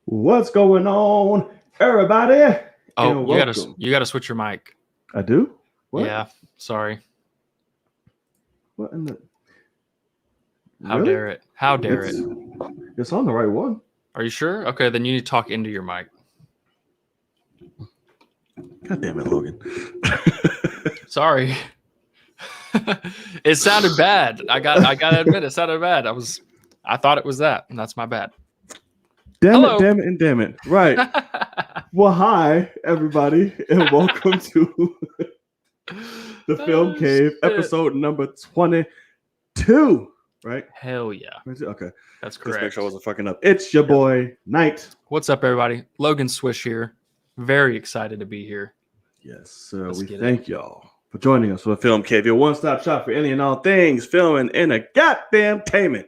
What's going on, everybody? Oh, And welcome. you gotta switch your mic. I do? What? Yeah, sorry. What in the? How Really? dare it? How dare it? It's on the right one. Are you sure? Okay, then you need to talk into your mic. God damn it, Logan. Sorry. It sounded bad. I gotta admit, it sounded bad. I thought it was that, and that's my bad. Damn it. Right. Well, hi, everybody, and welcome to the Film Cave, episode number 22. Right? Hell yeah. Okay. That's correct. Just make sure I wasn't fucking up. It's your boy, Knight. What's up, everybody? Logan Swish here. Very excited to be here. Yes, sir. We thank y'all for joining us for the Film Cave, your one-stop shop for any and all things filming in a goddamn tainment.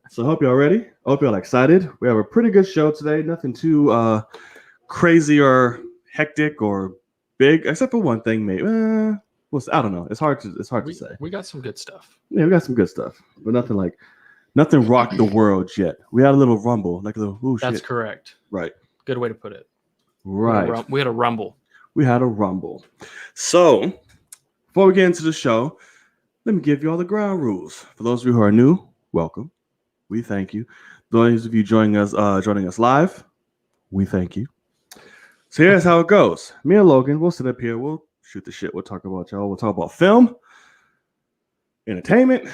So I hope y'all ready. I hope y'all excited. We have a pretty good show today. Nothing too crazy or hectic or big, except for one thing, maybe. I don't know. It's hard to say. We got some good stuff. Yeah, we got some good stuff, but nothing rocked the world yet. We had a little rumble, like a little ooh shit. That's correct. Right. Good way to put it. Right. We had a rumble. We had a rumble. So, before we get into the show, let me give you all the ground rules. For those of you who are new, welcome. We thank you. Those of you joining us live, we thank you. So here's how it goes. Me and Logan, we'll sit up here. We'll shoot the shit. We'll talk about y'all. We'll talk about film, entertainment,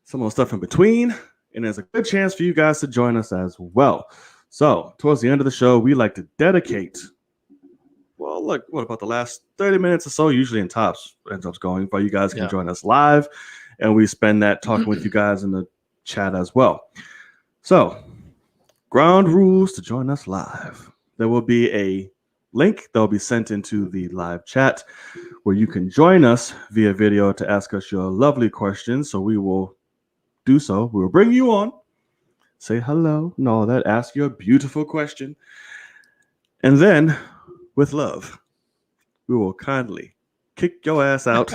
some of the stuff in between. And there's a good chance for you guys to join us as well. So towards the end of the show, we like to dedicate, well, like what about the last 30 minutes or so, usually in tops ends up going, but you guys can join us live. And we spend that talking with you guys in the chat as well. So, ground rules to join us live. There will be a link that will be sent into the live chat where you can join us via video to ask us your lovely questions. So we will do so. We will bring you on, say hello, and all that, ask your beautiful question. And then, with love, we will kindly kick your ass out.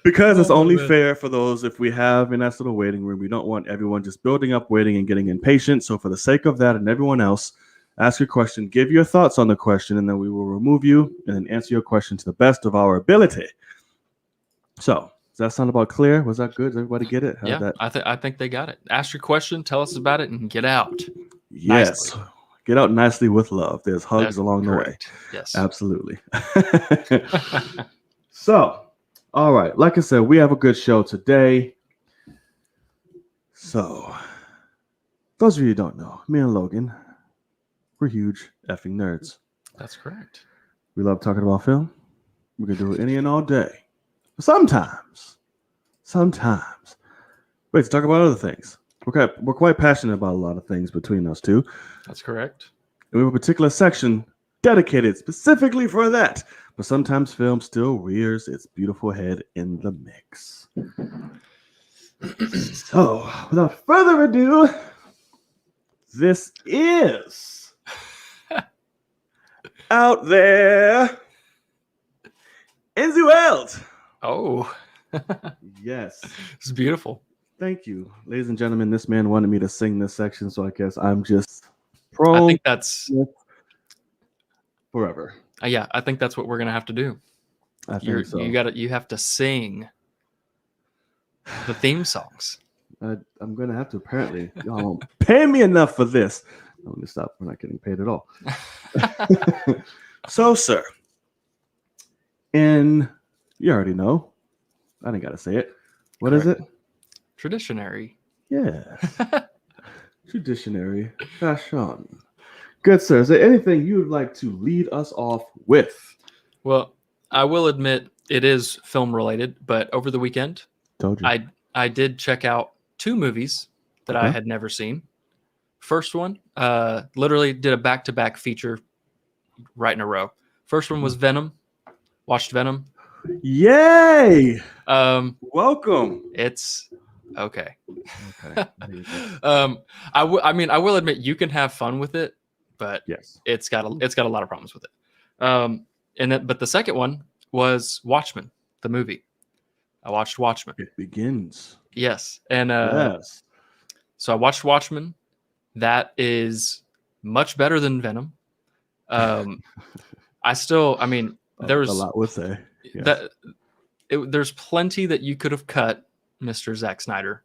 Because it's only fair for those if we have in that little waiting room. We don't want everyone just building up, waiting, and getting impatient. So for the sake of that and everyone else, ask your question, give your thoughts on the question, and then we will remove you and then answer your question to the best of our ability. So does that sound about clear? Was that good? Does everybody get it? I think they got it. Ask your question, tell us about it, and get out. Yes. Nicely. Get out nicely with love. There's hugs along the way. Yes. Absolutely. So, all right. Like I said, we have a good show today. So, those of you who don't know, me and Logan, we're huge effing nerds. That's correct. We love talking about film. We can do it any and all day. Sometimes, wait, to talk about other things. We're quite passionate about a lot of things between us two. That's correct. And we have a particular section dedicated specifically for that. But sometimes film still rears its beautiful head in the mix. So, without further ado, this is Out There in the World. Oh. Yes. It's beautiful. Thank you. Ladies and gentlemen, this man wanted me to sing this section, so I guess I'm just pro. I think that's forever. Yeah, I think that's what we're gonna have to do. I think so. You have to sing the theme songs. I'm gonna have to. Apparently, y'all won't pay me enough for this. Let me stop. We're not getting paid at all. So, sir, and you already know. I didn't gotta say it. What Correct. Is it? Traditionary. Yeah. Traditionary fashion. Good, sir. Is there anything you would like to lead us off with? Well, I will admit it is film related, but over the weekend, told you. I did check out 2 movies that I had never seen. First one, literally did a back-to-back feature right in a row. First one was Venom. Watched Venom. Yay! Welcome. It's okay. I will admit you can have fun with it, but Yes. it's got a lot of problems with it. But the second one was Watchmen, the movie. I watched Watchmen. It begins. Yes, and Yes. so I watched Watchmen. That is much better than Venom. I mean, A lot would say. Yes. There's plenty that you could have cut, Mr. Zack Snyder.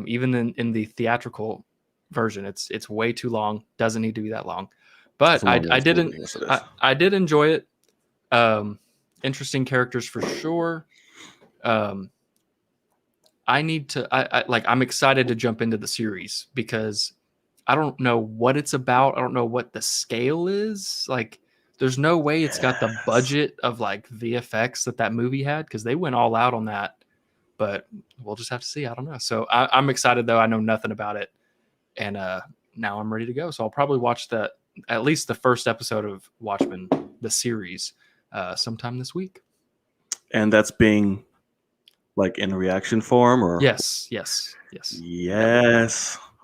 Even in the theatrical version, it's way too long. Doesn't need to be that long. But I did enjoy it. Interesting characters for sure. I'm excited to jump into the series because I don't know what it's about. I don't know what the scale is. Like, there's no way it's got the budget of like VFX that movie had, because they went all out on that. But we'll just have to see. I don't know. So I'm excited, though. I know nothing about it, and now I'm ready to go. So I'll probably watch at least the first episode of Watchmen, the series, sometime this week. And that's being like in reaction form, or yes.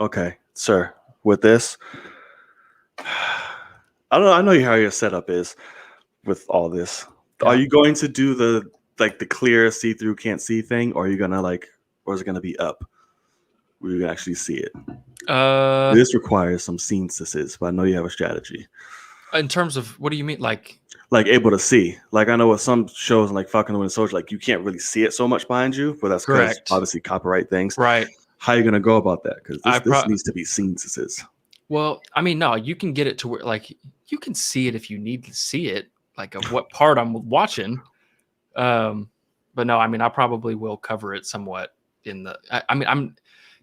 Okay, sir. With this, I don't know. I know how your setup is with all this. Yeah. Are you going to do the clear see-through can't see thing, or are you gonna or is it gonna be up where you can actually see it? This requires some synthesis, but I know you have a strategy. In terms of, what do you mean? Like able to see. Like, I know with some shows like Falcon and Winter Soldier, like you can't really see it so much behind you, but that's because obviously copyright things. Right. How are you gonna go about that? Because this needs to be synthesis. Well, I mean, no, you can get it to where like you can see it if you need to see it, like of what part I'm watching. But no, I mean, I probably will cover it somewhat in the.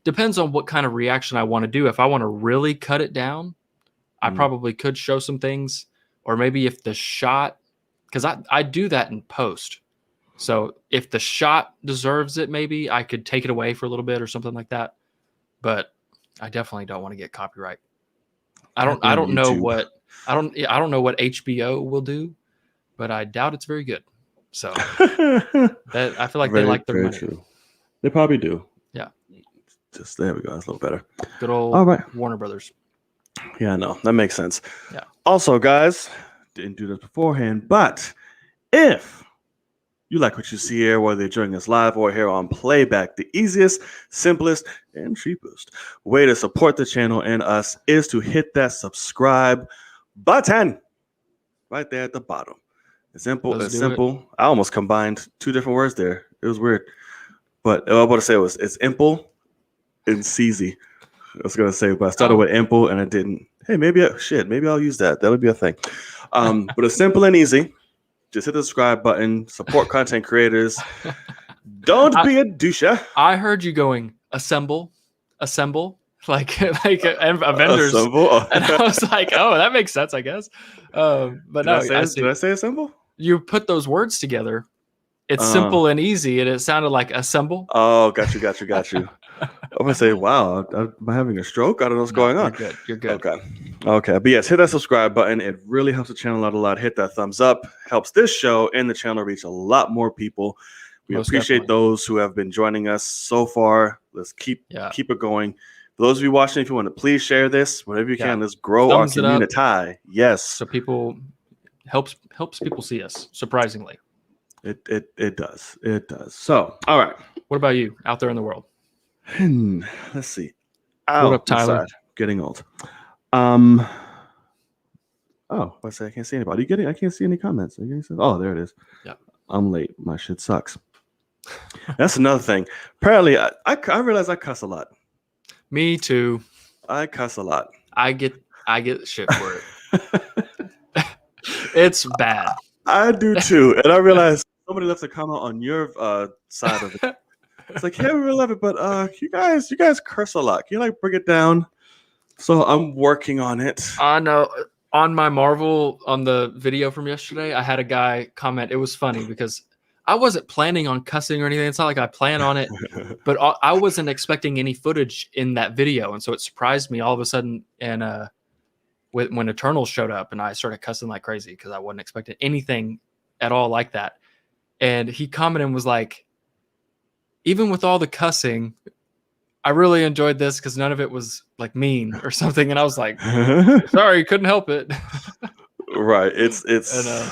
Depends on what kind of reaction I want to do. If I want to really cut it down, I probably could show some things, or maybe if the shot, because I do that in post. So if the shot deserves it, maybe I could take it away for a little bit or something like that. But I definitely don't want to get copyright. I don't know what HBO will do, but I doubt it's very good. So I feel like they like their money. True. They probably do. Yeah. Just there we go. That's a little better. Good old all right. Warner Brothers. Yeah, no, that makes sense. Yeah. Also, guys, didn't do this beforehand, but if you like what you see here, whether you're joining us live or here on playback, the easiest, simplest, and cheapest way to support the channel and us is to hit that subscribe button right there at the bottom. It's simple. It's simple. I almost combined two different words there. It was weird. But I was about to say it's imple and CZ. I was going to say, but I started with imple and I didn't. Hey, maybe I'll use that. That would be a thing. But it's simple and easy. Just hit the subscribe button. Support content creators. Don't be a douche. I heard you going assemble, like Avengers, assemble. And I was like, oh, that makes sense, I guess. But did I say assemble? You put those words together. It's simple and easy, and it sounded like assemble. Oh, got you. I'm gonna say, wow, am I having a stroke? I don't know what's going on. You're good. Okay. But yes, hit that subscribe button. It really helps the channel out a lot. Hit that thumbs up. Helps this show and the channel reach a lot more people. We appreciate those who have been joining us so far. Let's keep it going. For those of you watching, if you want to please share this, whatever you can. Let's grow our community. Yes. So people helps people see us. Surprisingly. It does. So, all right. What about you out there in the world? Let's see. What up, Tyler? Getting old. I can't see anybody. I can't see any comments. Oh, there it is. Yeah. I'm late. My shit sucks. That's another thing. Apparently, I realize I cuss a lot. Me too. I cuss a lot. I get shit for it. It's bad. I do too, and I realize somebody left a comment on your side of it. It's like, hey, we really love it, but you guys curse a lot. Can you bring it down? So I'm working on it. I know. On my Marvel, on the video from yesterday, I had a guy comment. It was funny because I wasn't planning on cussing or anything. It's not like I plan on it, but I wasn't expecting any footage in that video, and so it surprised me all of a sudden. And when Eternals showed up, and I started cussing like crazy because I wasn't expecting anything at all like that. And he commented and was like, even with all the cussing, I really enjoyed this because none of it was like mean or something, and I was like, sorry, couldn't help it. Right. It's And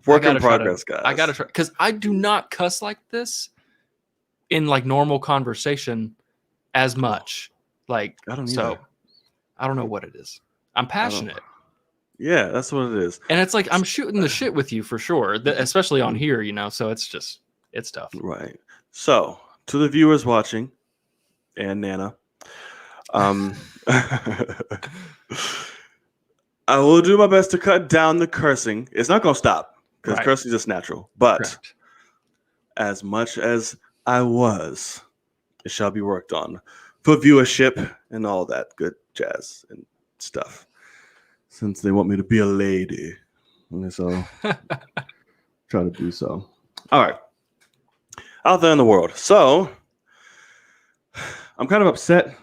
work in progress, guys. I gotta try because I do not cuss like this in like normal conversation as much. Like, I don't so either. I don't know what it is. I'm passionate. Yeah, that's what it is. And it's like I'm shooting the shit with you for sure, especially on here, you know. So it's tough. Right. So, to the viewers watching and Nana, I will do my best to cut down the cursing. It's not going to stop because Right. cursing is just natural. But Correct. as much as I was, it shall be worked on for viewership and all that good jazz and stuff. Since they want me to be a lady, and so try to do so. All right, out there in the world. So I'm kind of upset.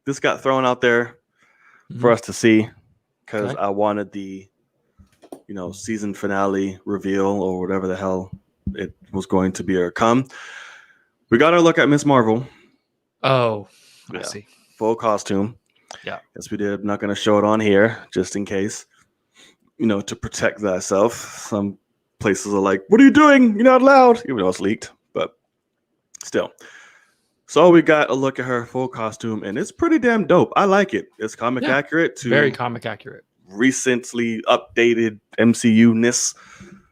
This got thrown out there for us to see because I wanted the, season finale reveal or whatever the hell it was going to be or come. We got our look at Miss Marvel. Oh, I Yeah. see. Full costume. Yeah. Yes, we did. I'm not going to show it on here just in case, to protect thyself. Some places are like, what are you doing? You're not allowed. Even though it's leaked, but still. So we got a look at her full costume, and it's pretty damn dope. I like it. It's comic accurate to very comic accurate. Recently updated MCU-ness.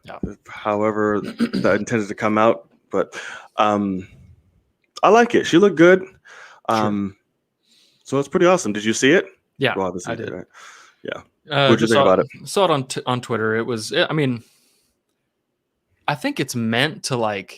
Yeah. However that intended to come out. But I like it. She looked good. So it's pretty awesome. Did you see it? Yeah, well, obviously I did. Right? Yeah. What did you think about it? Saw it on Twitter. It was. I mean, I think it's meant to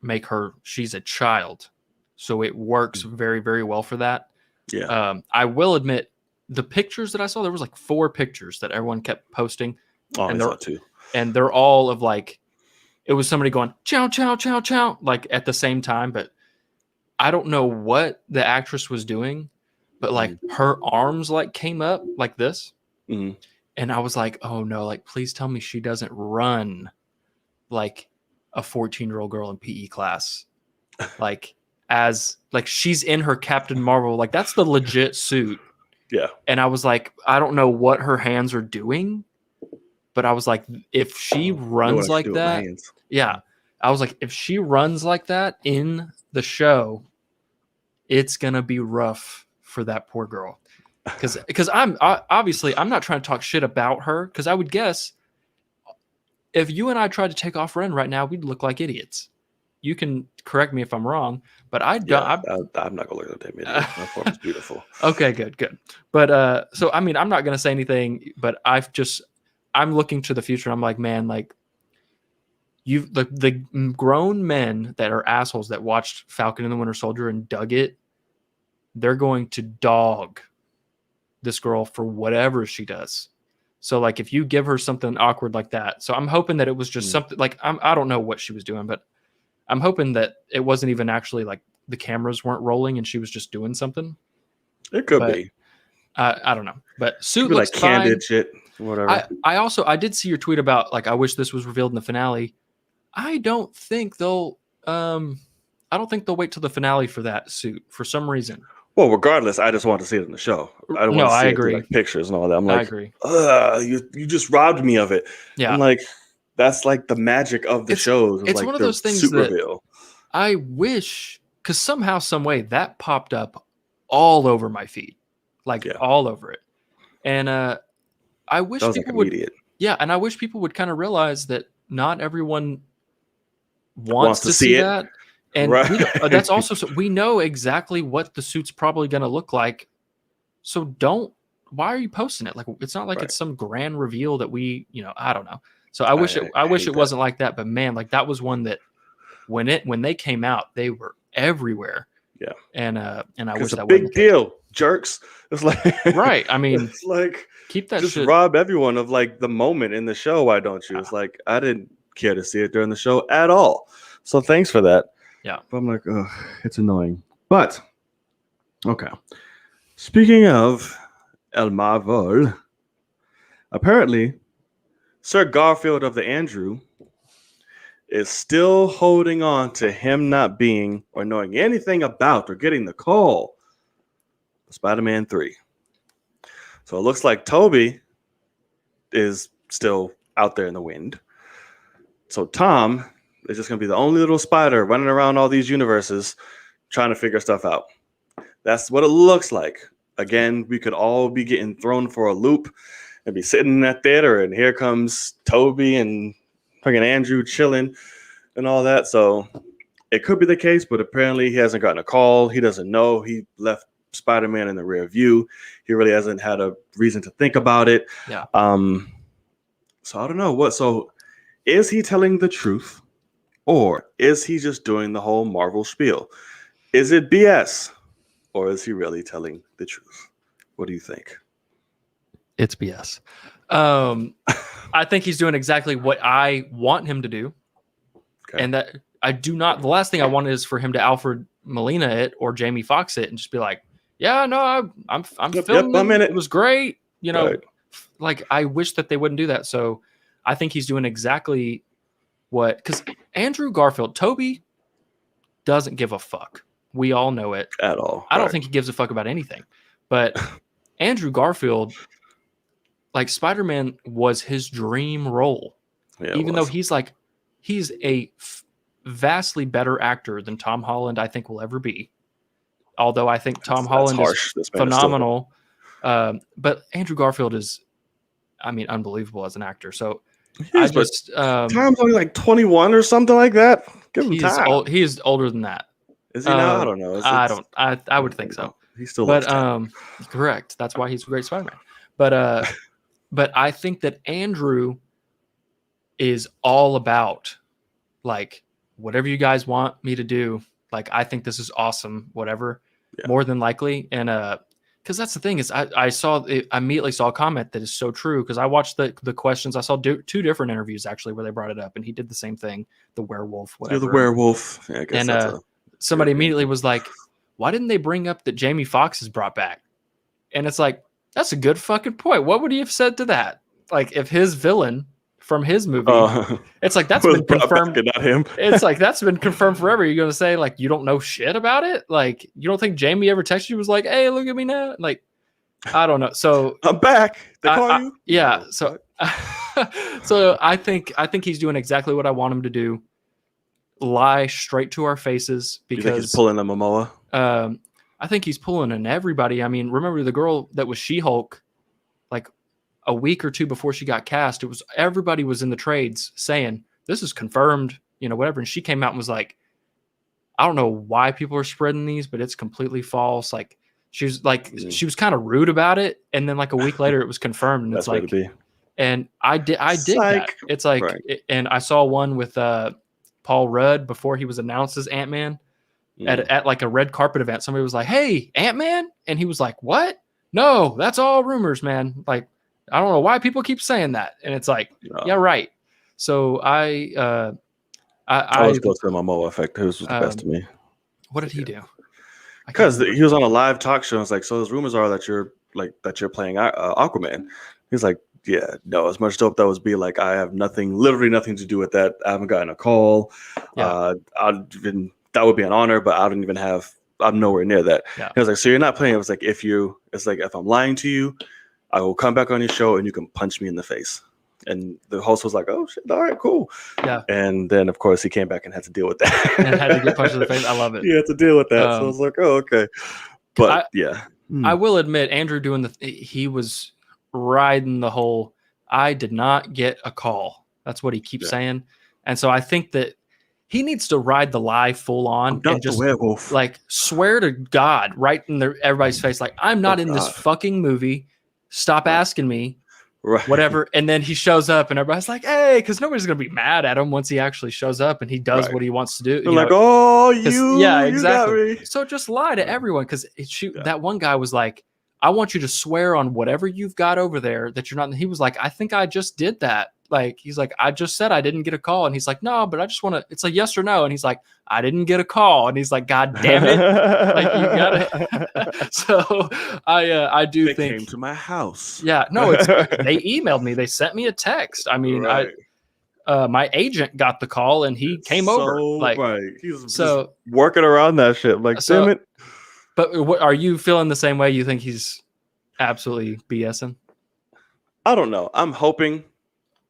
make her. She's a child, so it works very, very well for that. Yeah. I will admit, the pictures that I saw, there was like 4 pictures that everyone kept posting. Oh, I saw 2. And they're all of like, it was somebody going chow chow chow chow like at the same time, but I don't know what the actress was doing, but like her arms like came up like this. Mm-hmm. And I was like, oh no, like please tell me she doesn't run like a 14-year-old girl in PE class. Like she's in her Captain Marvel, like that's the legit suit. Yeah. And I was like, I don't know what her hands are doing, but I was like, if she runs like that, yeah. I was like, if she runs like that in the show, it's gonna be rough for that poor girl. Because I'm not trying to talk shit about her. Because I would guess if you and I tried to take off run right now, we'd look like idiots. You can correct me if I'm wrong, but I'm not gonna look at that idiot. My form is beautiful. Okay, good. But so I mean, I'm not gonna say anything, but I'm looking to the future. And I'm like, man, like the grown men that are assholes that watched Falcon and the Winter Soldier and dug it, they're going to dog this girl for whatever she does. So like if you give her something awkward like that, so I'm hoping that it was just something like I don't know what she was doing, but I'm hoping that it wasn't even actually like the cameras weren't rolling and she was just doing something. It could be. I don't know, but suit looks like fine. Candid shit, whatever. I did see your tweet about like I wish this was revealed in the finale. I don't think they'll wait till the finale for that suit for some reason. Well, regardless, I just want to see it in the show. I don't want to see it through, like, pictures and all that. I'm like, I agree. You just robbed me of it. Yeah, I'm like, that's like the magic of the shows. It's like one of those things that reveal. I wish, because somehow, some way that popped up all over my feed, all over it, and I wish people would. Immediate. Yeah, and I wish people would kind of realize that not everyone wants to see that. And that's also, we know exactly what the suit's probably going to look like. So why are you posting it? Like, it's not like it's some grand reveal that I don't know. So I wish it wasn't like that, but man, like that was one that when they came out, they were everywhere. Yeah. And I wish that was a big deal, jerks. It's like, right. I mean, it's like, keep that just shit. Rob everyone of like the moment in the show. Why don't you? It's like, I didn't care to see it during the show at all. So thanks for that. Yeah. But I'm like, ugh, it's annoying. But, okay. Speaking of El Marvel, apparently, Sir Garfield of the Andrew is still holding on to him not being or knowing anything about or getting the call for Spider-Man 3. So it looks like Toby is still out there in the wind. So Tom is just going to be the only little spider running around all these universes trying to figure stuff out. That's what it looks like. Again, we could all be getting thrown for a loop and be sitting in that theater, and here comes Toby and fucking Andrew chilling and all that. So it could be the case, but apparently he hasn't gotten a call. He doesn't know. He left Spider-Man in the rear view. He really hasn't had a reason to think about it. Yeah. So I don't know what. So is he telling the truth, or is he just doing the whole Marvel spiel? Is it BS, or is he really telling the truth? What do you think? It's BS. I think he's doing exactly what I want him to do. Okay. And that I do not. The last thing I want is for him to Alfred Molina it or Jamie Foxx it and just be like, yeah, no, I'm filming. I'm in it. It was great. You know, Right. like I wish that they wouldn't do that. So I think he's doing exactly what, because Andrew Garfield, Toby doesn't give a fuck. We all know it. At all. I don't Right. think he gives a fuck about anything. But Andrew Garfield, like Spider-Man was his dream role. Yeah, Even though he's a vastly better actor than Tom Holland I think will ever be. Although I think Tom Holland is phenomenal. But Andrew Garfield is, I mean, unbelievable as an actor. So Tom's only like 21 or something like that. Give him time. He is older than that. Is he now? I don't know. I would think so. He still But looks correct. That's why he's a great Spider-Man. But I think that Andrew is all about like whatever you guys want me to do. Like I think this is awesome. Whatever, more than likely. And because that's the thing is I immediately saw a comment that is so true because I watched the questions. I saw two different interviews actually where they brought it up, and he did the same thing. The werewolf, whatever. The werewolf. Yeah, I guess and somebody immediately was like, "Why didn't they bring up that Jamie Foxx is brought back?" And it's like, that's a good fucking point. What would he have said to that? Like if his villain from his movie, it's like that's been confirmed. Not him. It's like that's been confirmed forever. You're gonna say like you don't know shit about it? Like you don't think Jamie ever texted you was like, "Hey, look at me now"? Like I don't know. So I'm back. They call you? Yeah. So so I think he's doing exactly what I want him to do. Lie straight to our faces because you think he's pulling a Momoa. I think he's pulling in everybody. I mean, remember the girl that was She-Hulk, like a week or two before she got cast, everybody was in the trades saying this is confirmed, whatever. And she came out and was like, I don't know why people are spreading these, but it's completely false. Like she was kind of rude about it. And then like a week later it was confirmed. And That's it's like, to be. And I dig that. It's like, and I saw one with Paul Rudd before he was announced as Ant-Man. At like a red carpet event, somebody was like, "Hey, Ant-Man," and he was like, "What? No, that's all rumors, man. Like, I don't know why people keep saying that." And it's like, yeah, right. So I was close to the Momoa effect. Who was the best to me? What did he do? Because he was on a live talk show. And it's like, so those rumors are that you're playing Aquaman. He's like, yeah, no, as much dope that was be like, I have literally nothing to do with that. I haven't gotten a call. Yeah. That would be an honor, but I'm nowhere near that. Yeah. He was like, so you're not playing. It was like, if I'm lying to you, I will come back on your show and you can punch me in the face. And the host was like, oh shit, all right, cool. Yeah. And then of course he came back and had to deal with that. And had to get punched in the face. I love it. He had to deal with that. So I was like, oh, okay. But I will admit, Andrew he was riding the whole, I did not get a call. That's what he keeps saying. And so I think that he needs to ride the lie full on and just like swear to God right in everybody's face. Like, I'm not in this fucking movie. Stop asking me. Right. Whatever. And then he shows up and everybody's like, hey, because nobody's going to be mad at him once he actually shows up and he does what he wants to do. They're like, oh, yeah, exactly. So just lie to everyone. Because that one guy was like, I want you to swear on whatever you've got over there that you're not. And he was like, I think I just did that. Like, he's like, I just said I didn't get a call. And he's like, no, but I just want to, it's a yes or no. And he's like, I didn't get a call. And he's like, God damn it. Like, you got it. So I do think. They came to my house. Yeah, no, they emailed me. They sent me a text. I mean, my agent got the call and he came over. Like, right, he's just so working around that shit. Like, So- damn it. but what, are you feeling the same way? You think he's absolutely BSing? I don't know. I'm hoping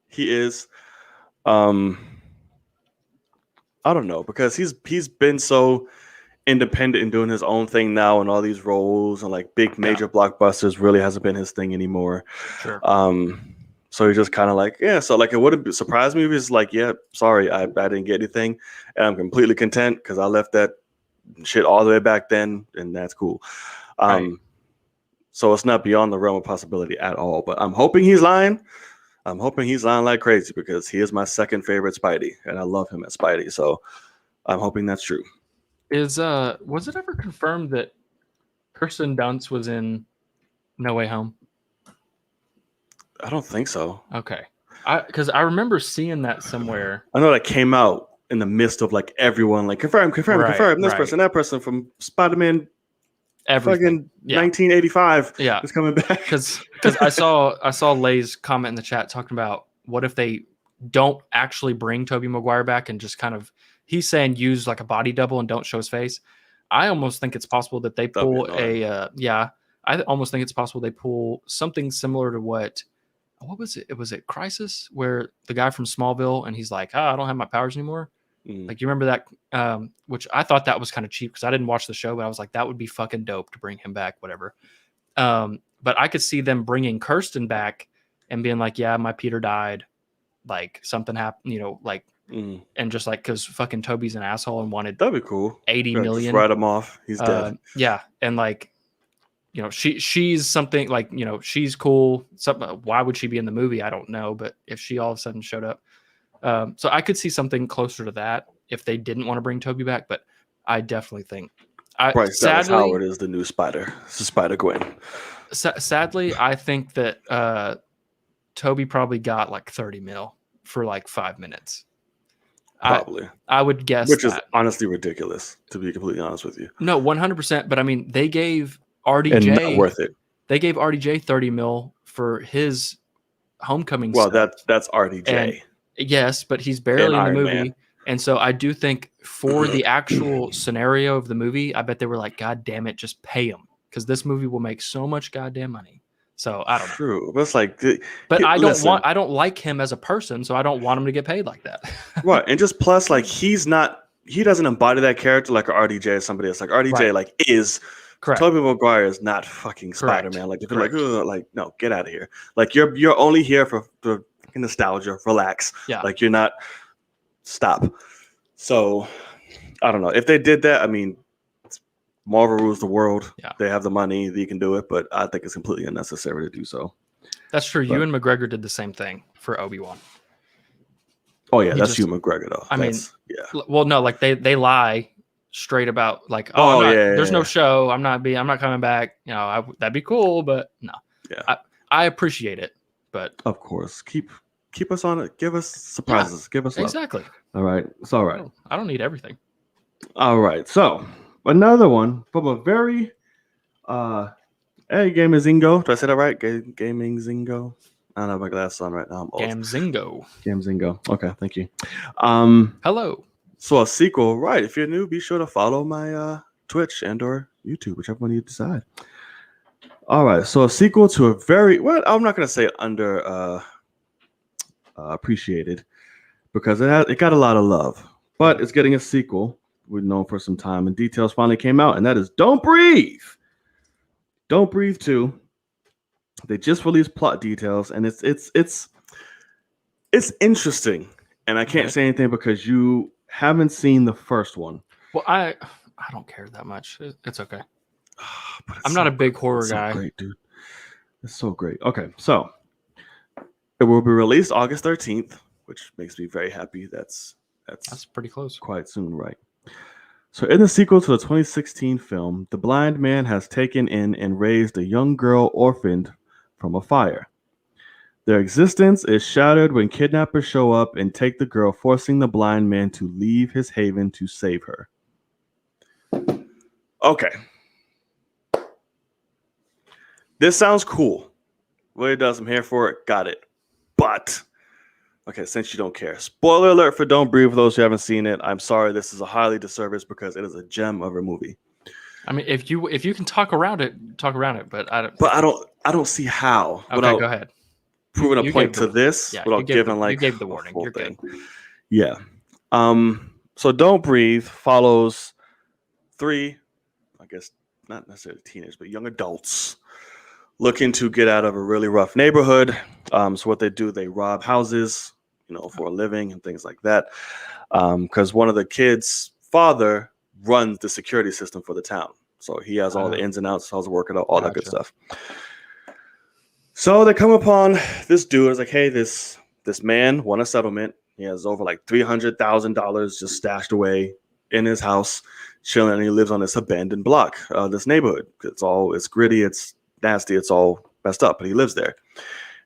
he is. I don't know, because he's been so independent and doing his own thing now, and all these roles and like big major blockbusters really hasn't been his thing anymore. Sure. So he's just kind of like, yeah. So like, it wouldn't surprise me if he's like, yeah, sorry, I didn't get anything, and I'm completely content because I left that shit all the way back then, and that's cool. Right. So it's not beyond the realm of possibility at all. But I'm hoping he's lying. I'm hoping he's lying like crazy, because he is my second favorite Spidey, and I love him as Spidey. So I'm hoping that's true. Was it ever confirmed that Kirsten Dunst was in No Way Home? I don't think so. Okay. Because I remember seeing that somewhere. I know that came out in the midst of like everyone like confirm. Right, This right. person, that person from Spider-Man Everything. fucking 1985 Yeah. is coming back. Because I saw Lay's comment in the chat talking about what if they don't actually bring Tobey Maguire back and just kind of, he's saying use like a body double and don't show his face. I almost think it's possible that they That'd be pull annoying. I almost think it's possible they pull something similar to what was it? Was it Crisis, where the guy from Smallville and he's like, I don't have my powers anymore. Like, you remember that? Which I thought that was kind of cheap because I didn't watch the show, but I was like, that would be fucking dope to bring him back, whatever. But I could see them bringing Kirsten back and being like, yeah, my Peter died. Like, something happened, like, and just like, because fucking Toby's an asshole and wanted That'd be cool. 80 Just million. write him off. He's dead. Yeah. And like, she's something like, she's cool. Why would she be in the movie? I don't know. But if she all of a sudden showed up, so I could see something closer to that if they didn't want to bring Toby back. But I definitely think, Bryce Dallas sadly, Howard is the new Spider. This is Spider-Gwen. Sadly, I think that Toby probably got like 30 mil for like 5 minutes. Probably. I would guess, which is honestly ridiculous, to be completely honest with you. No, 100%. But I mean, they gave RDJ and not worth it. They gave RDJ 30 mil for his Homecoming. Well, that's RDJ. And, yes, but he's barely in the movie. Man. And so I do think for the actual scenario of the movie, I bet they were like, God damn it, just pay him, because this movie will make so much goddamn money. So I don't know. True, but it's like, but I don't like him as a person, so I don't want him to get paid like that. Right, and just plus, like, he doesn't embody that character like RDJ or somebody else. Like RDJ, Right. like is. Correct. Tobey Maguire is not fucking Correct. Spider-Man. Like, if you're like, no, get out of here. Like, you're only here for nostalgia. Relax. Yeah. Like, you're not. Stop. So, I don't know if they did that. I mean, Marvel rules the world. Yeah. They have the money. They can do it, but I think it's completely unnecessary to do so. That's true. Ewan McGregor did the same thing for Obi-Wan. Oh yeah, that's Ewan McGregor though. Yeah. Well, no, like they lie straight about like, there's no show. I'm not coming back. That'd be cool, but no. Yeah. I appreciate it, but of course, keep us on it. Give us surprises. Give us love. Exactly. All right, it's all right. I don't need everything. All right, so another one from a very Gaming Zingo. Did I say that right? Gaming Zingo. I don't have my glasses on right now. I'm old. Gamzingo. Okay, thank you. Hello. So a sequel, right? If you're new, be sure to follow my Twitch and/or YouTube, whichever one you decide. All right, so a sequel to a I'm not gonna say under appreciated, because it got a lot of love, but it's getting a sequel. We've known for some time, and details finally came out, and that is Don't Breathe. Don't Breathe 2. They just released plot details, and it's interesting. And I can't say anything because you haven't seen the first one. Well, I don't care that much. It's okay. I'm not a big horror guy. Great, dude. It's so great. Okay, so it will be released August 13th, which makes me very happy. That's pretty close. Quite soon, right? So in the sequel to the 2016 film, the blind man has taken in and raised a young girl orphaned from a fire. Their existence is shattered when kidnappers show up and take the girl, forcing the blind man to leave his haven to save her. Okay. This sounds cool. What it does, I'm here for it. Got it. But Okay, since you don't care. Spoiler alert for Don't Breathe for those who haven't seen it. I'm sorry, this is a highly disservice because it is a gem of a movie. I mean, if you can talk around it, talk around it. But I don't. But I don't see how Okay, without go ahead. proving a You point gave to the this yeah. without giving You like gave the a warning. full You're thing. good. Yeah. So Don't Breathe follows three, I guess not necessarily teenagers, but young adults looking to get out of a really rough neighborhood. So what they do, they rob houses, for a living and things like that. Because one of the kids' father runs the security system for the town. So he has all the ins and outs, how's it working out, all that good stuff. So they come upon this dude. It's like, hey, this man won a settlement. He has over like $300,000 just stashed away in his house, chilling, and he lives on this abandoned block, this neighborhood. It's gritty, it's nasty, it's all messed up, but he lives there.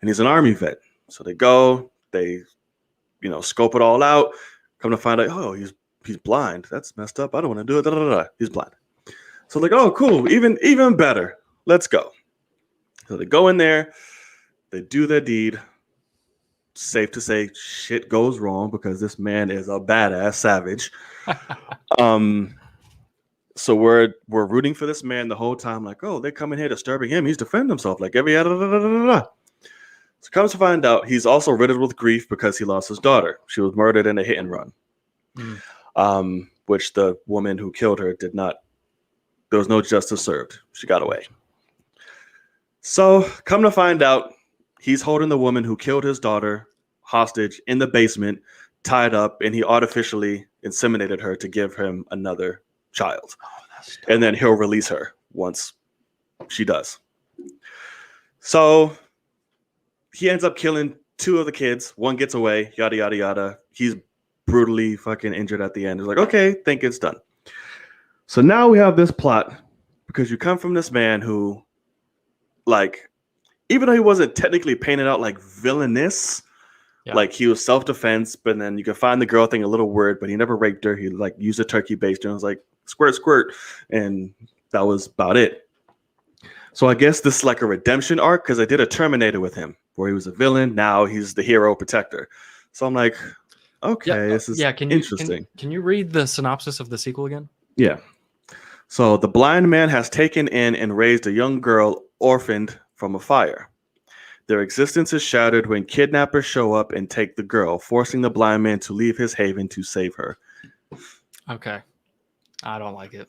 And he's an Army vet. So they go, they, scope it all out, come to find out, oh, he's blind. That's messed up. I don't want to do it. Da, da, da. He's blind. So like, oh, cool. Even better. Let's go. So they go in there, they do their deed. Safe to say, shit goes wrong because this man is a badass savage. So we're rooting for this man the whole time. Like, oh, they're coming here disturbing him. He's defending himself. Like every da, da, da, da, da, da. So comes to find out, he's also riddled with grief because he lost his daughter. She was murdered in a hit and run. Which the woman who killed her did not. There was no justice served. She got away. So come to find out, he's holding the woman who killed his daughter hostage in the basement, tied up, and he artificially inseminated her to give him another child. And then he'll release her once she does. So he ends up killing two of the kids. One gets away, yada, yada, yada. He's brutally fucking injured at the end. It's like, okay, think it's done. So now we have this plot because you come from this man who, like, even though he wasn't technically painted out like villainous, like he was self-defense, but then you can find the girl thing a little weird, but he never raped her. He like used a turkey baster and was like, squirt, squirt. And that was about it. So I guess this is like a redemption arc because I did a Terminator with him where he was a villain. Now he's the hero protector. So I'm like, okay, this is interesting. Can you read the synopsis of the sequel again? Yeah. So the blind man has taken in and raised a young girl orphaned from a fire. Their existence is shattered when kidnappers show up and take the girl, forcing the blind man to leave his haven to save her. Okay. I don't like it.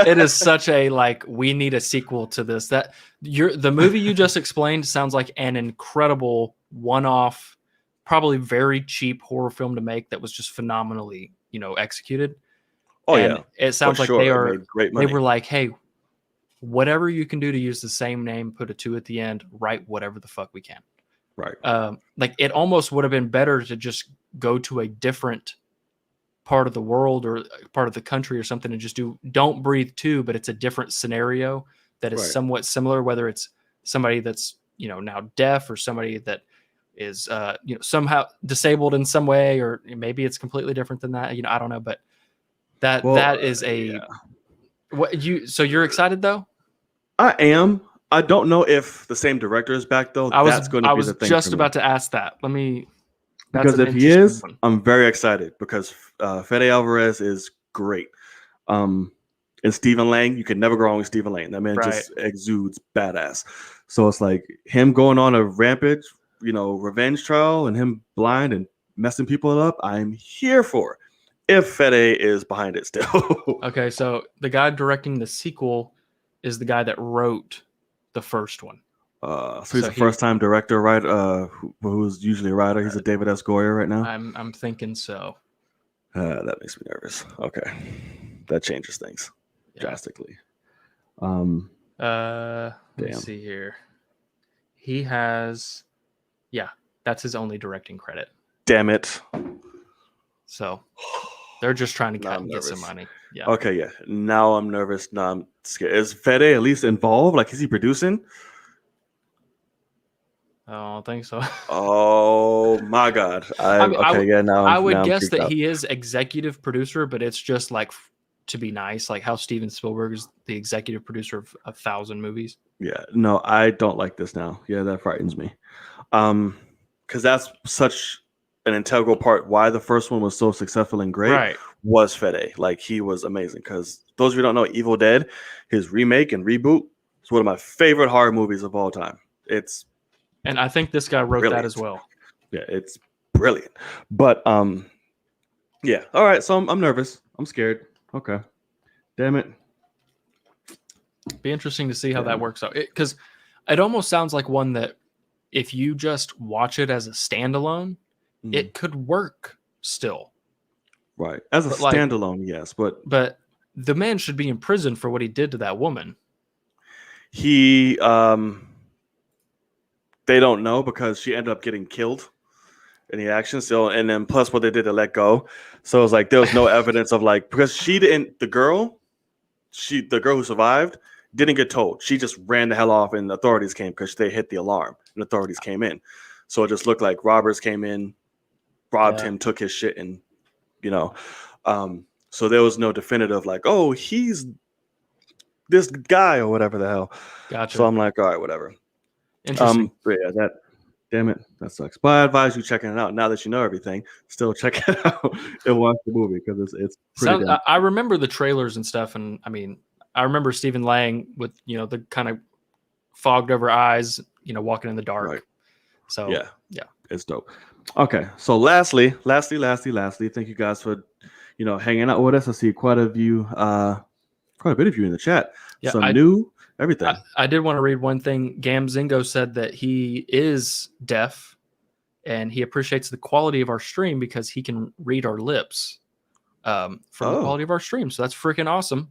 It is such a like we need a sequel to this. That the movie you just explained sounds like an incredible one-off, probably very cheap horror film to make that was just phenomenally, executed. Oh and yeah. It sounds like they made great money. They were like, hey, whatever you can do to use the same name, put a 2 at the end, write whatever the fuck we can. Right. Like it almost would have been better to just go to a different part of the world or part of the country or something and just do Don't Breathe 2, but it's a different scenario that is somewhat similar, whether it's somebody that's, now deaf or somebody that is, somehow disabled in some way, or maybe it's completely different than that. I don't know, but that is a, so you're excited though? I am. I don't know if the same director is back though. That's going to be the thing. I was just about to ask that. Because if he is, I'm very excited because Fede Alvarez is great. And Stephen Lang, you can never go wrong with Stephen Lang. That man just exudes badass. So it's like him going on a rampage, revenge trial and him blind and messing people up. I'm here for if Fede is behind it still. Okay, so the guy directing the sequel is the guy that wrote the first one. So he's a first-time director, right? Who's usually a writer. He's a David S. Goyer right now. I'm thinking so. That makes me nervous. Okay, that changes things drastically. Let me see here. He has, that's his only directing credit. Damn it! So they're just trying to get some money. Yeah. Okay, yeah. Now I'm nervous. Now I'm scared. Is Fede at least involved? Like, is he producing? I don't think so. Oh my god! I would guess that he he is executive producer, but it's just like to be nice, like how Steven Spielberg is the executive producer of 1,000 movies. Yeah, no, I don't like this now. Yeah, that frightens me. because that's such an integral part why the first one was so successful and great. Right. Was Fede. Like, he was amazing. Because those of you who don't know, Evil Dead, his remake and reboot, is one of my favorite horror movies of all time. It's And I think this guy wrote brilliant. that as well. Yeah, it's brilliant. But yeah. All right. So I'm nervous. I'm scared. Okay. Damn it. Be interesting to see how that works out. Because it almost sounds like one that if you just watch it as a standalone, it could work still. Right. As a standalone, yes. But the man should be in prison for what he did to that woman. He they don't know because she ended up getting killed in the action. So, and then plus what they did to let go. So it's like there was no evidence of like, because she didn't, the girl who survived didn't get told. She just ran the hell off and authorities came because they hit the alarm and authorities came in. So it just looked like robbers came in, robbed him, took his shit, and so there was no definitive like, oh, he's this guy or whatever the hell. Gotcha. So I'm like, all right, whatever. Interesting. But yeah, damn it, that sucks. But I advise you checking it out now that you know everything. Still check it out and watch the movie because it's pretty. I remember the trailers and stuff, and I mean, I remember Stephen Lang with the kind of fogged over eyes, walking in the dark. Right. So yeah, it's dope. Okay, so lastly, thank you guys for hanging out with us. I see quite a bit of you in the chat. Yeah, Some new everything. I did want to read one thing. Gamzingo said that he is deaf and he appreciates the quality of our stream because he can read our lips from the quality of our stream. So that's freaking awesome.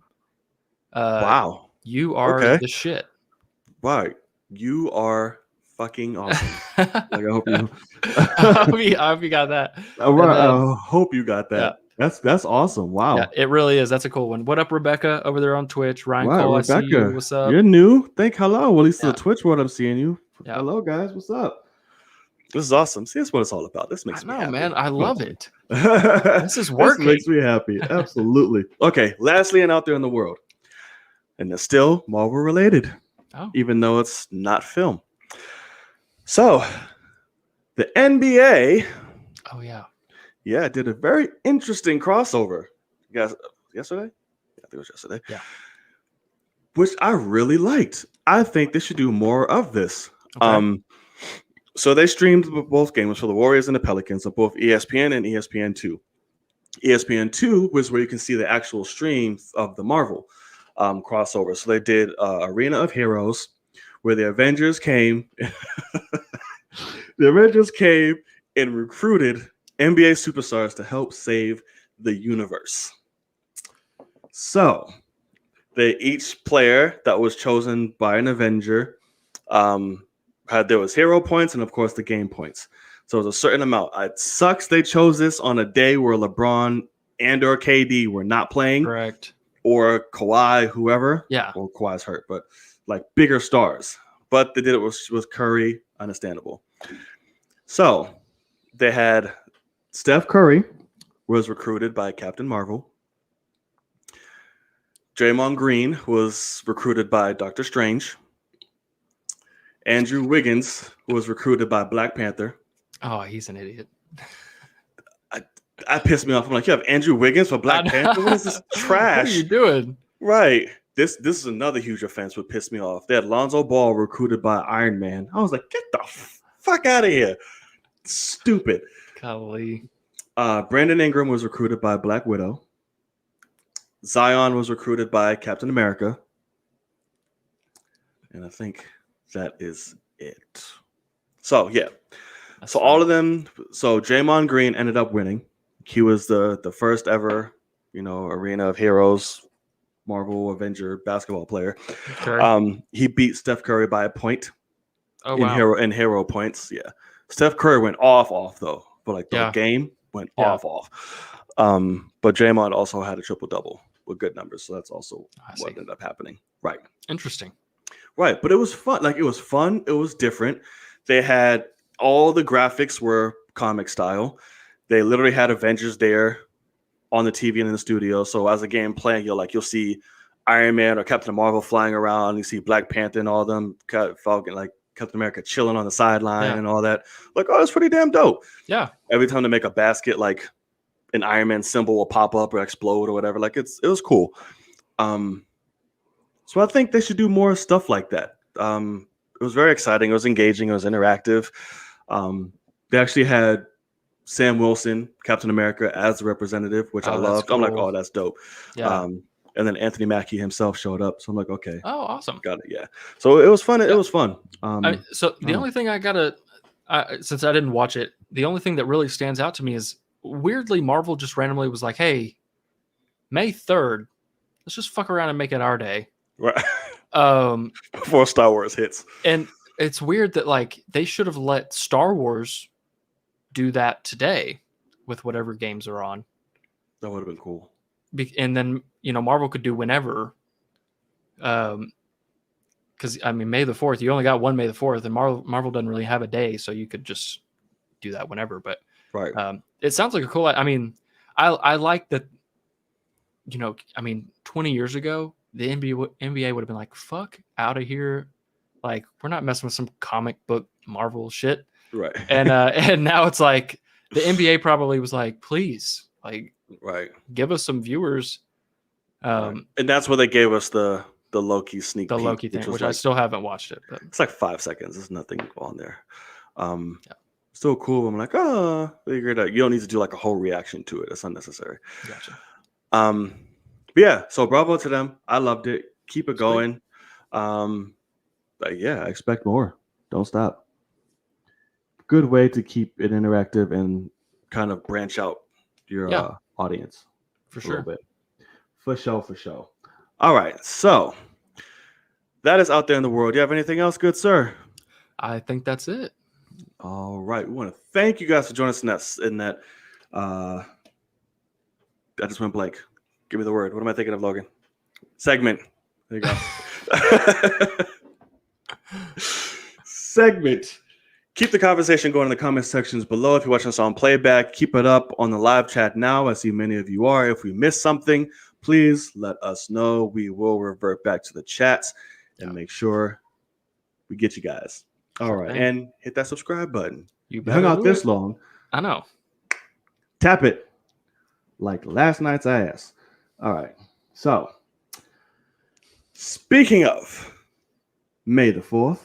Wow. You are the shit. Wow. You are fucking awesome. Like, I hope you I hope you got that. I hope you got that. Yeah. That's awesome. Wow. Yeah, it really is. That's a cool one. What up, Rebecca, over there on Twitch? Ryan Cole, Rebecca, I see you. What's up? You're new. Hello. Well, at least to the Twitch world, I'm seeing you. Yeah. Hello, guys. What's up? This is awesome. See, that's what it's all about. This makes me happy. Man. I love it. This is working. This makes me happy. Absolutely. Okay. Lastly, and out there in the world, and it's still Marvel related, even though it's not film. So, the NBA. Oh yeah. Yeah, did a very interesting crossover. You guys, yesterday? Yeah, I think it was yesterday. Yeah. Which I really liked. I think they should do more of this. Okay. So they streamed both games for the Warriors and the Pelicans on both ESPN and ESPN2. ESPN2 was where you can see the actual stream of the Marvel crossover. So they did Arena of Heroes, where the Avengers came. The Avengers came and recruited NBA superstars to help save the universe. So each player that was chosen by an Avenger there was hero points and of course the game points. So it was a certain amount. It sucks they chose this on a day where LeBron and or KD were not playing. Correct. Or Kawhi, whoever. Yeah. Well, Kawhi's hurt, but like bigger stars. But they did it with Curry. Understandable. So they had Steph Curry was recruited by Captain Marvel. Draymond Green was recruited by Doctor Strange. Andrew Wiggins was recruited by Black Panther. Oh, he's an idiot. I pissed me off. I'm like, you have Andrew Wiggins for Black Panther? What is this trash? What are you doing? Right. This is another huge offense that pissed me off. They had Lonzo Ball recruited by Iron Man. I was like, get the fuck out of here. Stupid. Golly. Brandon Ingram was recruited by Black Widow. Zion was recruited by Captain America. And I think that is it. So, yeah. That's so fun. all of them. So Draymond Green ended up winning. He was the first ever, Arena of Heroes, Marvel Avenger basketball player. Okay. He beat Steph Curry by a point. Oh, in wow. hero points. Yeah. Steph Curry went off though. But like the game went off. But Draymond also had a triple-double with good numbers. So that's also what ended up happening. Right. Interesting. Right. But it was fun. Like, it was fun. It was different. They had all the graphics were comic style. They literally had Avengers there on the TV and in the studio. So as a game playing, you'll see Iron Man or Captain Marvel flying around. You see Black Panther and all of them, Falcon, like Captain America chilling on the sideline Yeah. and all that. Like, oh, that's pretty damn dope. Yeah. Every time they make a basket, like an Iron Man symbol will pop up or explode or whatever. Like it was cool. So I think they should do more stuff like that. It was very exciting. It was engaging. It was interactive. They actually had Sam Wilson, Captain America, as the representative, which I loved. Cool. I'm like, oh, that's dope. Yeah. And then Anthony Mackie himself showed up. So I'm like, okay. Oh, awesome. Got it. Yeah. So it was fun. Yeah. It was fun. So the only thing I gotta, since I didn't watch it, the only thing that really stands out to me is weirdly Marvel just randomly was like, hey, May 3rd, let's just fuck around and make it our day. Right. Before Star Wars hits. And it's weird that like they should have let Star Wars do that today with whatever games are on. That would have been cool. And then, Marvel could do whenever. Because I mean, May the 4th, you only got one May the 4th, and Marvel doesn't really have a day, so you could just do that whenever. But right, it sounds like a cool. I mean, I like that. 20 years ago, the NBA would have been like, "Fuck out of here!" Like, we're not messing with some comic book Marvel shit. Right. And now it's like the NBA probably was like, "Please, like, right, give us some viewers." And that's where they gave us the Loki sneak peek, Loki thing, which I still haven't watched it, but it's like 5 seconds. There's nothing on there. Still cool. I'm like, oh, figure it out. You don't need to do like a whole reaction to it. It's unnecessary. Gotcha. But yeah, so bravo to them. I loved it. Keep it going. But yeah, I expect more. Don't stop. Good way to keep it interactive and kind of branch out your audience. For sure. A little bit. For sure. All right, so that is out there in the world. Do you have anything else, good sir? I think that's it. All right, we want to thank you guys for joining us in that. I just went blank. Give me the word. What am I thinking of, Logan? Segment. There you go. Segment. Keep the conversation going in the comment sections below. If you're watching us on playback, keep it up on the live chat now. I see many of you are. If we missed something, please let us know. We will revert back to the chats and make sure we get you guys. All right. And hit that subscribe button. You hung out this long. I know. Tap it like last night's ass. All right. So, speaking of May the 4th.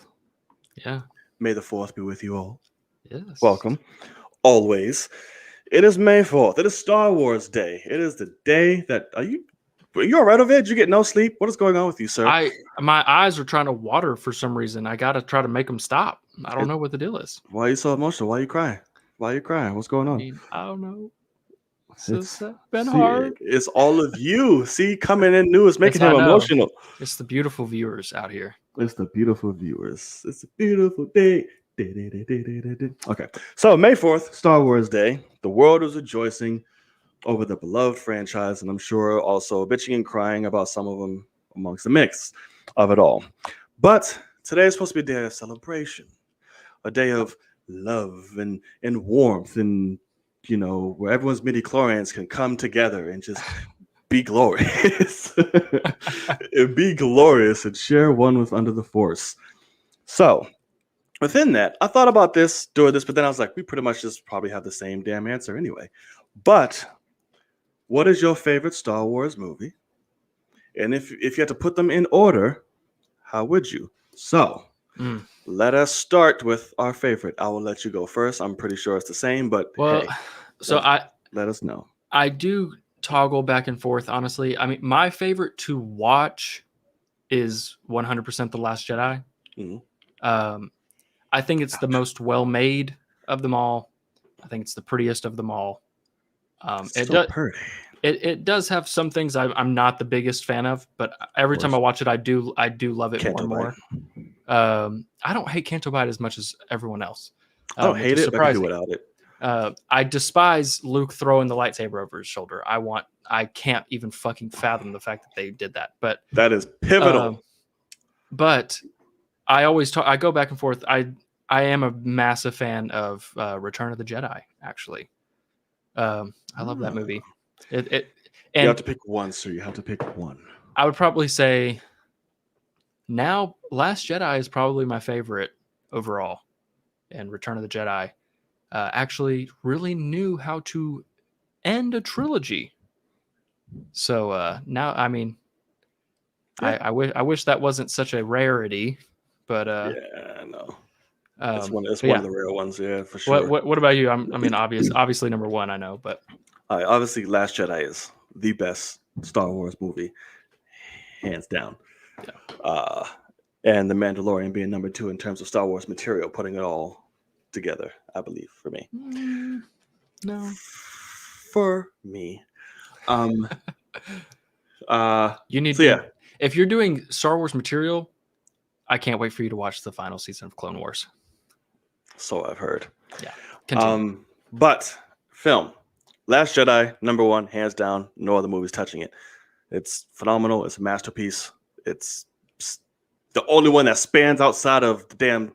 Yeah. May the 4th be with you all. Yes. Welcome. Always. It is May 4th. It is Star Wars Day. It is the day that... Are you all right over it? Did you get no sleep? What is going on with you, sir? My eyes are trying to water for some reason. I got to try to make them stop. I don't know what the deal is. Why are you so emotional? Why are you crying? What's going on? I don't know. It's been hard. It's all of you. See, coming in new is making him emotional. It's the beautiful viewers out here. It's the beautiful viewers. It's a beautiful day. Okay, so May 4th, Star Wars Day. The world is rejoicing over the beloved franchise, and I'm sure also bitching and crying about some of them amongst the mix of it all. But today is supposed to be a day of celebration, a day of love and warmth, and where everyone's midi-chlorians can come together and just be glorious. Be glorious and share one with Under the Force. So, within that, I thought about doing this, but then I was like, we pretty much just probably have the same damn answer anyway. But what is your favorite Star Wars movie? And if you had to put them in order, how would you? So, let us start with our favorite. I will let you go first. I'm pretty sure it's the same, but let us know. I do toggle back and forth, honestly. I mean, my favorite to watch is 100% The Last Jedi. Mm-hmm. I think it's the most well-made of them all. I think it's the prettiest of them all. Pretty. It does have some things I'm not the biggest fan of, but every time I watch it, I do love it more and more. I don't hate Canto Bight as much as everyone else. I don't hate it, but I can do without it. I despise Luke throwing the lightsaber over his shoulder. I can't even fucking fathom the fact that they did that. But that is pivotal. But I always I go back and forth. I am a massive fan of Return of the Jedi. Actually, I love that movie. And you have to pick one, so you have to pick one. I would probably say now Last Jedi is probably my favorite overall, and Return of the Jedi actually really knew how to end a trilogy. So now, I mean, Yeah. I wish that wasn't such a rarity, but Yeah, no. It's one but of the rare ones, yeah, for What sure. what about you? I mean, obviously number one, I know, but Obviously, Last Jedi is the best Star Wars movie, hands down. yeah, And The Mandalorian being number 2 in terms of Star Wars material, putting it all together, I believe, for me. No, For me. Um. you need So yeah. if you're doing Star Wars material, I can't wait for you to watch the final season of Clone Wars. So I've heard. Yeah, continue. But film, Last Jedi, number 1, hands down. No other movies touching it. It's phenomenal. It's a masterpiece. It's the only one that spans outside of the damn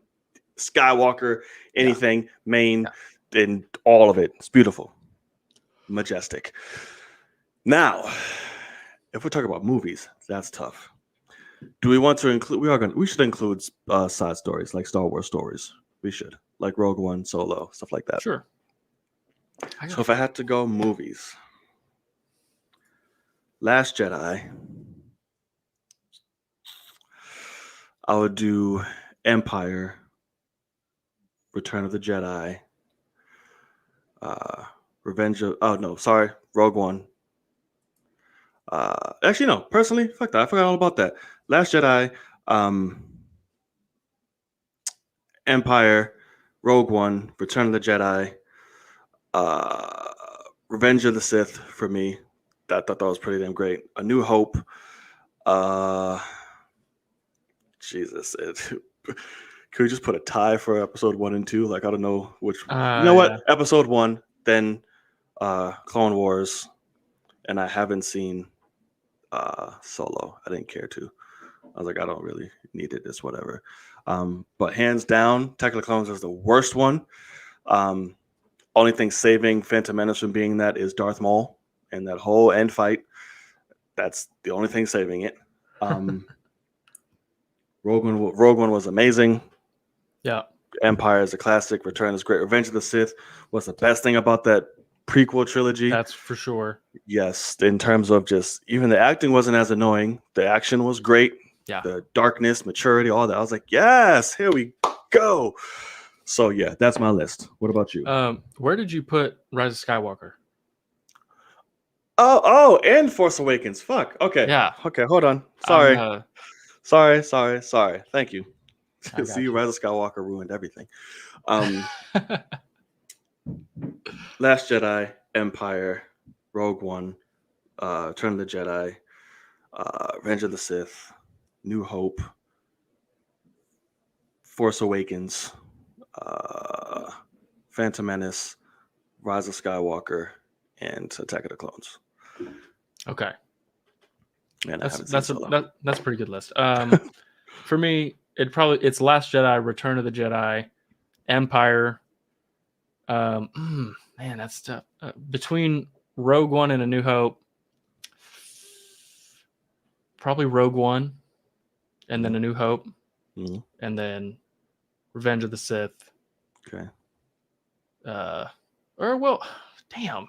Skywalker, anything, main, and all of it. It's beautiful, majestic. Now, if we're talking about movies, that's tough. Do we want to include? We should include side stories like Star Wars stories. We should, like Rogue One, Solo, stuff like that. Sure. So if I had to go movies, Last Jedi, I would do Empire, Return of the Jedi, Rogue One. Actually, no, personally, fuck that. I forgot all about that. Last Jedi, Empire, Rogue One, Return of the Jedi, Revenge of the Sith for me. I thought that was pretty damn great. A New Hope. Jesus. Could we just put a tie for episode 1 and 2? Like, I don't know which. You know what? Episode 1, then Clone Wars, and I haven't seen Solo. I didn't care to. I was like, I don't really need it. It's whatever. But hands down, Attack of the Clones is the worst one. Only thing saving Phantom Menace from being that is Darth Maul and that whole end fight. That's the only thing saving it. Rogue One was amazing. Yeah. Empire is a classic. Return is great. Revenge of the Sith was the best thing about that prequel trilogy. That's for sure. Yes, in terms of just even the acting wasn't as annoying. The action was great. Yeah. The darkness, maturity, all that. I was like, yes, here we go. So yeah, that's my list. What about you? Where did you put Rise of Skywalker? Oh, and Force Awakens. Fuck. Okay. Yeah. Okay, hold on. Sorry. Sorry. Thank you. See, Rise of Skywalker ruined everything. Last Jedi, Empire, Rogue One, Return of the Jedi, Revenge of the Sith, New Hope, Force Awakens, Phantom Menace, Rise of Skywalker, and Attack of the Clones. Okay. Man, that's a pretty good list. For me, it's Last Jedi, Return of the Jedi, Empire. Man, that's tough. Between Rogue One and A New Hope, probably Rogue One, and then A New Hope, and then Revenge of the Sith. Okay. Damn.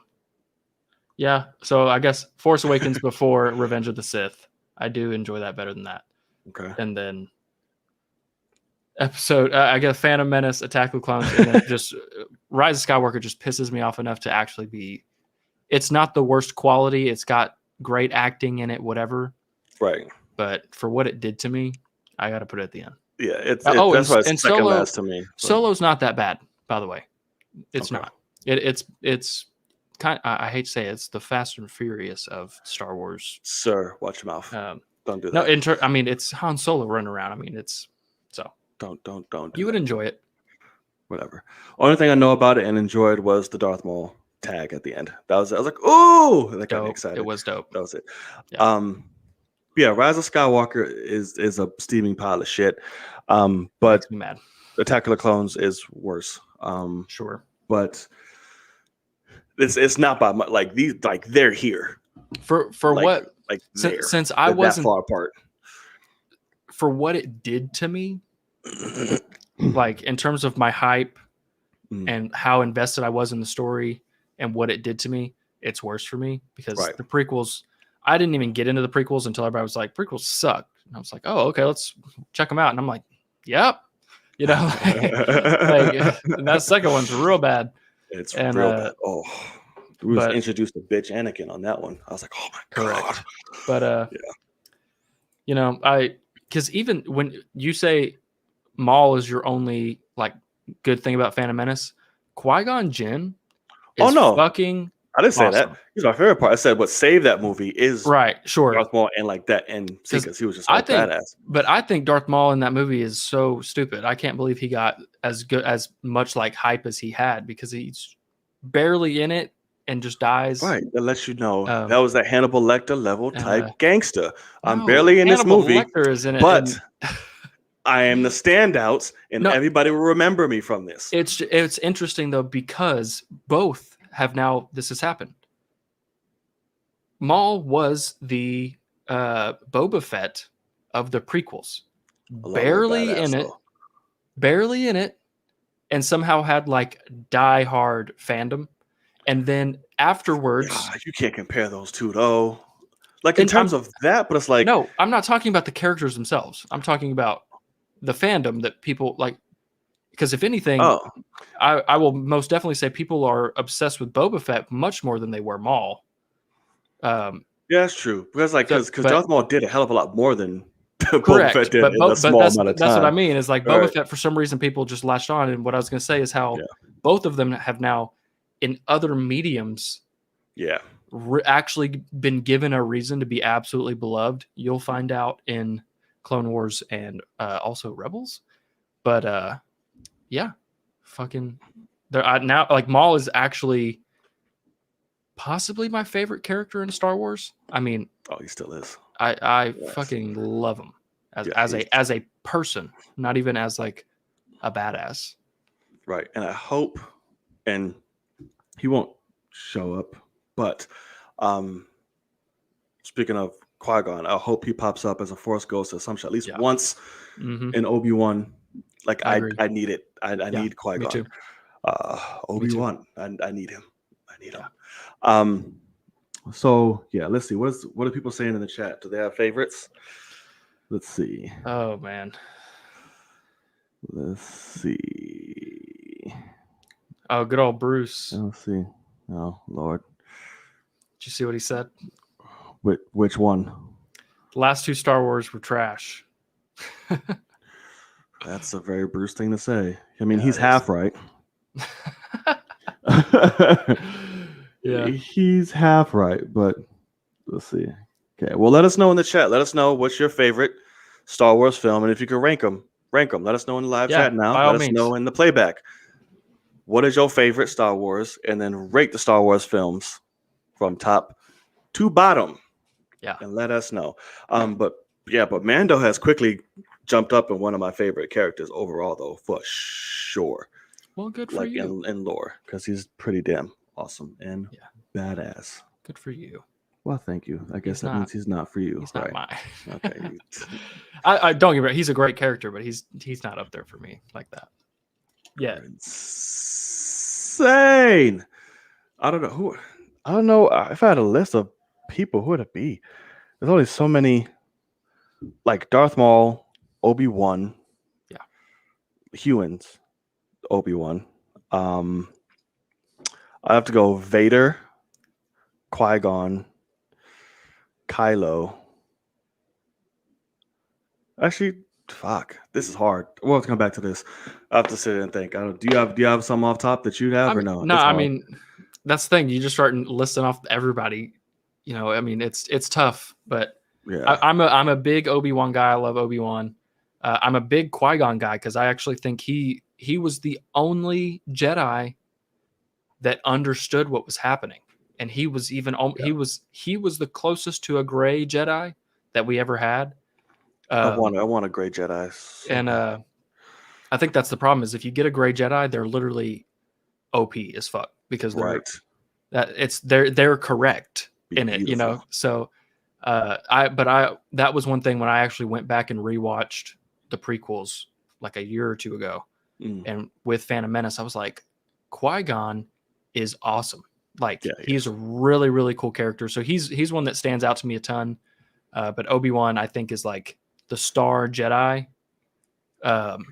Yeah, so I guess Force Awakens before Revenge of the Sith. I do enjoy that better than that. Okay. And then I guess Phantom Menace, Attack of the Clones, and then just Rise of Skywalker just pisses me off enough to actually be. It's not the worst quality. It's got great acting in it, whatever. Right. But for what it did to me, I got to put it at the end. Yeah, that's why it's second last to me. Solo's not that bad, by the way. It's not. It's kind. I hate to say it's the Fast and Furious of Star Wars. Sir, watch your mouth. Don't do that. No, I mean it's Han Solo running around. I mean it's so. Don't. You would enjoy it. Whatever. Only thing I know about it and enjoyed was the Darth Maul tag at the end. I was like, ooh, that got me excited. It was dope. That was it. Yeah. Yeah, Rise of Skywalker is a steaming pile of shit. But makes me mad. Attack of the Clones is worse. Sure. But it's not by much. Like these, like they're here. For like, what? Like since I wasn't that far apart. For what it did to me, like in terms of my hype Mm. and how invested I was in the story and what it did to me, it's worse for me because Right. the prequels, I didn't even get into the prequels until everybody was like, prequels suck. And I was like, oh, okay, let's check them out. And I'm like, yep. You know, like and that second one's real bad. It's And real bad. Oh, we was but introduced to bitch Anakin on that one. I was like, oh my god. correct. But Yeah. you know, because even when you say Maul is your only like good thing about Phantom Menace, Qui-Gon Jinn Oh is no, fucking I didn't say that. awesome. He's my favorite part. I said what saved that movie is Right, sure. Darth Maul and like that and 'Cause because he was just I so think, badass. but I think Darth Maul in that movie is so stupid. I can't believe he got as much like hype as he had because he's barely in it and just dies. Right. That lets you know that Um, was that Hannibal Lecter level type gangster. I'm no, barely in this Hannibal movie, Lecter is in it, but and I am the standouts, and no, everybody will remember me from this. it's interesting though because both have now this has happened. Maul was the Boba Fett of the prequels, A lot more badass, though. barely in it, and somehow had like die hard fandom. And then afterwards, Yeah, you can't compare those two though. Like in and terms of that, but it's like no, I'm not talking about the characters themselves. I'm talking about the fandom that people like. Because if anything, oh I will most definitely say people are obsessed with Boba Fett much more than they were Maul. yeah, that's true. Because like So, because but Darth Maul did a hell of a lot more than Boba Fett correct, did in a but small amount of that's what I time. mean. Is like Boba Right. Fett for some reason people just latched on, and what I was going to say is how Yeah. both of them have now in other mediums Yeah. actually been given a reason to be absolutely beloved. You'll find out in Clone Wars and also Rebels, but yeah, fucking there now like Maul is actually possibly my favorite character in Star Wars. I mean, Oh, he still is. I Yes. fucking love him Yeah, as a person, not even as like a badass. right. And I hope, and he won't show up, but speaking of Qui-Gon, I hope he pops up as a Force ghost at some shot, at least Yeah. once Mm-hmm. in Obi-Wan. Like I I agree. need it. I need Me Qui-Gon. too. Obi-Wan. I need him. I need him. So yeah, let's see. What are people saying in the chat? Do they have favorites? Let's see. Oh man. Let's see. Oh, good old Bruce. Let's see. Oh Lord. Did you see what he said? Which one? The last two Star Wars were trash. That's a very Bruce thing to say. I mean, Yeah, he's it half right. Yeah. He's half right, but let's see. Okay, well, let us know in the chat. Let us know what's your favorite Star Wars film, and if you can rank them. Let us know in the live Yeah, chat now. by Let all us means. know in the playback. What is your favorite Star Wars? And then rate the Star Wars films from top to bottom. Yeah. And let us know. But Mando has quickly jumped up in one of my favorite characters overall, though, for sure. Well, good for Like you. in lore, because he's pretty damn awesome and badass. Good for you. Well, thank you. I guess that means he's not for you. He's right. not mine. Okay. I don't get me wrong. He's a great character, but he's not up there for me like that. Yeah. Insane. I don't know who. I don't know if I had a list of people, who would it be? There's only so many. Like Darth Maul, Obi-Wan. Yeah. Humans, Obi-Wan. I have to go Vader, Qui-Gon, Kylo. Actually, fuck. This is hard. We'll have to come back to this. I have to sit and think. Do you have some off top that you have or no? No, I mean that's the thing. You just start listing off everybody. You know, I mean it's tough, but yeah, I'm a big Obi-Wan guy. I love Obi-Wan. I'm a big Qui-Gon guy because I actually think he was the only Jedi that understood what was happening, and he was even he was the closest to a gray Jedi that we ever had. I want a gray Jedi. So and bad. I think that's the problem is if you get a gray Jedi, they're literally OP as fuck because they're correct in it, you know. So that was one thing when I actually went back and rewatched the prequels like a year or two ago, Mm. and with Phantom Menace, I was like, Qui-Gon is awesome. Like Yeah, he's a really, really cool character. So he's one that stands out to me a ton. But Obi-Wan, I think, is like the star Jedi. And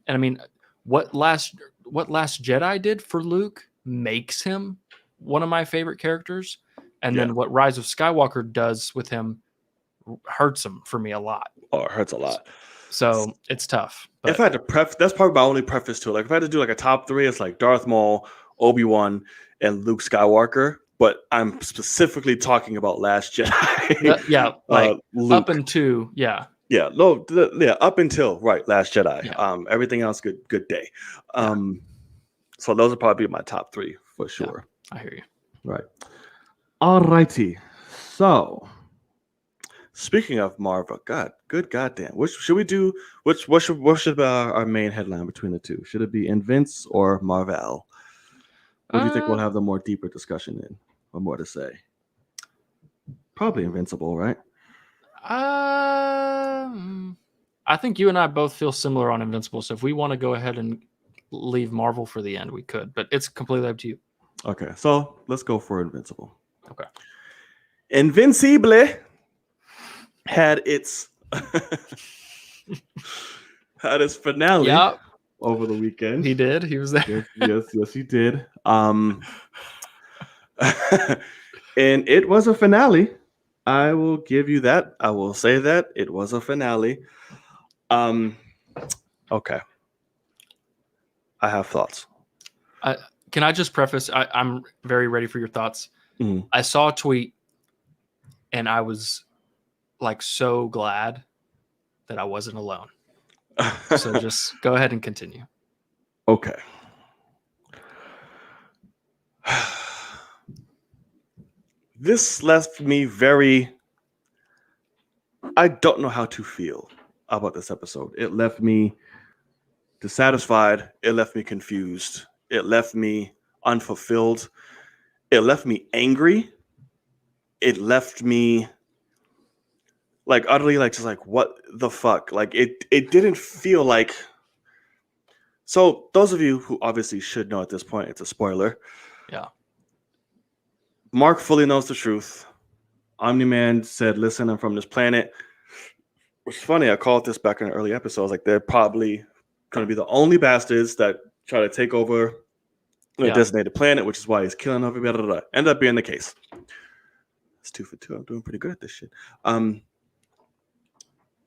I mean, what Last Jedi did for Luke makes him one of my favorite characters. And then what Rise of Skywalker does with him hurts him for me a lot. Oh, it hurts a lot. So it's tough. But if I had to that's probably my only preface to it. Like if I had to do like a top 3, it's like Darth Maul, Obi-Wan, and Luke Skywalker. But I'm specifically talking about Last Jedi. yeah, like Luke. up until up until Last Jedi. Yeah. Everything else, good day. So those would probably be my top 3 for sure. Yeah, I hear you. Right. Alrighty. So speaking of Marvel, good goddamn. Which should we do? What should be our main headline between the two? Should it be Invince or Marvel? What do you think we'll have the more deeper discussion in, or more to say? Probably Invincible, right? I think you and I both feel similar on Invincible. So if we want to go ahead and leave Marvel for the end, we could, but it's completely up to you. Okay, so let's go for Invincible. Okay. Invincible had its finale over the weekend. He did. He was there. Yes, he did. And it was a finale. I will give you that. I will say that it was a finale. Okay. I have thoughts. Can I just preface? I'm very ready for your thoughts. Mm-hmm. I saw a tweet, and I was like so glad that I wasn't alone. So just go ahead and continue. Okay. This left me I don't know how to feel about this episode. It left me dissatisfied. It left me confused. It left me unfulfilled. It left me angry. It left me like utterly like just like what the fuck? Like it didn't feel like. So those of you who obviously should know at this point, it's a spoiler. Yeah. Mark fully knows the truth. Omni-Man said, listen, I'm from this planet. Which is funny, I called this back in an early episode. I was like, they're probably going to be the only bastards that try to take over a designated planet, which is why he's killing everybody. Ended up being the case. It's 2 for 2. I'm doing pretty good at this shit.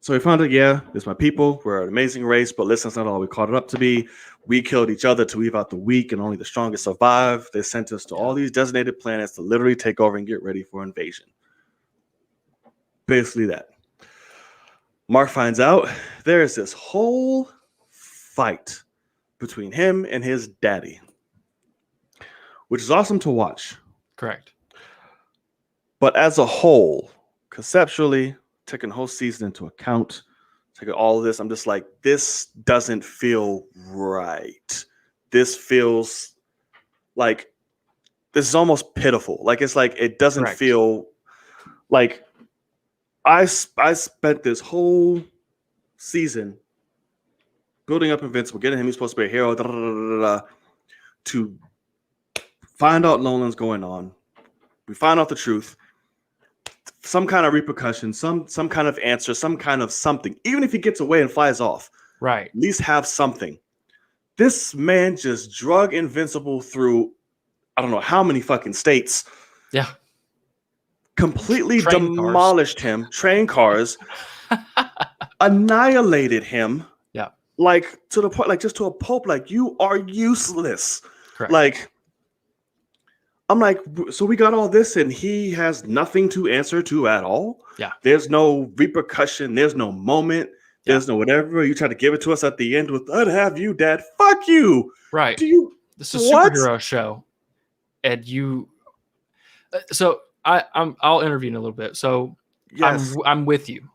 So we found out, it's my people. We're an amazing race, but listen, it's not all we called it up to be. We killed each other to weed out the weak, and only the strongest survive. They sent us to all these designated planets to literally take over and get ready for invasion. Basically that. Mark finds out there's this whole fight between him and his daddy, which is awesome to watch. Correct. But as a whole, conceptually, taking the whole season into account, taking all of this, I'm just like, this doesn't feel right. This feels like this is almost pitiful. Like it's like it doesn't feel like I spent this whole season building up Invincible, getting him he's supposed to be a hero, to find out Nolan's going on. We find out the truth. Some kind of repercussion, some kind of answer, some kind of something. Even if he gets away and flies off, right? At least have something. This man just drug Invincible through I don't know how many fucking states. Yeah. Completely demolished him. Train cars. Annihilated him. Yeah. Like to the point, like just to a pulp, like you are useless. Correct. Like I'm like, so we got all this and he has nothing to answer to at all. Yeah. There's no repercussion. There's no moment. There's no whatever. You try to give it to us at the end with, I'd have you, Dad. Fuck you. Right. This is a superhero show. And you, so I'll intervene a little bit. So yes. I'm with you.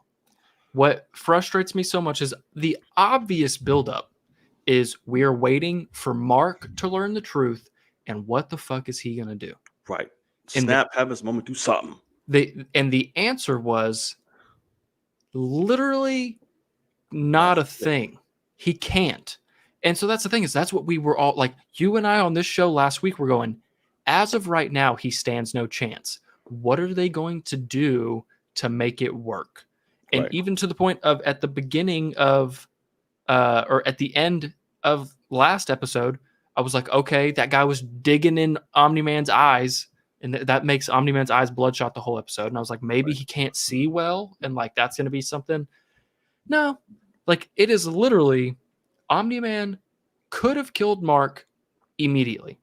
What frustrates me so much is the obvious buildup is we are waiting for Mark to learn the truth. And what the fuck is he going to do? Right. Snap, have his moment, do something. The answer was literally not a thing. he can't. And so that's the thing, is that's what we were all like, you and I on this show last week were going, as of right now, he stands no chance. What are they going to do to make it work? And Right. even to the point of at the beginning of or at the end of last episode, I was like, okay, that guy was digging in Omni-Man's eyes, and that makes Omni-Man's eyes bloodshot the whole episode. And I was like, maybe Right. he can't see well, and like that's going to be something. No, like it is literally Omni-Man could have killed Mark immediately.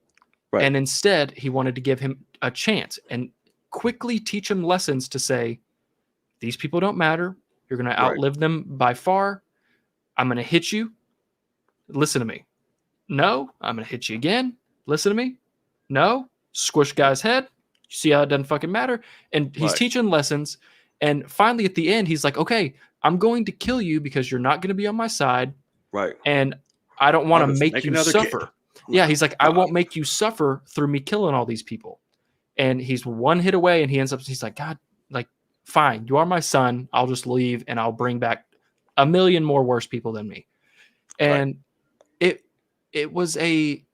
Right. And instead, he wanted to give him a chance and quickly teach him lessons to say, these people don't matter. You're going to Right. outlive them by far. I'm going to hit you. Listen to me. No, I'm going to hit you again. Listen to me. No, squish guy's head. You see how it doesn't fucking matter? And he's Right. teaching lessons. And finally, at the end, he's like, okay, I'm going to kill you because you're not going to be on my side. Right. And I don't want I'll to just make make you another suffer. kid. Yeah, he's like, I God. won't make you suffer through me killing all these people. And he's one hit away, and he's like, God, like, fine, you are my son. I'll just leave, and I'll bring back a million more worse people than me. And it was I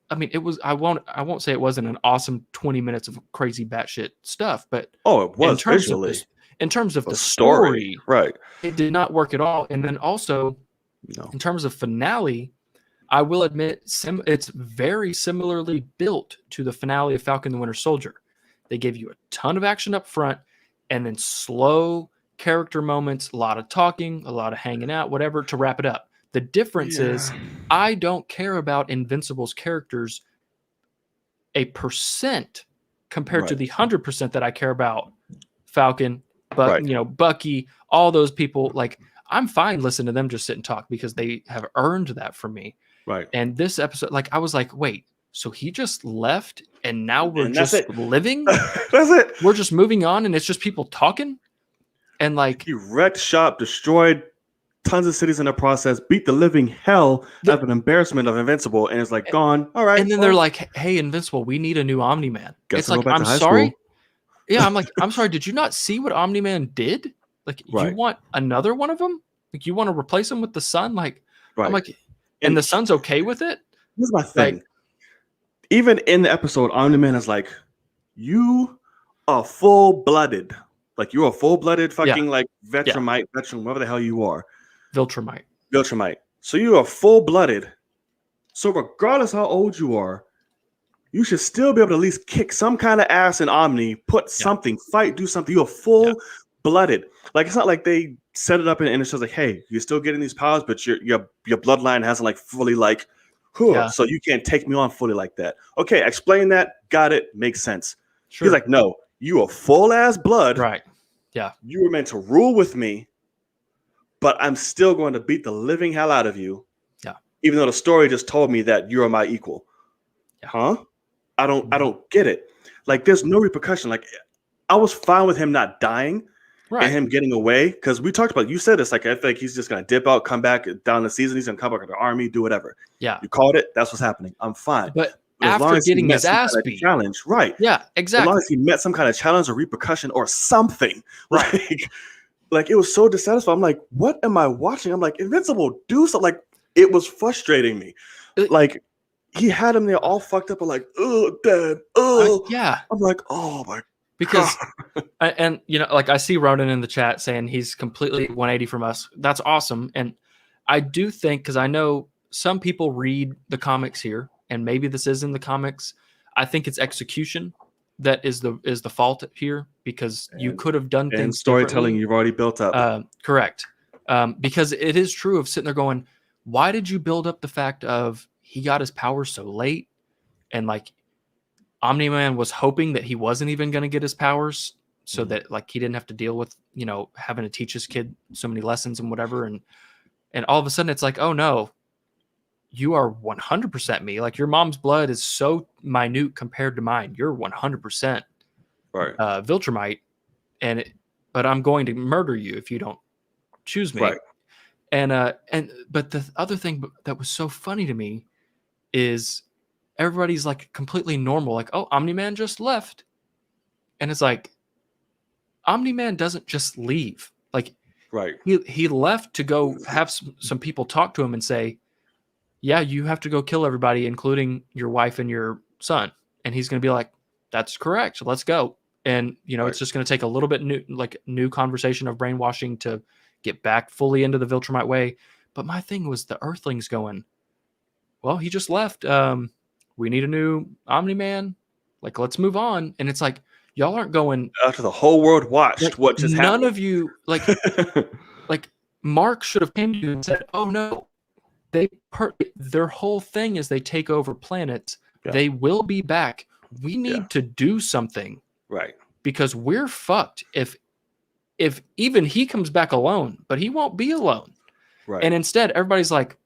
won't say it wasn't an awesome 20 minutes of crazy batshit stuff, but It was visually. in terms of the story. Right. it did not work at all. And then also, No. in terms of finale, I will admit it's very similarly built to the finale of Falcon the Winter Soldier. They gave you a ton of action up front and then slow character moments, a lot of talking, a lot of hanging out, whatever, to wrap it up. The difference is I don't care about Invincible's characters a percent compared to the 100% that I care about Falcon, but Bucky, all those people. Like, I'm fine listening to them just sit and talk because they have earned that from me. Right. And this episode, like, I was like, wait, so he just left and now we're that's just it. living? That's it. We're just moving on and it's just people talking? And like, he wrecked shop, destroyed tons of cities in the process, beat the living hell out of an embarrassment of Invincible, and it's like gone. All right. And then they're like, hey, Invincible, we need a new Omni-Man. It's like, I'm sorry. Yeah, I'm like, I'm sorry. Did you not see what Omni-Man did? Like, you want another one of them? Like, you want to replace him with the Sun? Like, I'm like, and the Sun's okay with it? Here's my thing. Like, even in the episode, Omni-Man is like, you are full-blooded. Like, you're a full-blooded fucking, like, veteran, whatever the hell you are. Viltrumite. So you are full-blooded. So regardless how old you are, you should still be able to at least kick some kind of ass in Omni, put something, fight, do something. You're full-blooded. Like, it's not like they set it up and it's just like, hey, you're still getting these powers, but your bloodline hasn't like fully like, so you can't take me on fully like that. Okay, explain that. Got it. Makes sense. Sure. He's like, no, you are full-ass blood. Right. Yeah. You were meant to rule with me, but I'm still going to beat the living hell out of you. Yeah. Even though the story just told me that you're my equal. Yeah. Huh? I don't get it. Like, there's no repercussion. Like, I was fine with him not dying and him getting away. Because we talked about, you said this, like, I feel like he's just going to dip out, come back down the season. He's going to come back to the army, do whatever. Yeah. You called it. That's what's happening. I'm fine. But after getting his ass beat. Challenge. Right. Yeah, exactly. As long as he met some kind of challenge or repercussion or something. Like, it was so dissatisfying. I'm like, what am I watching? I'm like, Invincible, do something. Like, it was frustrating me. Like, he had him there all fucked up and like, oh, Dad, oh. Yeah. I'm like, oh, my because, and, you know, like I see Ronan in the chat saying he's completely 180 from us. That's awesome. And I do think, because I know some people read the comics here, and maybe this is in the comics, I think it's execution that is the fault here, because you could have done things. And storytelling you've already built up. Correct. Because it is true of sitting there going, why did you build up the fact of he got his powers so late, and like Omni-Man was hoping that he wasn't even going to get his powers, so that like he didn't have to deal with, you know, having to teach his kid so many lessons and whatever, and all of a sudden it's like, oh no, you are 100% me. Like, your mom's blood is so minute compared to mine. You're 100% Viltrumite, but I'm going to murder you if you don't choose me. Right. But the other thing that was so funny to me is everybody's like completely normal. Like, oh, Omni-Man just left. And it's like, Omni-Man doesn't just leave. Like, he left to go have some people talk to him and say, yeah, you have to go kill everybody, including your wife and your son. And he's going to be like, that's correct. Let's go. And, Right. it's just going to take a little bit new conversation of brainwashing to get back fully into the Viltrumite way. But my thing was the Earthlings going, well, he just left. We need a new Omni-Man. Like, let's move on. And it's like, y'all aren't going. After the whole world watched Like, what just none happened. of you, like Mark should have came to you and said, oh, no. Their whole thing is they take over planets. Yeah. They will be back. We need to do something. Right. Because we're fucked if even he comes back alone, but he won't be alone. Right. And instead, everybody's like,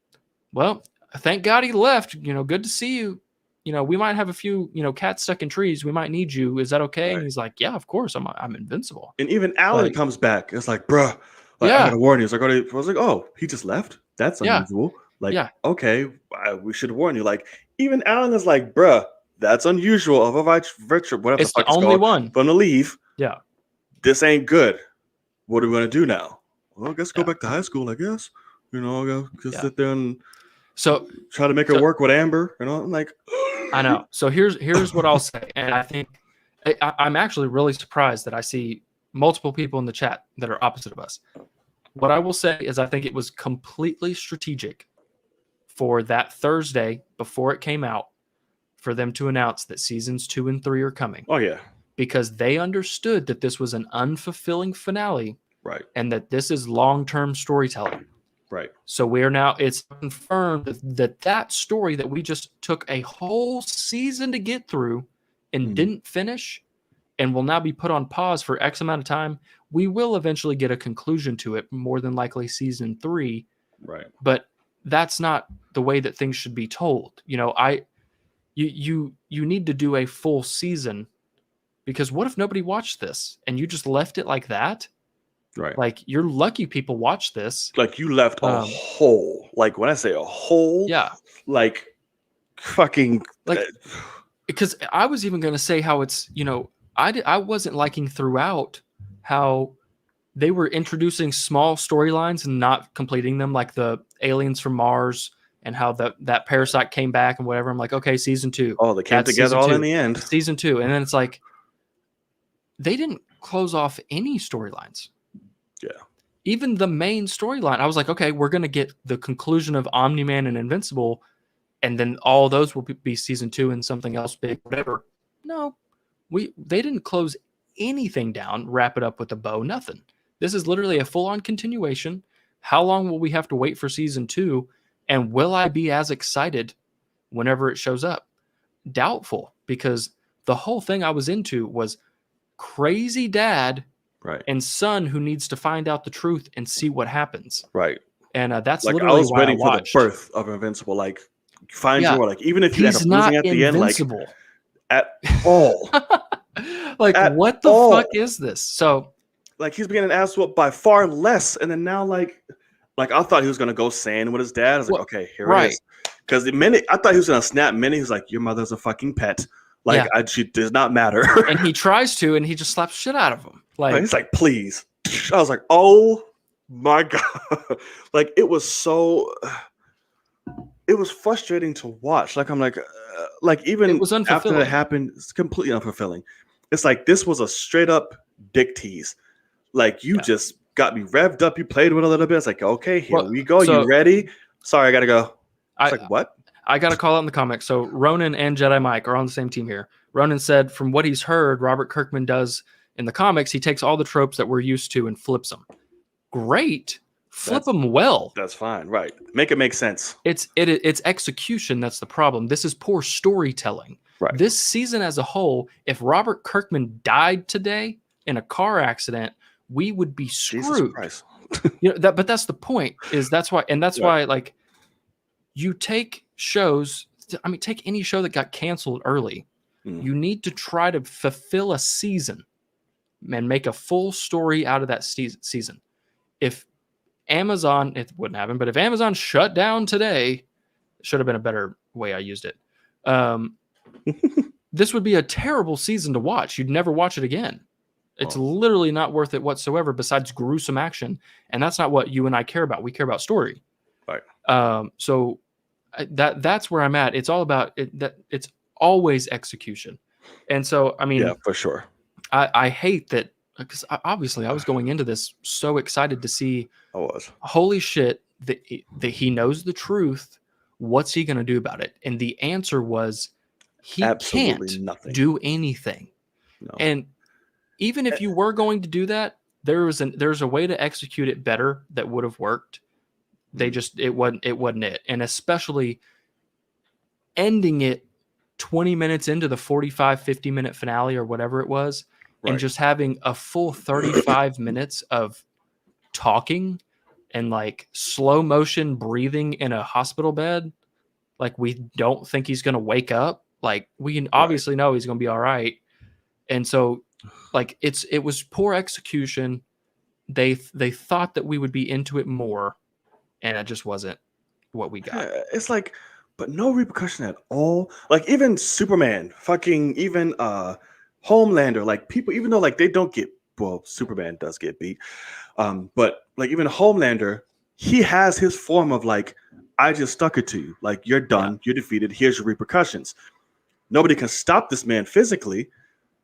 well, thank God he left. Good to see you. We might have a few, cats stuck in trees. We might need you. Is that okay? Right. And he's like, yeah, of course. I'm invincible. And even Alan comes back. It's like, bruh, I gotta warn you. It's like, I was like, oh, he just left? That's unusual. Okay, we should warn you. Like, even Alan is like, bruh, that's unusual. Of a virtue, whatever it's the only one from the leave. Yeah, this ain't good. What are we gonna do now? Well, I guess go back to high school. I guess I'll just sit there and try to make it work with Amber. I'm like, I know. So here's what I'll say, and I think I'm actually really surprised that I see multiple people in the chat that are opposite of us. What I will say is I think it was completely strategic for that Thursday before it came out for them to announce that seasons 2 and 3 are coming. Oh, yeah. Because they understood that this was an unfulfilling finale. Right. And that this is long-term storytelling. Right. So it's confirmed that story that we just took a whole season to get through and didn't finish and will now be put on pause for X amount of time. We will eventually get a conclusion to it, more than likely season 3. Right. But that's not the way that things should be told. You need to do a full season, because what if nobody watched this and you just left it like that? Right. Like, you're lucky people watch this. Like, you left a hole. Like, when I say a hole, like fucking because I was even going to say how it's, I wasn't liking throughout how they were introducing small storylines and not completing them, like the aliens from Mars and how that parasite came back and whatever. I'm like, okay, season 2. Oh, they came together all in the end. Season 2. And then it's like, they didn't close off any storylines. Yeah. Even the main storyline, I was like, okay, we're going to get the conclusion of Omni-Man and Invincible, and then all those will be season 2 and something else big, whatever. No, they didn't close anything down, wrap it up with a bow, nothing. This is literally a full-on continuation. How long will we have to wait for season 2? And will I be as excited whenever it shows up? Doubtful, because the whole thing I was into was crazy dad and son who needs to find out the truth and see what happens. Right. And that's like, literally I was waiting for the birth of Invincible. Like, find your, like, even if you end up losing at the invincible. end, like, at all. Like, what the fuck is this? So, like, he's being an ass whooped by far less, and then now, like I thought he was gonna go Saiyan with his dad. I was like, okay, here it is. Because the minute I thought he was gonna snap, minute he was like, your mother's a fucking pet. Like, she does not matter. And he tries to, and he just slaps shit out of him. Like, he's like, please. I was like, oh my god. Like, it was so. It was frustrating to watch. Like, I'm like even it was after that happened, it's completely unfulfilling. It's like, this was a straight up dick tease. Like, you just got me revved up. You played with a little bit. It's like, okay, here we go. So, you ready? Sorry, I gotta go. It's like, what? I got to call out in the comics. So Ronan and Jedi Mike are on the same team here. Ronan said, from what he's heard, Robert Kirkman does in the comics, he takes all the tropes that we're used to and flips them. Great. Flip them well. That's fine. Right. Make it make sense. It's execution that's the problem. This is poor storytelling. Right. This season as a whole, if Robert Kirkman died today in a car accident, we would be screwed. But that's the point. That's why, like, you take shows. I mean, take any show that got canceled early. You need to try to fulfill a season and make a full story out of that season. If Amazon, it wouldn't happen, but if Amazon shut down today, it should have been a better way I used it. This would be a terrible season to watch. You'd never watch it again. It's literally not worth it whatsoever, besides gruesome action. And that's not what you and I care about. We care about story. Right. So That's where I'm at. It's all about it, that it's always execution. And so, I mean, Yeah, for sure. I hate that because obviously I was going into this so excited to see, I was. holy shit, that he knows the truth. What's he going to do about it? And the answer was he Absolutely can't nothing. do anything. No. And even if you were going to do that, there's a way to execute it better that would have worked. It wasn't it. And especially ending it 20 minutes into the 45, 50-minute finale or whatever it was, and just having a full 35 minutes of talking and like slow motion breathing in a hospital bed. Like, we don't think he's going to wake up. Like, we can obviously know he's going to be all right. And so, like, it was poor execution. They thought that we would be into it more, and it just wasn't what we got. It's like, but no repercussion at all. Like, even Superman, fucking even Homelander, like, people, even though like they don't get, well, Superman does get beat, but like even Homelander, he has his form of like, I just stuck it to you. Like, you're done, you're defeated. Here's your repercussions. Nobody can stop this man physically,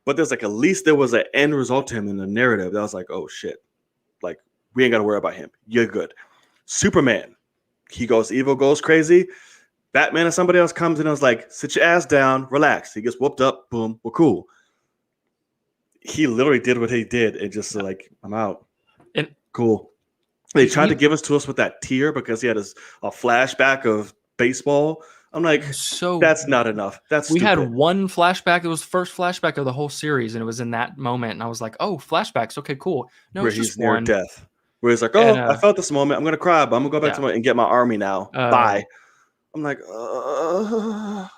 but there's like, at least there was an end result to him in the narrative that was like, oh shit, like, we ain't got to worry about him. You're good. Superman, he goes evil, goes crazy. Batman or somebody else comes in and is like, sit your ass down, relax. He gets whooped up, boom, we're cool. He literally did what he did and just like, I'm out. And cool. They tried to give us to us with that tear because he had a flashback of baseball. I'm like, so that's not enough. We had one flashback. It was the first flashback of the whole series, and it was in that moment. And I was like, oh, flashbacks. Okay, cool. No, where it's he's just near one. death. Where he's like, oh, and, I felt this moment. I'm going to cry, but I'm going to go back to and get my army now. Bye. I'm like,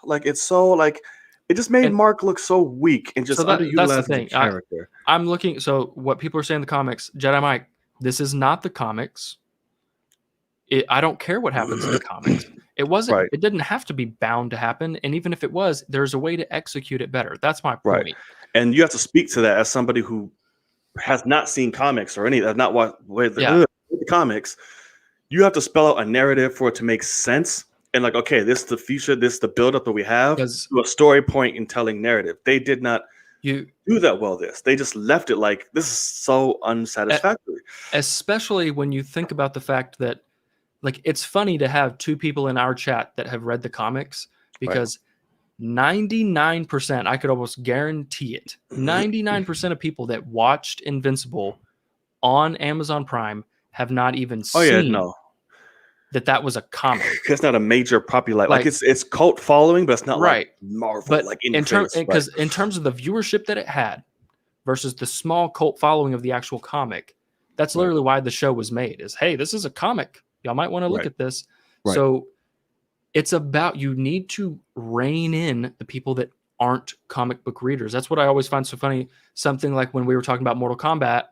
like, it's so like, it just made Mark look so weak and just underutilized as a character. I'm looking. So what people are saying in the comics, Jedi Mike, this is not the comics. I don't care what happens in the comics. It wasn't. Right. It didn't have to be bound to happen. And even if it was, there's a way to execute it better. That's my point. Right. And you have to speak to that as somebody who has not seen comics or any, has not watched the comics. You have to spell out a narrative for it to make sense. And like, okay, this is the future, this is the buildup that we have to a story point in telling narrative. They did not do that well. They just left it like, this is so unsatisfactory. Especially when you think about the fact that, like, it's funny to have two people in our chat that have read the comics, because 99%, I could almost guarantee it, 99% of people that watched Invincible on Amazon Prime have not even seen that was a comic. It's not a major popular, like it's cult following, but it's not like Marvel. But like in terms of the viewership that it had versus the small cult following of the actual comic, that's literally why the show was made. Is, hey, this is a comic. Y'all might want to look at this. So it's about, you need to rein in the people that aren't comic book readers. That's what I always find so funny. Something like when we were talking about Mortal Kombat,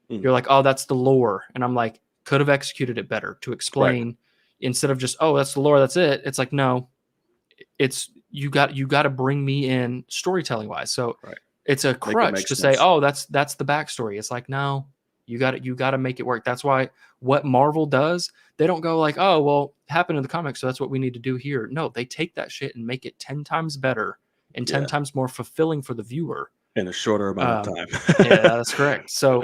you're like, oh, that's the lore. And I'm like, could have executed it better to explain instead of just, oh, that's the lore, that's it. It's like, no, it's, you got to bring me in storytelling wise. So it's a crutch to say, oh, that's the backstory. It's like, no, you got to make it work. That's why what Marvel does, they don't go like, oh, well, it happened in the comics, so that's what we need to do here. No, they take that shit and make it 10 times better and 10 times more fulfilling for the viewer in a shorter amount of time. Yeah, that's correct. So,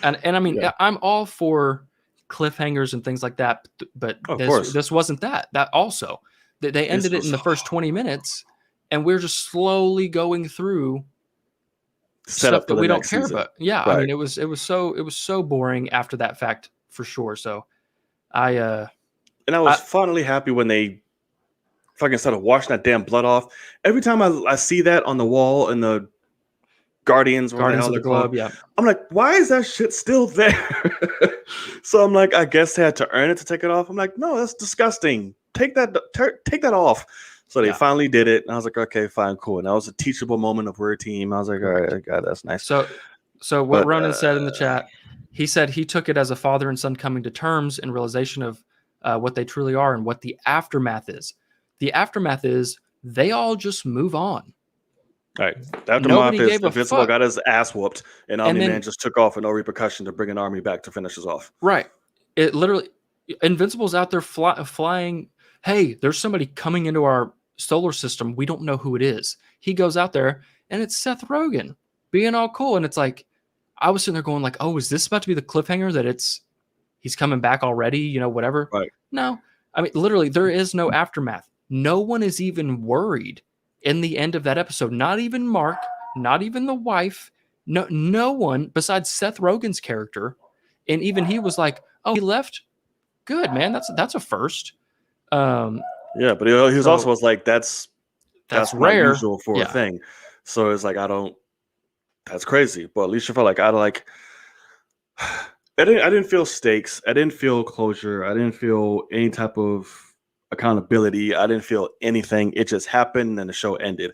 and I mean, I'm all for cliffhangers and things like that, but this wasn't that. That also, they ended it in the first 20 minutes, and we're just slowly going through stuff that we don't care about. Yeah, I mean, it was so boring after that fact for sure. So, I was finally happy when they fucking started washing that damn blood off. Every time I see that on the wall in the Guardians of the Globe, I'm like, why is that shit still there? So I'm like, I guess they had to earn it to take it off. I'm like, no, that's disgusting. Take that off. So they finally did it, and I was like, okay, fine, cool. And that was a teachable moment of we're a team. I was like, all right, God, that's nice. So what Ronan said in the chat, he said he took it as a father and son coming to terms and realization of what they truly are and what the aftermath is. The aftermath is they all just move on. All right. The aftermath is Invincible got his ass whooped, and Omni-Man just took off with no repercussion to bring an army back to finish us off. Right. It literally, Invincible's out there flying hey, there's somebody coming into our solar system. We don't know who it is. He goes out there and it's Seth Rogen being all cool. And it's like, I was sitting there going like, oh, is this about to be the cliffhanger that he's coming back already? You know, whatever. Right. No, I mean, literally, there is no aftermath. No one is even worried in the end of that episode. Not even Mark, not even the wife. No one besides Seth Rogen's character. And even he was like, oh, he left. Good, man. That's a first. Yeah, but he was So also was like, that's that's not rare. usual for a Yeah. thing. So it's like that's crazy. But at least I felt like I didn't feel stakes. I didn't feel closure. I didn't feel any type of accountability. I didn't feel anything. It just happened and the show ended.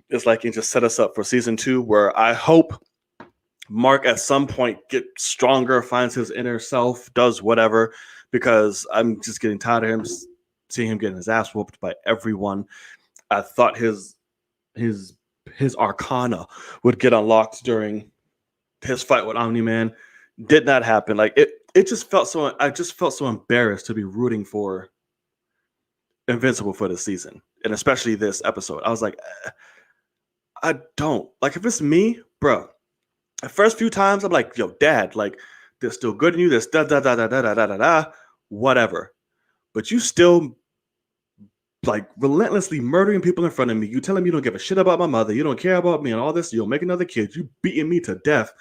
It's like it just set us up for season 2, where I hope Mark at some point gets stronger, finds his inner self, does whatever, because I'm just getting tired of him, seeing him getting his ass whooped by everyone. I thought his arcana would get unlocked during his fight with Omni-Man. Did not happen. Like it just felt so. I just felt so embarrassed to be rooting for Invincible for this season, and especially this episode. I was like, I don't like if it's me, bro. The first few times, I'm like, yo, Dad, like there's still good in you. There's da da da da da da da da da, whatever. But you still like relentlessly murdering people in front of me. You telling me you don't give a shit about my mother. You don't care about me and all this. You'll make another kid. You beating me to death.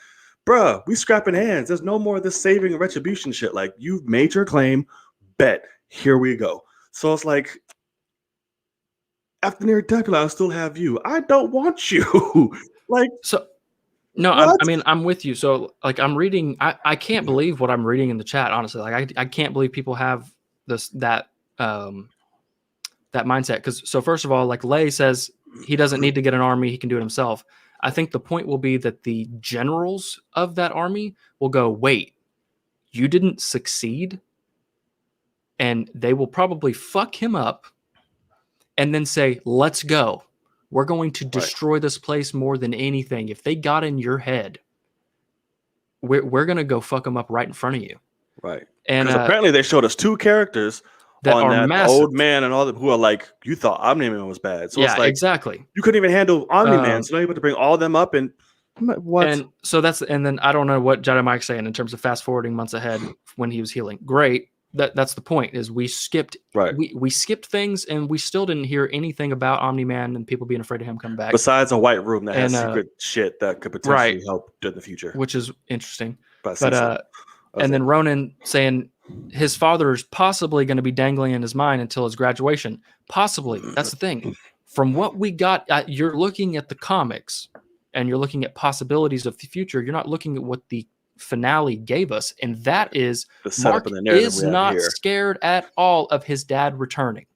Bruh, we scrapping hands. There's no more of this saving and retribution shit. Like, you've made your claim. Bet. Here we go. So it's like, after near Dracula, I'll still have you. I don't want you. Like, So no, I mean, I'm with you. So like I'm reading, I can't believe what I'm reading in the chat, honestly. Like I can't believe people have that mindset. Because so first of all, like Lay says he doesn't need to get an army, he can do it himself. I think the point will be that the generals of that army will go, wait, you didn't succeed? And they will probably fuck him up and then say, let's go. We're going to destroy this place more than anything. If they got in your head, we're going to go fuck them up right in front of you. Right. And Because apparently they showed us 2 characters that on are that massive. old man and all that who are like, you thought Omni-Man was bad. So yeah, it's like, exactly. you couldn't even handle Omni-Man. So now you're about to bring all of them up and what? And so and then I don't know what Jedi Mike's saying in terms of fast forwarding months ahead when he was healing. Great. That's the point is we skipped we skipped things and we still didn't hear anything about Omni-Man and people being afraid of him coming back. Besides a white room that has secret shit that could potentially help in the future. Which is interesting. But and then Ronan saying his father is possibly going to be dangling in his mind until his graduation. Possibly. That's the thing. From what we got, you're looking at the comics and you're looking at possibilities of the future. You're not looking at what the finale gave us. And that is Mark is not scared at all of his dad returning.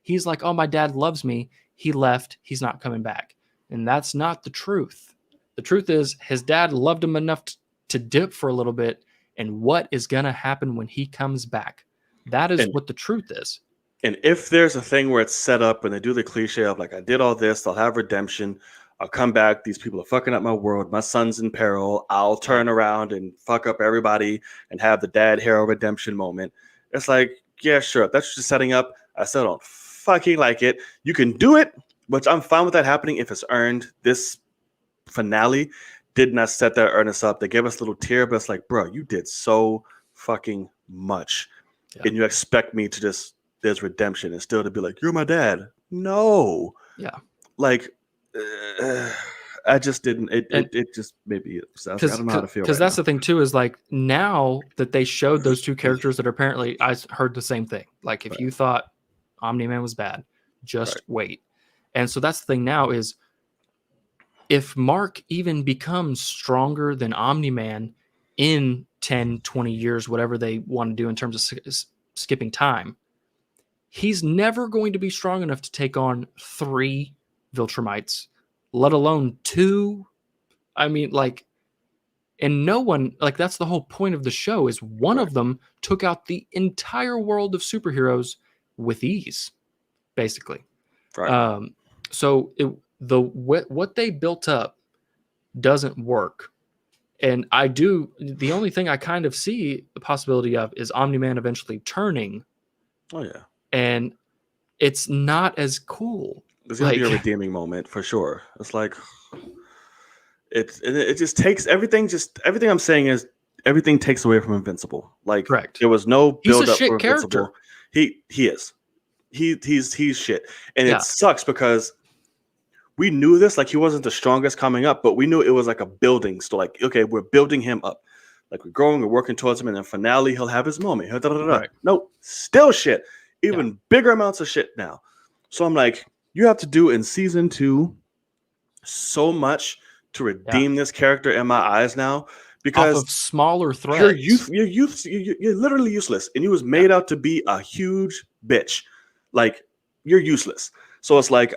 He's like, oh, my dad loves me. He left. He's not coming back. And that's not the truth. The truth is his dad loved him enough to dip for a little bit. And what is going to happen when he comes back? That is what the truth is. And if there's a thing where it's set up and they do the cliche of like, I did all this, I'll have redemption. I'll come back. These people are fucking up my world. My son's in peril. I'll turn around and fuck up everybody and have the dad hero redemption moment. It's like, yeah, sure. That's just setting up. I still don't fucking like it. You can do it, but I'm fine with that happening if it's earned. This finale did not set that earnest up. They gave us a little tear, but it's like, bro, you did so fucking much. Yeah. And you expect me to just, there's redemption and still to be like, you're my dad. No. Yeah. Like, I just didn't. It just maybe I don't know how to feel. Because that's the thing too is like now that they showed those 2 characters that are apparently I heard the same thing. Like if you thought Omni-Man was bad, just wait. And so that's the thing now is if Mark even becomes stronger than Omni-Man in 10, 20 years, whatever they want to do in terms of skipping time, he's never going to be strong enough to take on 3 Viltrumites, let alone 2. I mean, like, and no one, like, that's the whole point of the show is one of them took out the entire world of superheroes with ease, basically. Right. So what they built up doesn't work. And the only thing I kind of see the possibility of is Omni-Man eventually turning. Oh, yeah. and it's not as cool. There's gonna be a redeeming moment for sure. It's like it just takes everything. Just everything I'm saying is everything takes away from Invincible. Like Correct. there was no He's a build up shit for Invincible. character. He is. He's shit, and Yeah. it sucks because we knew this. Like he wasn't the strongest coming up, but we knew it was like a building. So like, okay, we're building him up. Like we're growing, we're working towards him, and then finale he'll have his moment. Right. No, still shit. Even bigger amounts of shit now. So I'm like, you have to do in season 2 so much to redeem this character in my eyes now because off of smaller threads. You're literally useless, and he was made out to be a huge bitch. Like you're useless. So it's like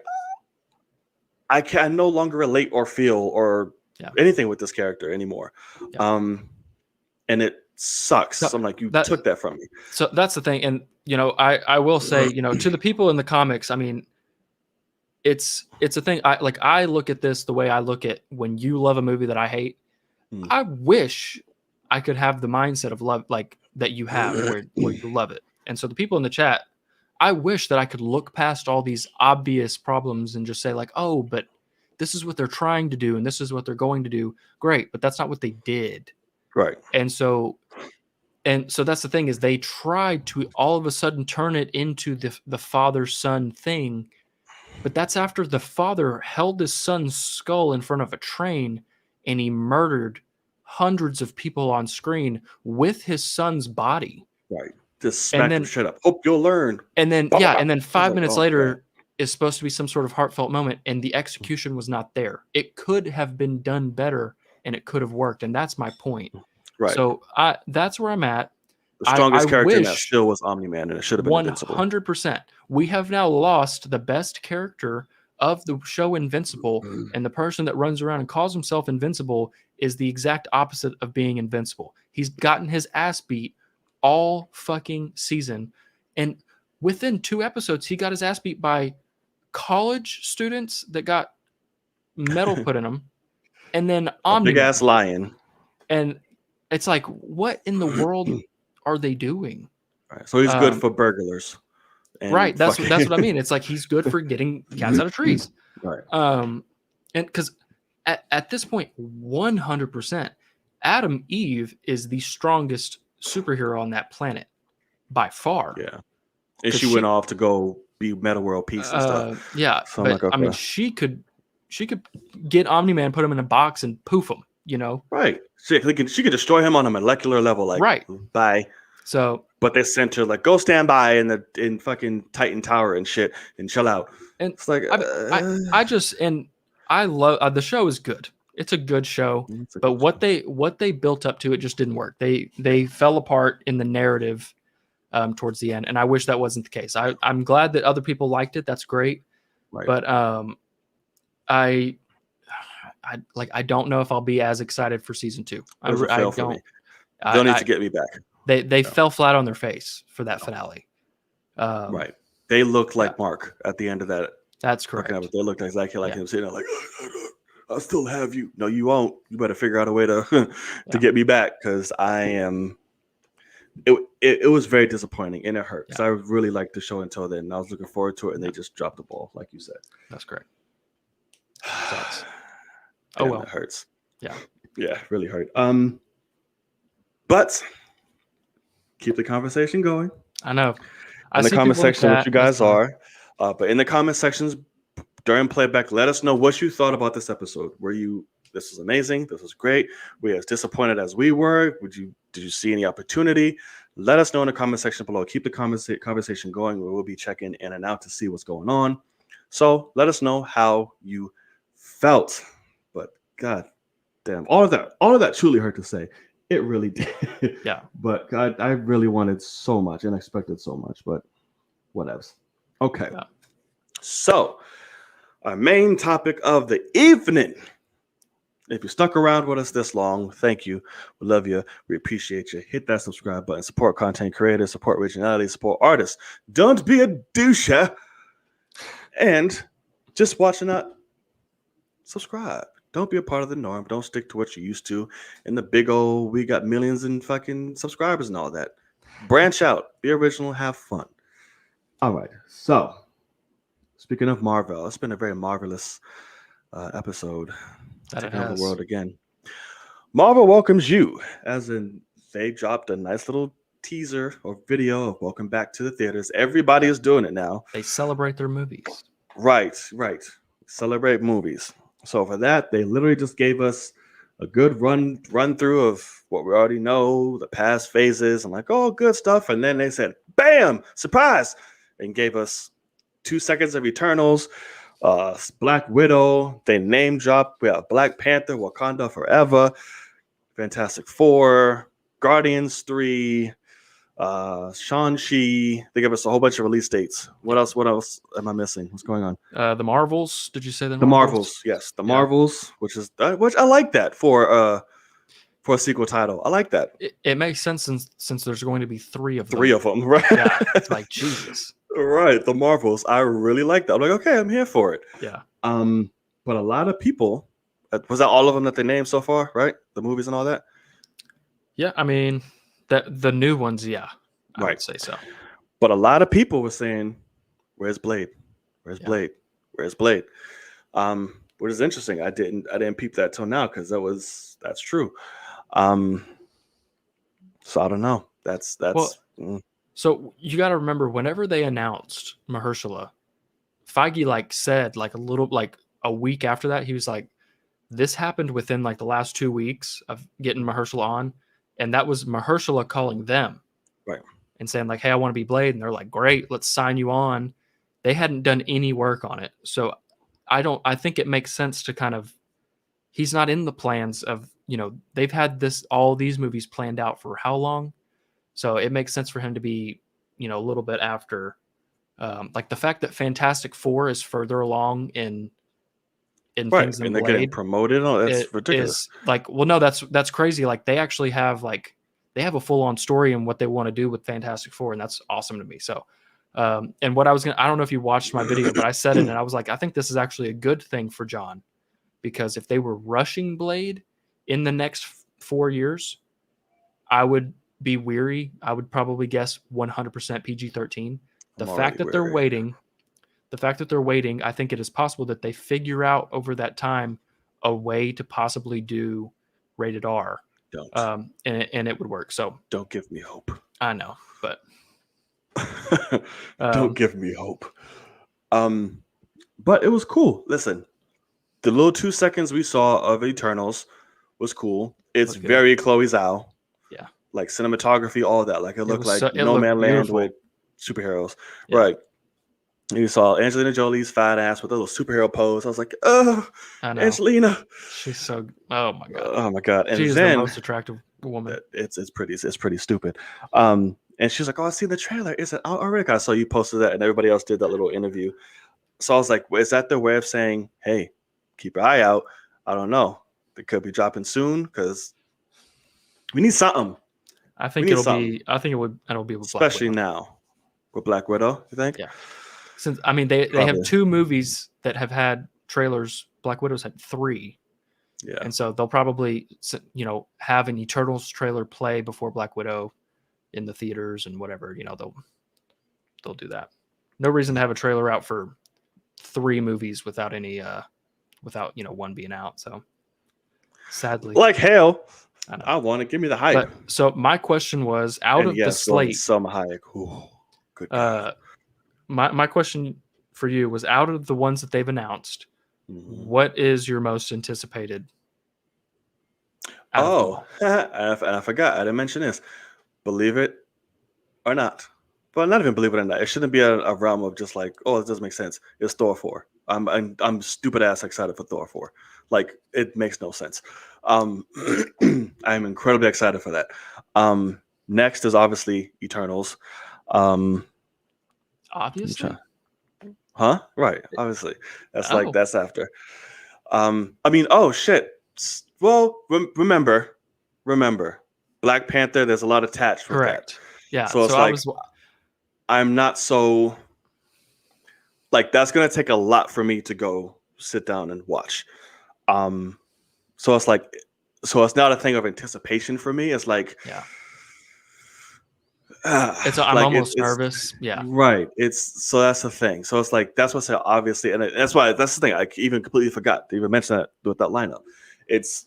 I can no longer relate or feel or anything with this character anymore. And it sucks. So I'm like, you took that from me. So that's the thing. And, I will say, to the people in the comics, I mean, it's a thing. I look at this the way I look at when you love a movie that I hate. I wish I could have the mindset of love, like that you have where you love it. And so the people in the chat, I wish that I could look past all these obvious problems and just say like, oh, but this is what they're trying to do. And this is what they're going to do. Great. But that's not what they did. Right. And so that's the thing is they tried to all of a sudden turn it into the father-son thing. But that's after the father held his son's skull in front of a train and he murdered hundreds of people on screen with his son's body. Right. Just smack him straight up. Hope you'll learn. And then, and then 5 minutes later is supposed to be some sort of heartfelt moment, and the execution was not there. It could have been done better, and it could have worked, and that's my point. Right. So that's where I'm at. The strongest character in that still was Omni-Man, and it should have been Invincible. 100%. We have now lost the best character of the show Invincible, and the person that runs around and calls himself Invincible is the exact opposite of being invincible. He's gotten his ass beat all fucking season, and within 2 episodes he got his ass beat by college students that got metal put in them, and then Omni-Man, big ass lion. And it's like, what in the world are they doing? Right. So he's good for burglars. Right. That's what I mean. It's like he's good for getting cats out of trees. Right. And because at this point, 100%, Adam Eve is the strongest superhero on that planet by far. Yeah. And she went off to go be Meta World Peace and stuff. Yeah. So but, I mean, she could get Omni-Man, put him in a box and poof him, Right. She could destroy him on a molecular level. Like, right. Bye. So, but they sent her like, go stand by in fucking Titan Tower and shit and chill out. And it's like, I love the show is good. It's a good show, but what they built up to, it just didn't work. They fell apart in the narrative towards the end, and I wish that wasn't the case. I'm glad that other people liked it. That's great, right. But I don't know if I'll be as excited for season 2. I don't. Don't need to get me back. They fell flat on their face for that finale. Right. They looked like Mark at the end of that. That's correct. They looked exactly like him sitting there like, I'll still have you. No, you won't. You better figure out a way to get me back because I am. It was very disappointing and it hurt because I really liked the show until then. And I was looking forward to it and they just dropped the ball, like you said. That's correct. Sucks. Damn, well, it hurts. Yeah, really hurt. But keep the conversation going. I know. In the comment section, what you guys are. But in the comment sections during playback, let us know what you thought about this episode. This is amazing. This was great. Were you as disappointed as we were? Did you see any opportunity? Let us know in the comment section below. Keep the conversation going. We will be checking in and out to see what's going on. So let us know how you felt. But God damn, all of that truly hurt to say. It really did. Yeah. But God, I really wanted so much and expected so much, but whatevs. Okay. Yeah. So our main topic of the evening. If you stuck around with us this long, thank you. We love you. We appreciate you. Hit that subscribe button. Support content creators, support originality, support artists. Don't be a douche. And just watch and not subscribe. Don't be a part of the norm. Don't stick to what you used to. And the big old, we got millions in fucking subscribers and all that. Branch out. Be original. Have fun. All right. So, speaking of Marvel, it's been a very marvelous episode, That it taking over the has. world again. Marvel welcomes you, as in they dropped a nice little teaser or video of Welcome Back to the Theaters. Everybody is doing it now. They celebrate their movies. Right, right. Celebrate movies. So for that, they literally just gave us a good run through of what we already know, the past phases, and like, oh, good stuff. And then they said, bam, surprise, and gave us 2 seconds of Eternals, Black Widow. They name dropped. We have Black Panther, Wakanda Forever, Fantastic Four, Guardians 3, Shang-Chi. They give us a whole bunch of release dates. What else? What else am I missing? What's going on? The Marvels. Did you say the The Marvels? Marvels, yes, the Yeah. Marvels, which I like that for a sequel title. I like that. It makes sense since there's going to be three of them. Three of them, right? Yeah, it's like Jesus. Right, the Marvels. I really like that. I'm like, okay, I'm here for it. Yeah. But a lot of people, was that all of them that they named so far, right? The movies and all that. Yeah, I mean, the new ones, yeah, I Right. would say so. But a lot of people were saying, "Where's Blade? Where's Yeah. Blade? Where's Blade?" Which is interesting. I didn't peep that till now because that's true. So I don't know. That's Well, So you got to remember, whenever they announced Mahershala, Feige said a week after that, he was like, "This happened within the last 2 weeks of getting Mahershala on," and that was Mahershala calling them, right, and saying "Hey, I want to be Blade," and they're like, "Great, let's sign you on." They hadn't done any work on it, so I think it makes sense to kind of. He's not in the plans of they've had all these movies planned out for how long, so it makes sense for him to be a little bit after. The fact that Fantastic Four is further along in right, things than and they're getting Blade, promoted. Oh, that's ridiculous. No, that's crazy. They actually have they have a full on story and what they want to do with Fantastic Four, and that's awesome to me. So, and what I don't know if you watched my video, but I said it, and I was like, I think this is actually a good thing for John, because if they were rushing Blade in the next 4 years, I would be weary. I would probably guess 100% PG-13. The fact that they're waiting, I think it is possible that they figure out over that time a way to possibly do rated R. Don't. And it would work. So don't give me hope. I know, but don't give me hope. But it was cool. Listen, the little 2 seconds we saw of Eternals was cool. It's very Chloe Zhao. Yeah. Like cinematography, all that. Like it looked like No Man Land with superheroes. Yeah. Right. You saw Angelina Jolie's fat ass with a little superhero pose. I was like, oh, Angelina. She's so, oh my God. Oh my God. And she's then, the most attractive woman. It's pretty stupid. And she's like, oh, I see the trailer. Is it already? I saw you posted that and everybody else did that little interview. So I was like, well, is that their way of saying, hey, keep your eye out? I don't know. It could be dropping soon because we need something. I think it'll be with especially Black Widow. now with Black Widow. You think? Yeah. Since they have 2 movies that have had trailers. Black Widow's had 3. Yeah. And so they'll probably have an Eternals trailer play before Black Widow in the theaters and whatever. They'll do that. No reason to have a trailer out for 3 movies without any one being out. So sadly, like hell. I want to give me the hype. But, so my question was, out of the slate, some hype. Ooh, good God. My question for you was, out of the ones that they've announced, what is your most anticipated? And I forgot. I didn't mention this. Believe it or not. But not even believe it or not. It shouldn't be a realm of just like, oh, it doesn't make sense. It's Thor 4. I'm stupid ass excited for Thor 4. Like, it makes no sense. I'm incredibly excited for that. Next is obviously Eternals. Obviously. Huh? Right. Obviously. That's that's after. Oh shit. Well, remember, Black Panther, there's a lot attached with that. Yeah. So it's I'm not so that's gonna take a lot for me to go sit down and watch. So it's not a thing of anticipation for me. It's like, I'm like almost it's nervous. Yeah. right. It's so that's the thing. So it's like that's what's obviously, and that's why that's the thing. I even completely forgot to even mention that with that lineup. It's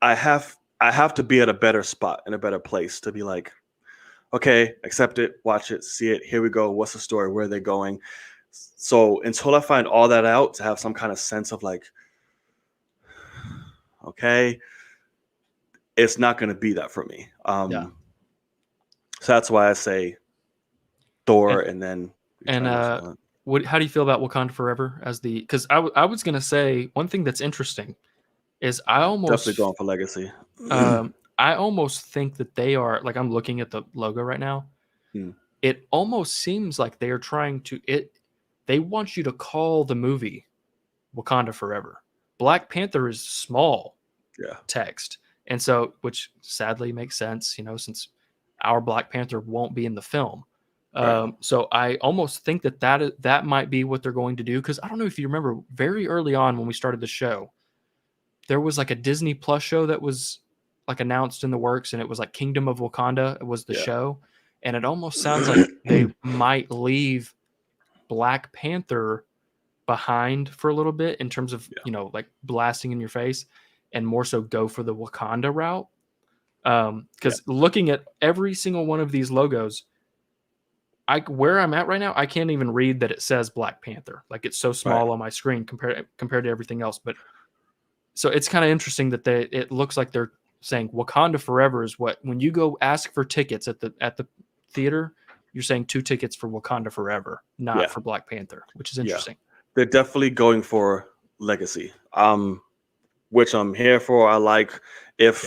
I have to be at a better spot in a better place to be like, okay, accept it, watch it, see it. Here we go. What's the story? Where are they going? So until I find all that out, to have some kind of sense of like, okay, it's not going to be that for me. Yeah. So that's why I say Thor And, and then and Eternals. how do you feel about Wakanda Forever as the? Because I was gonna say one thing that's interesting is Definitely going for legacy. I almost think that they are like I'm looking at the logo right now. Hmm. It almost seems like they are trying to it. They want you to call the movie Wakanda Forever. Black Panther is small Yeah. text, and so which sadly makes sense, since our Black Panther won't be in the film. Right. So I almost think that might be what they're going to do because I don't know if you remember very early on when we started the show, there was like a Disney Plus show that was like announced in the works, and it was like Kingdom of Wakanda was the Yeah. show, and it almost sounds like they might leave Black Panther behind for a little bit in terms of Yeah. like blasting in your face, and more so go for the Wakanda route. Yeah. Because looking at every single one of these logos, where I'm at right now, I can't even read that it says Black Panther. Like it's so Right. small on my screen compared to everything else. But so it's kind of interesting that it looks like they're saying Wakanda Forever is what when you go ask for tickets at the theater, you're saying 2 tickets for Wakanda Forever, not Yeah. for Black Panther, which is Yeah. interesting. They're definitely going for legacy. Which I'm here for. I like if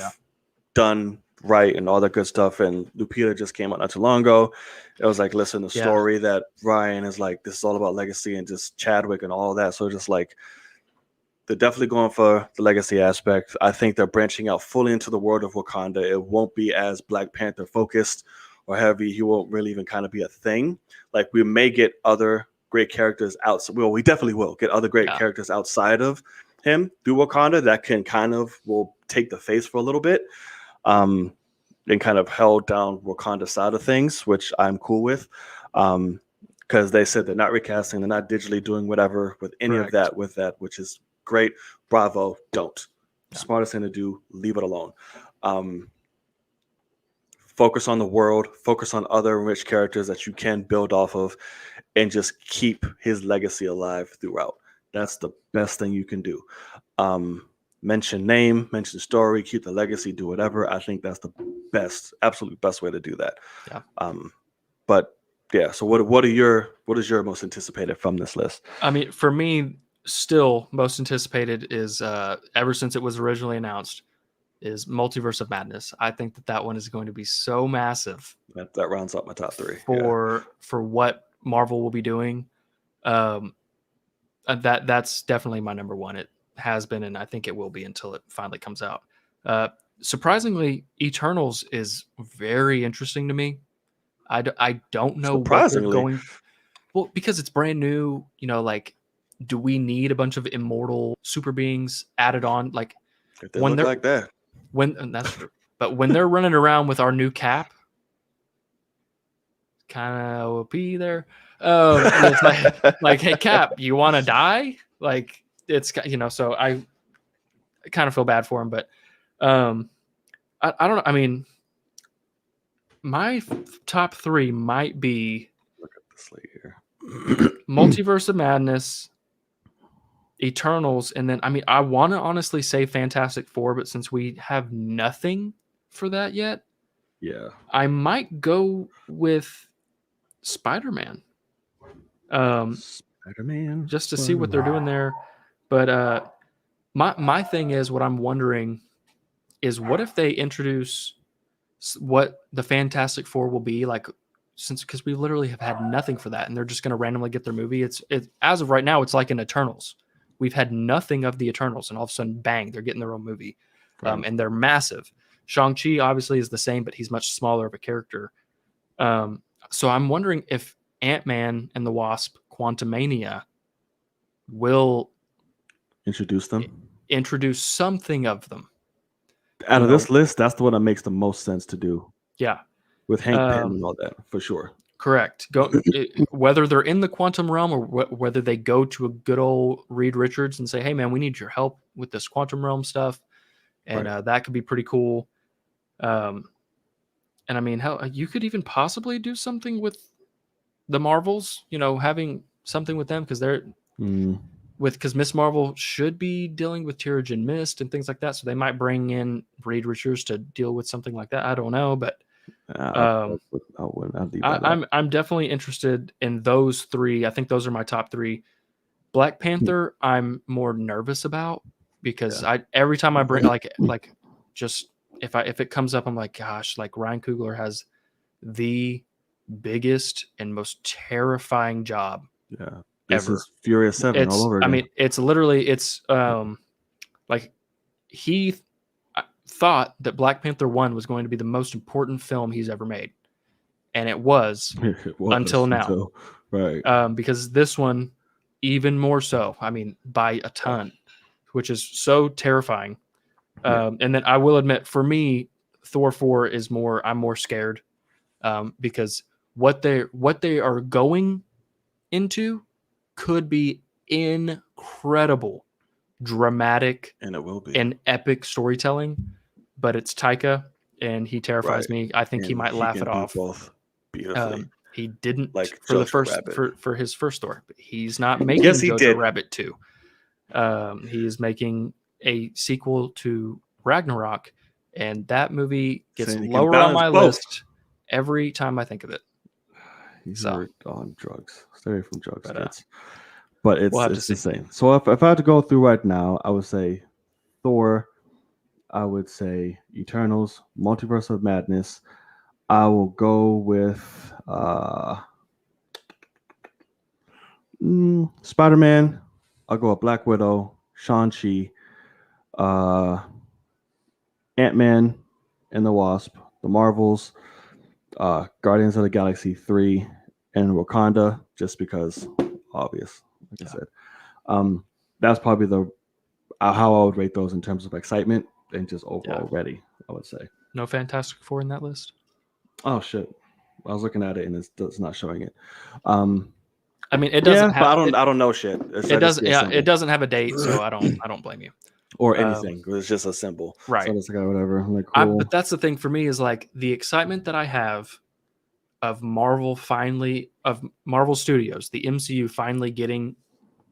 done right and all that good stuff. And Lupita just came out not too long ago. It was like, listen, the story that Ryan is like, this is all about legacy and just Chadwick and all that. So just like, they're definitely going for the legacy aspect. I think they're branching out fully into the world of Wakanda. It won't be as Black Panther focused or heavy. He won't really even kind of be a thing. Like we may get other great characters outside. Well, we definitely will get other great characters outside of him through Wakanda that can kind of will take the face for a little bit. And kind of held down Wakanda side of things, which I'm cool with. Because they said they're not recasting, they're not digitally doing whatever with any of that with that, which is great. Bravo. Don't. Smartest thing to do, leave it alone. Focus on the world, focus on other rich characters that you can build off of, and just keep his legacy alive throughout. That's the best thing you can do. Mention name, mention story, keep the legacy, do whatever. I think that's the best, absolute best way to do that. Yeah. But yeah, so what is your most anticipated from this list? I mean, for me, still most anticipated is ever since it was originally announced is Multiverse of Madness. I think that one is going to be so massive. That rounds up my top 3 for what Marvel will be doing. That's definitely my number one. It has been, and I think it will be until it finally comes out. Surprisingly, Eternals is very interesting to me. I don't know what they're going. Well, because it's brand new, like, do we need a bunch of immortal super beings added on? Like, if they look like that, and that's true. But when they're running around with our new Cap, kind of OP there. It's like, hey, Cap, you want to die? Like, it's so I kind of feel bad for him, but I don't know. I mean, my top 3 might be look at the slate here. Multiverse of Madness, Eternals, and then I want to honestly say Fantastic Four, but since we have nothing for that yet, I might go with Spider-Man. Spider-Man, just to see what they're doing there. But my thing is, what I'm wondering is, what if they introduce what the Fantastic Four will be like, because we literally have had nothing for that, and they're just going to randomly get their movie. It's as of right now, it's like an Eternals. We've had nothing of the Eternals, and all of a sudden, bang, they're getting their own movie, and they're massive. Shang-Chi obviously is the same, but he's much smaller of a character. So I'm wondering if Ant-Man and the Wasp: Quantumania will introduce something of them. Out of this list, that's the one that makes the most sense to do. Yeah. with Hank Pym and all that for sure. Correct. Whether they're in the quantum realm or whether they go to a good old Reed Richards and say, "Hey, man, we need your help with this quantum realm stuff," and that could be pretty cool. And I mean, how you could even possibly do something with the Marvels, having something with them because they're because Miss Marvel should be dealing with Terrigen Mist and things like that, so they might bring in Reed Richards to deal with something like that. I don't know, but. I'm definitely interested in those three. I think those are my top three. Black Panther, I'm more nervous about because every time I bring like just if it comes up, I'm like, gosh, like Ryan Coogler has the biggest and most terrifying job. Yeah, this is Furious 7 all over again. I mean, it's like he thought that Black Panther 1 was going to be the most important film he's ever made. And it was until now. Right. Because this one, even more so, I mean, by a ton, which is so terrifying. And then I will admit, for me, Thor 4 is I'm more scared because what they are going into could be incredible, dramatic, and it will be and epic storytelling. But it's Taika, and he terrifies me. I think he might laugh it off. Both beautifully. He didn't like for Jojo the first Rabbit. for his first Thor. But he's not making Jojo Rabbit 2. He is making a sequel to Ragnarok, and that movie gets lower on my list every time I think of it. He's on drugs. Stay away from drugs, kids. But it's the same. So if I had to go through right now, I would say Thor. I would say Eternals, Multiverse of Madness. I will go with Spider-Man. I'll go with Black Widow, Shang-Chi, Ant-Man and the Wasp, the Marvels, Guardians of the Galaxy 3, and Wakanda, just because obvious, like I said. That's probably how I would rate those in terms of excitement and just overall ready, I would say. No Fantastic Four in that list? Oh, shit. I was looking at it and it's not showing it. I mean, it doesn't have. But I don't know shit. It doesn't. Yeah, it doesn't have a date, so I don't blame you. Or anything. It's just a symbol. Right. So it's like whatever. I'm like, cool. But that's the thing for me is like the excitement that I have of Marvel Studios, the MCU finally getting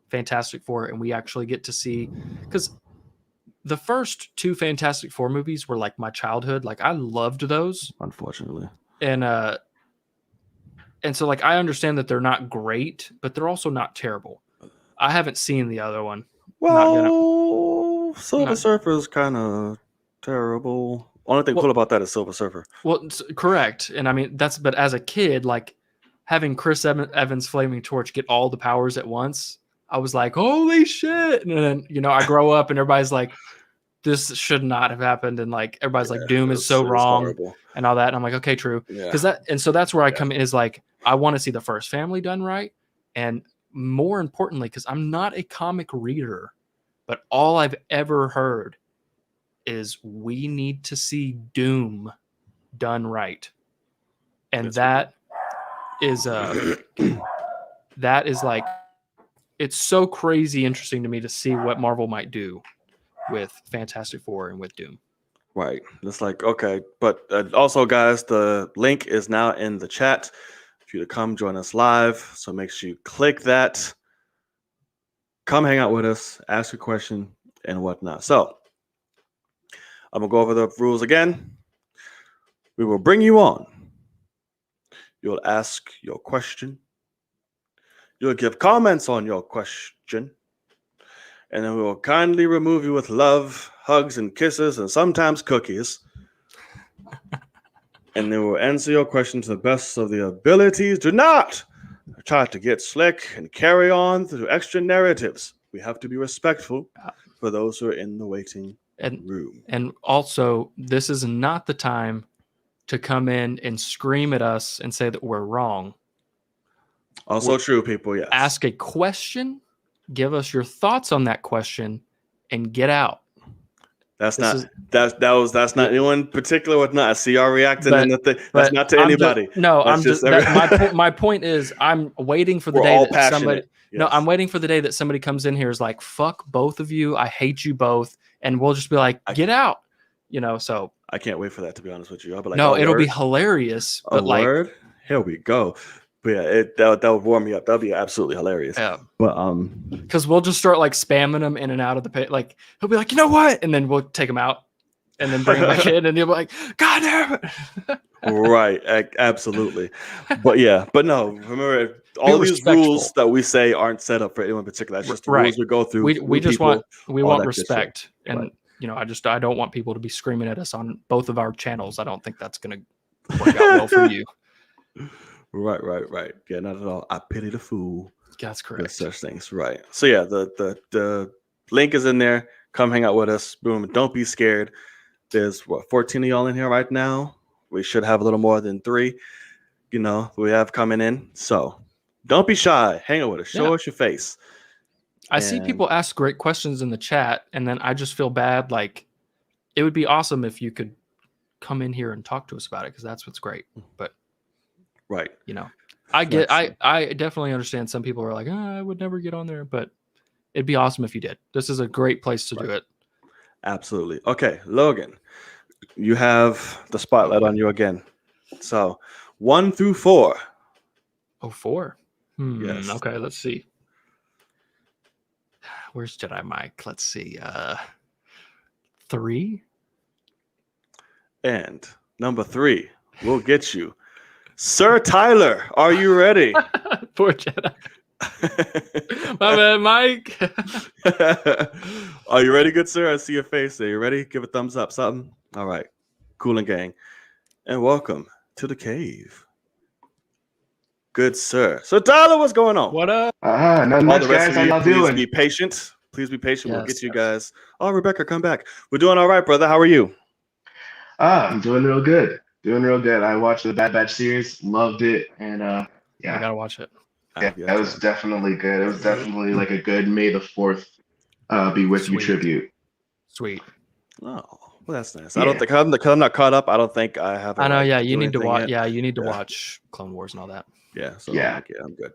Fantastic Four, and we actually get to see, because the first two Fantastic Four movies were like my childhood. Like I loved those. Unfortunately. And so like I understand that they're not great, but they're also not terrible. I haven't seen the other one. Well, Silver Surfer is kind of terrible. Only thing cool about that is Silver Surfer. Well, correct. And I mean, but as a kid, like having Chris Evans' Flaming Torch get all the powers at once, I was like, holy shit. And then, I grow up and everybody's like, this should not have happened. And like, everybody's like, Doom is so wrong horrible. And all that. And I'm like, okay, true. So that's where I come in is like, I want to see the first family done right. And more importantly, because I'm not a comic reader, but all I've ever heard is we need to see Doom done right. And that is like, it's so crazy interesting to me to see what Marvel might do with Fantastic Four and with Doom. Right. It's like, okay. But also, guys, the link is now in the chat for you to come join us live. So make sure you click that. Come hang out with us, ask a question, and whatnot. So I'm going to go over the rules again. We will bring you on. You'll ask your question. You'll give comments on your question. And then we will kindly remove you with love, hugs, and kisses, and sometimes cookies. And then we'll answer your question to the best of the abilities. Do not try to get slick and carry on through extra narratives. We have to be respectful for those who are in the waiting room. And also, this is not the time to come in and scream at us and say that we're wrong. Also true, people, yes. Ask a question, give us your thoughts on that question, and get out. That's not anyone particular with not. I see y'all reacting But- and nothing. That's but not to I'm anybody. my point is I'm waiting for the We're day all that passionate. somebody no, Yes. I'm waiting for the day that somebody comes in here is like, fuck both of you. I hate you both. And we'll just be like, get out. So I can't wait for that, to be honest with you. I'll be like, no, oh, it'll be word? hilarious. A But like, word? Here we go. But yeah, that would warm me up. That'll be absolutely hilarious. yeah. But because we'll just start like spamming them in and out of the pit. Like he'll be like, you know what? And then we'll take him out and then bring him back in and he'll be like, God damn it. Right, absolutely. But no, remember all these respectful. rules that we say aren't set up for anyone in particular. That's just the rules we go through. We just want that good respect. shit. And Right. I don't want people to be screaming at us on both of our channels. I don't think that's gonna work out well for you. Right. Yeah, not at all. I pity the fool. That's correct. Such things, right? So yeah, the link is in there. Come hang out with us. Boom! Don't be scared. There's 14 of y'all in here right now. We should have a little more than 3. We have coming in. So don't be shy. Hang out with us. Show us your face. I see people ask great questions in the chat, and then I just feel bad. Like, it would be awesome if you could come in here and talk to us about it, because that's what's great. But right, I definitely understand some people are like, I would never get on there, but it'd be awesome if you did. This is a great place to do it. Absolutely. Okay, Logan, you have the spotlight on you again. So 1 through 4. Oh, 4. Yes. Okay, let's see. Where's Jedi Mike? Let's see. 3. And number 3 will get you. Sir Tyler, are you ready? Poor Jedi. My bad, Mike. Are you ready, good sir? I see your face there. You ready? Give a thumbs up, something. All right. Cool and gang. And welcome to the cave. Good sir. So Tyler, what's going on? What up? Nothing much, guys. How y'all doing? Please be patient. Please be patient. We'll get you Yes. guys. Oh, Rebecca, come back. We're doing all right, brother. How are you? I'm doing real good. I watched the Bad Batch series, loved it, and I yeah, gotta watch it. that was definitely good. It was definitely like a good May the 4th be with you Sweet. tribute. Sweet. Oh, well, that's nice. Yeah. I don't think because I'm not caught up. I don't think I have. I know. Yeah, you do need to anything watch. yet. Yeah, you need to watch Clone Wars and all that. Yeah. So Yeah. I'm good.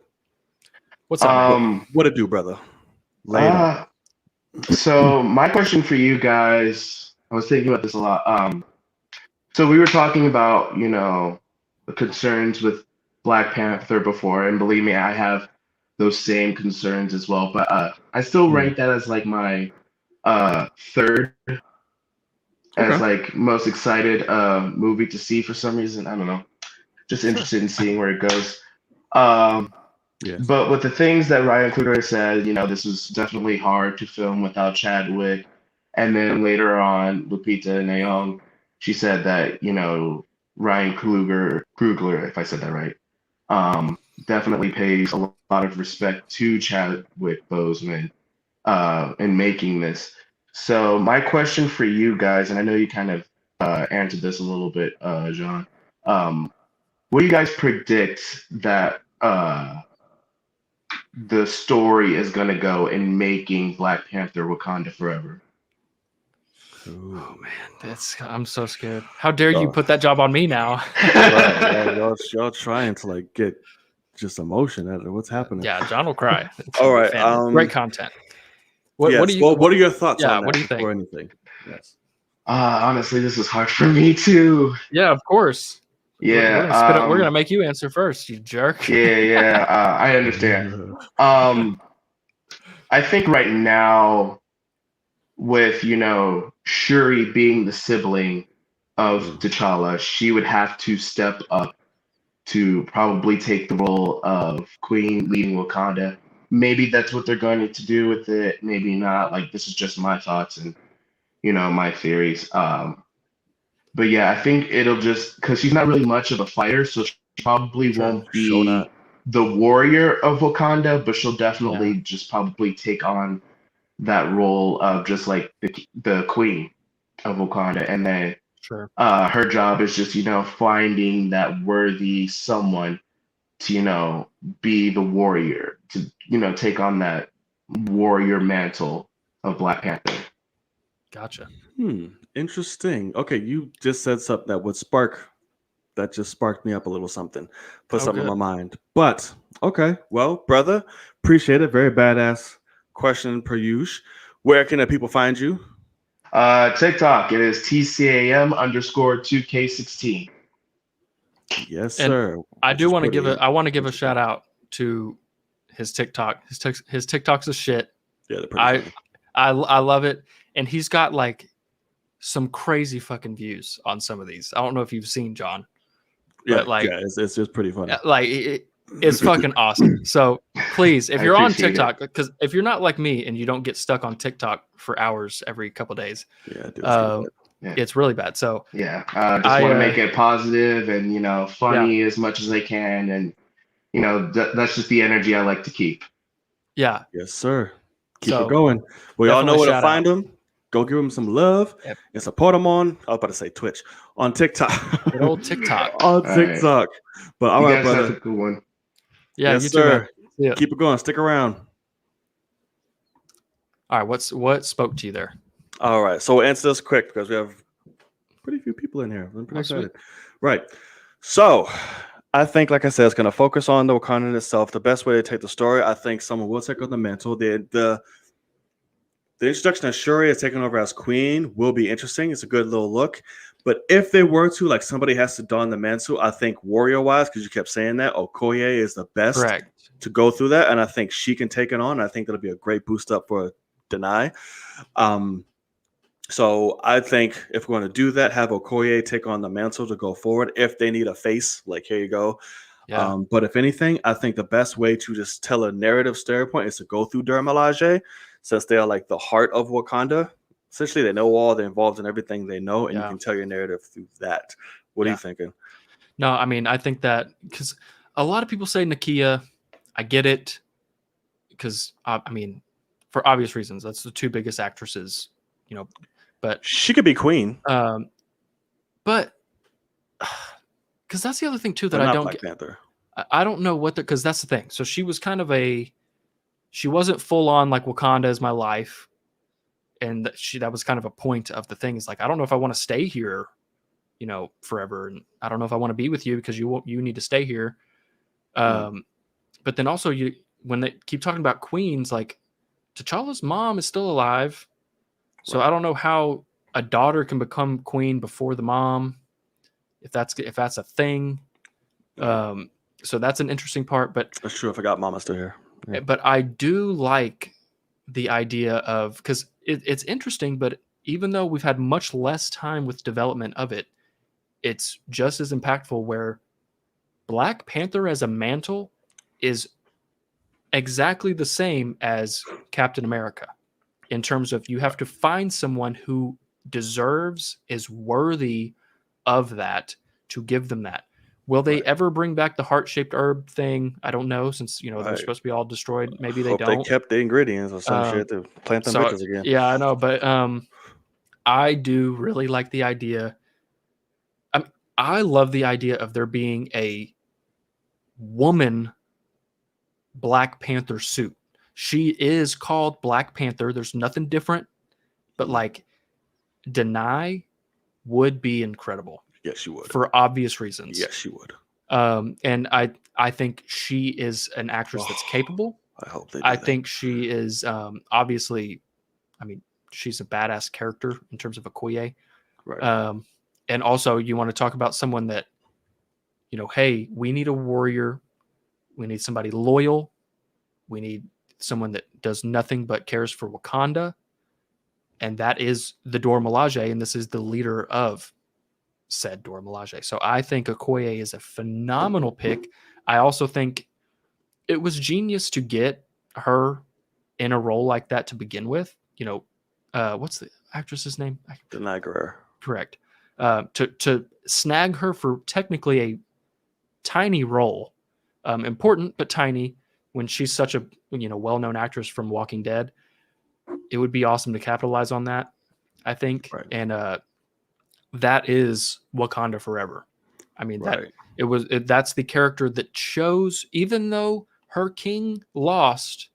What's up? What it do, brother? Lay it on. So my question for you guys, I was thinking about this a lot. So we were talking about, the concerns with Black Panther before, and believe me, I have those same concerns as well. But I still rank that as like my third as like most excited movie to see for some reason. I don't know. Just interested in seeing where it goes. Yes. But with the things that Ryan Coogler said, this was definitely hard to film without Chadwick. And then later on, Lupita Nyong'o, she said that, Ryan Coogler, if I said that right, definitely pays a lot of respect to Chadwick Boseman in making this. So my question for you guys, and I know you kind of answered this a little bit, John, what do you guys predict that the story is going to go in making Black Panther Wakanda Forever? Oh man, I'm so scared. How dare you put that job on me now? Y'all trying to like get just emotion out of it. What's happening? Yeah, John will cry. All right. Great content. What are your thoughts on that? What do you think? Or anything? Yes. Honestly, this is hard for me too. Yeah, of course. Yeah, we're gonna make you answer first, you jerk. Yeah. I understand. I think right now, with Shuri being the sibling of T'Challa, she would have to step up to probably take the role of Queen leading Wakanda. Maybe that's what they're going to do with it. Maybe not. Like, this is just my thoughts and my theories. But yeah, I think it'll just because she's not really much of a fighter, so she probably won't be the warrior of Wakanda, but she'll definitely just probably take on that role of just like the queen of Wakanda, and then her job is just finding that worthy someone to be the warrior, to take on that warrior mantle of Black Panther. Gotcha. Interesting. Okay, you just said something that just sparked me up a little something. Put Oh, something good. on my mind. But okay, well, brother, appreciate it. Very badass question per usual. Where can the people find you? TikTok, it is TCAM_2K16. Yes, And sir. I Which do is want to pretty I want to give a interesting. shout out to his TikTok. His TikToks is shit. Yeah, they're pretty I funny. I love it, and he's got like some crazy fucking views on some of these. I don't know if you've seen John, Yeah, but like yeah, it's just pretty funny. it's fucking awesome. So please, if I you're on appreciate it. TikTok, because if you're not like me and you don't get stuck on TikTok for hours every couple days, Yeah, dude, it's pretty bad. Yeah. it's really bad. So Yeah. Just I want to make it positive and, yeah, funny as much as I can. And, that's just the energy I like to keep. yeah. Yes, sir. Keep it So going. We all know definitely where to shout find out. them. Go give them some love Yep. and support them on. I was about to say Twitch on TikTok. Good old TikTok. On All right. TikTok. But all You right, guys have a brother. good one. Yeah, Yes, you too, man. sir. See ya. Keep it going. Stick around. All right, what spoke to you there? All right. So we'll answer this quick because we have pretty few people in here. I'm pretty Oh, sweet. excited. Right. So I think, like I said, it's going to focus on the Wakanda itself. The best way to take the story, I think someone will take on the mantle. The introduction of Shuri as taking over as queen will be interesting. It's a good little look. But if they were to, like, somebody has to don the mantle, I think warrior-wise, because you kept saying that, Okoye is the best Correct. to go through that. And I think she can take it on. I think that'll be a great boost up for Denai. So I think if we're going to do that, have Okoye take on the mantle to go forward. If they need a face, like, here you go. Yeah. But if anything, I think the best way to just tell a narrative standpoint is to go through Dora Milaje, since they are like the heart of Wakanda. Essentially, they know all, they're involved in everything they know, and you Yeah. can tell your narrative through that. What are Yeah. you thinking? No, I mean, I think that because a lot of people say Nakia, I get it, because I mean, for obvious reasons, that's the two biggest actresses, But She could be queen, but because that's the other thing too that but I not don't Black get. Panther. I don't know what because that's the thing. So she was kind of she wasn't full on like Wakanda is my life, and that was kind of a point of the thing. Is like I don't know if I want to stay here, forever, and I don't know if I want to be with you because you need to stay here. But then also when they keep talking about queens, like T'Challa's mom is still alive, so Right. I don't know how a daughter can become queen before the mom, if that's a thing. So that's an interesting part, but That's true. I forgot Mama's still here. Yeah. but I do like the idea of because it's interesting, but even though we've had much less time with development of it, it's just as impactful where Black Panther as a mantle is exactly the same as Captain America in terms of you have to find someone who deserves, is worthy of that to give them that. Will they Right. ever bring back the heart-shaped herb thing? I don't know, since they're Right. supposed to be all destroyed. Maybe they Hope don't. they kept the ingredients or some shit to plant them So bitches again. yeah, I know, but I do really like the idea. I love the idea of there being a woman Black Panther suit. She is called Black Panther. There's nothing different, but like Denai would be incredible. Yes, you would. For obvious reasons. Yes, you would. And I think she is an actress that's capable. I hope they do I that. think she is obviously, I mean, she's a badass character in terms of Okoye. Right. And also you want to talk about someone that, hey, we need a warrior. We need somebody loyal. We need someone that does nothing but cares for Wakanda. And that is the Dora Milaje, and this is the leader of said Dora Milaje. So I think Okoye is a phenomenal pick. I also think it was genius to get her in a role like that to begin with. What's the actress's name? Denai Guerrero. Correct. To snag her for technically a tiny role, important but tiny, when she's such a well-known actress from Walking Dead. It would be awesome to capitalize on that, I think. Right. And that is Wakanda forever. I mean, Right. that's the character that chose, even though her king lost,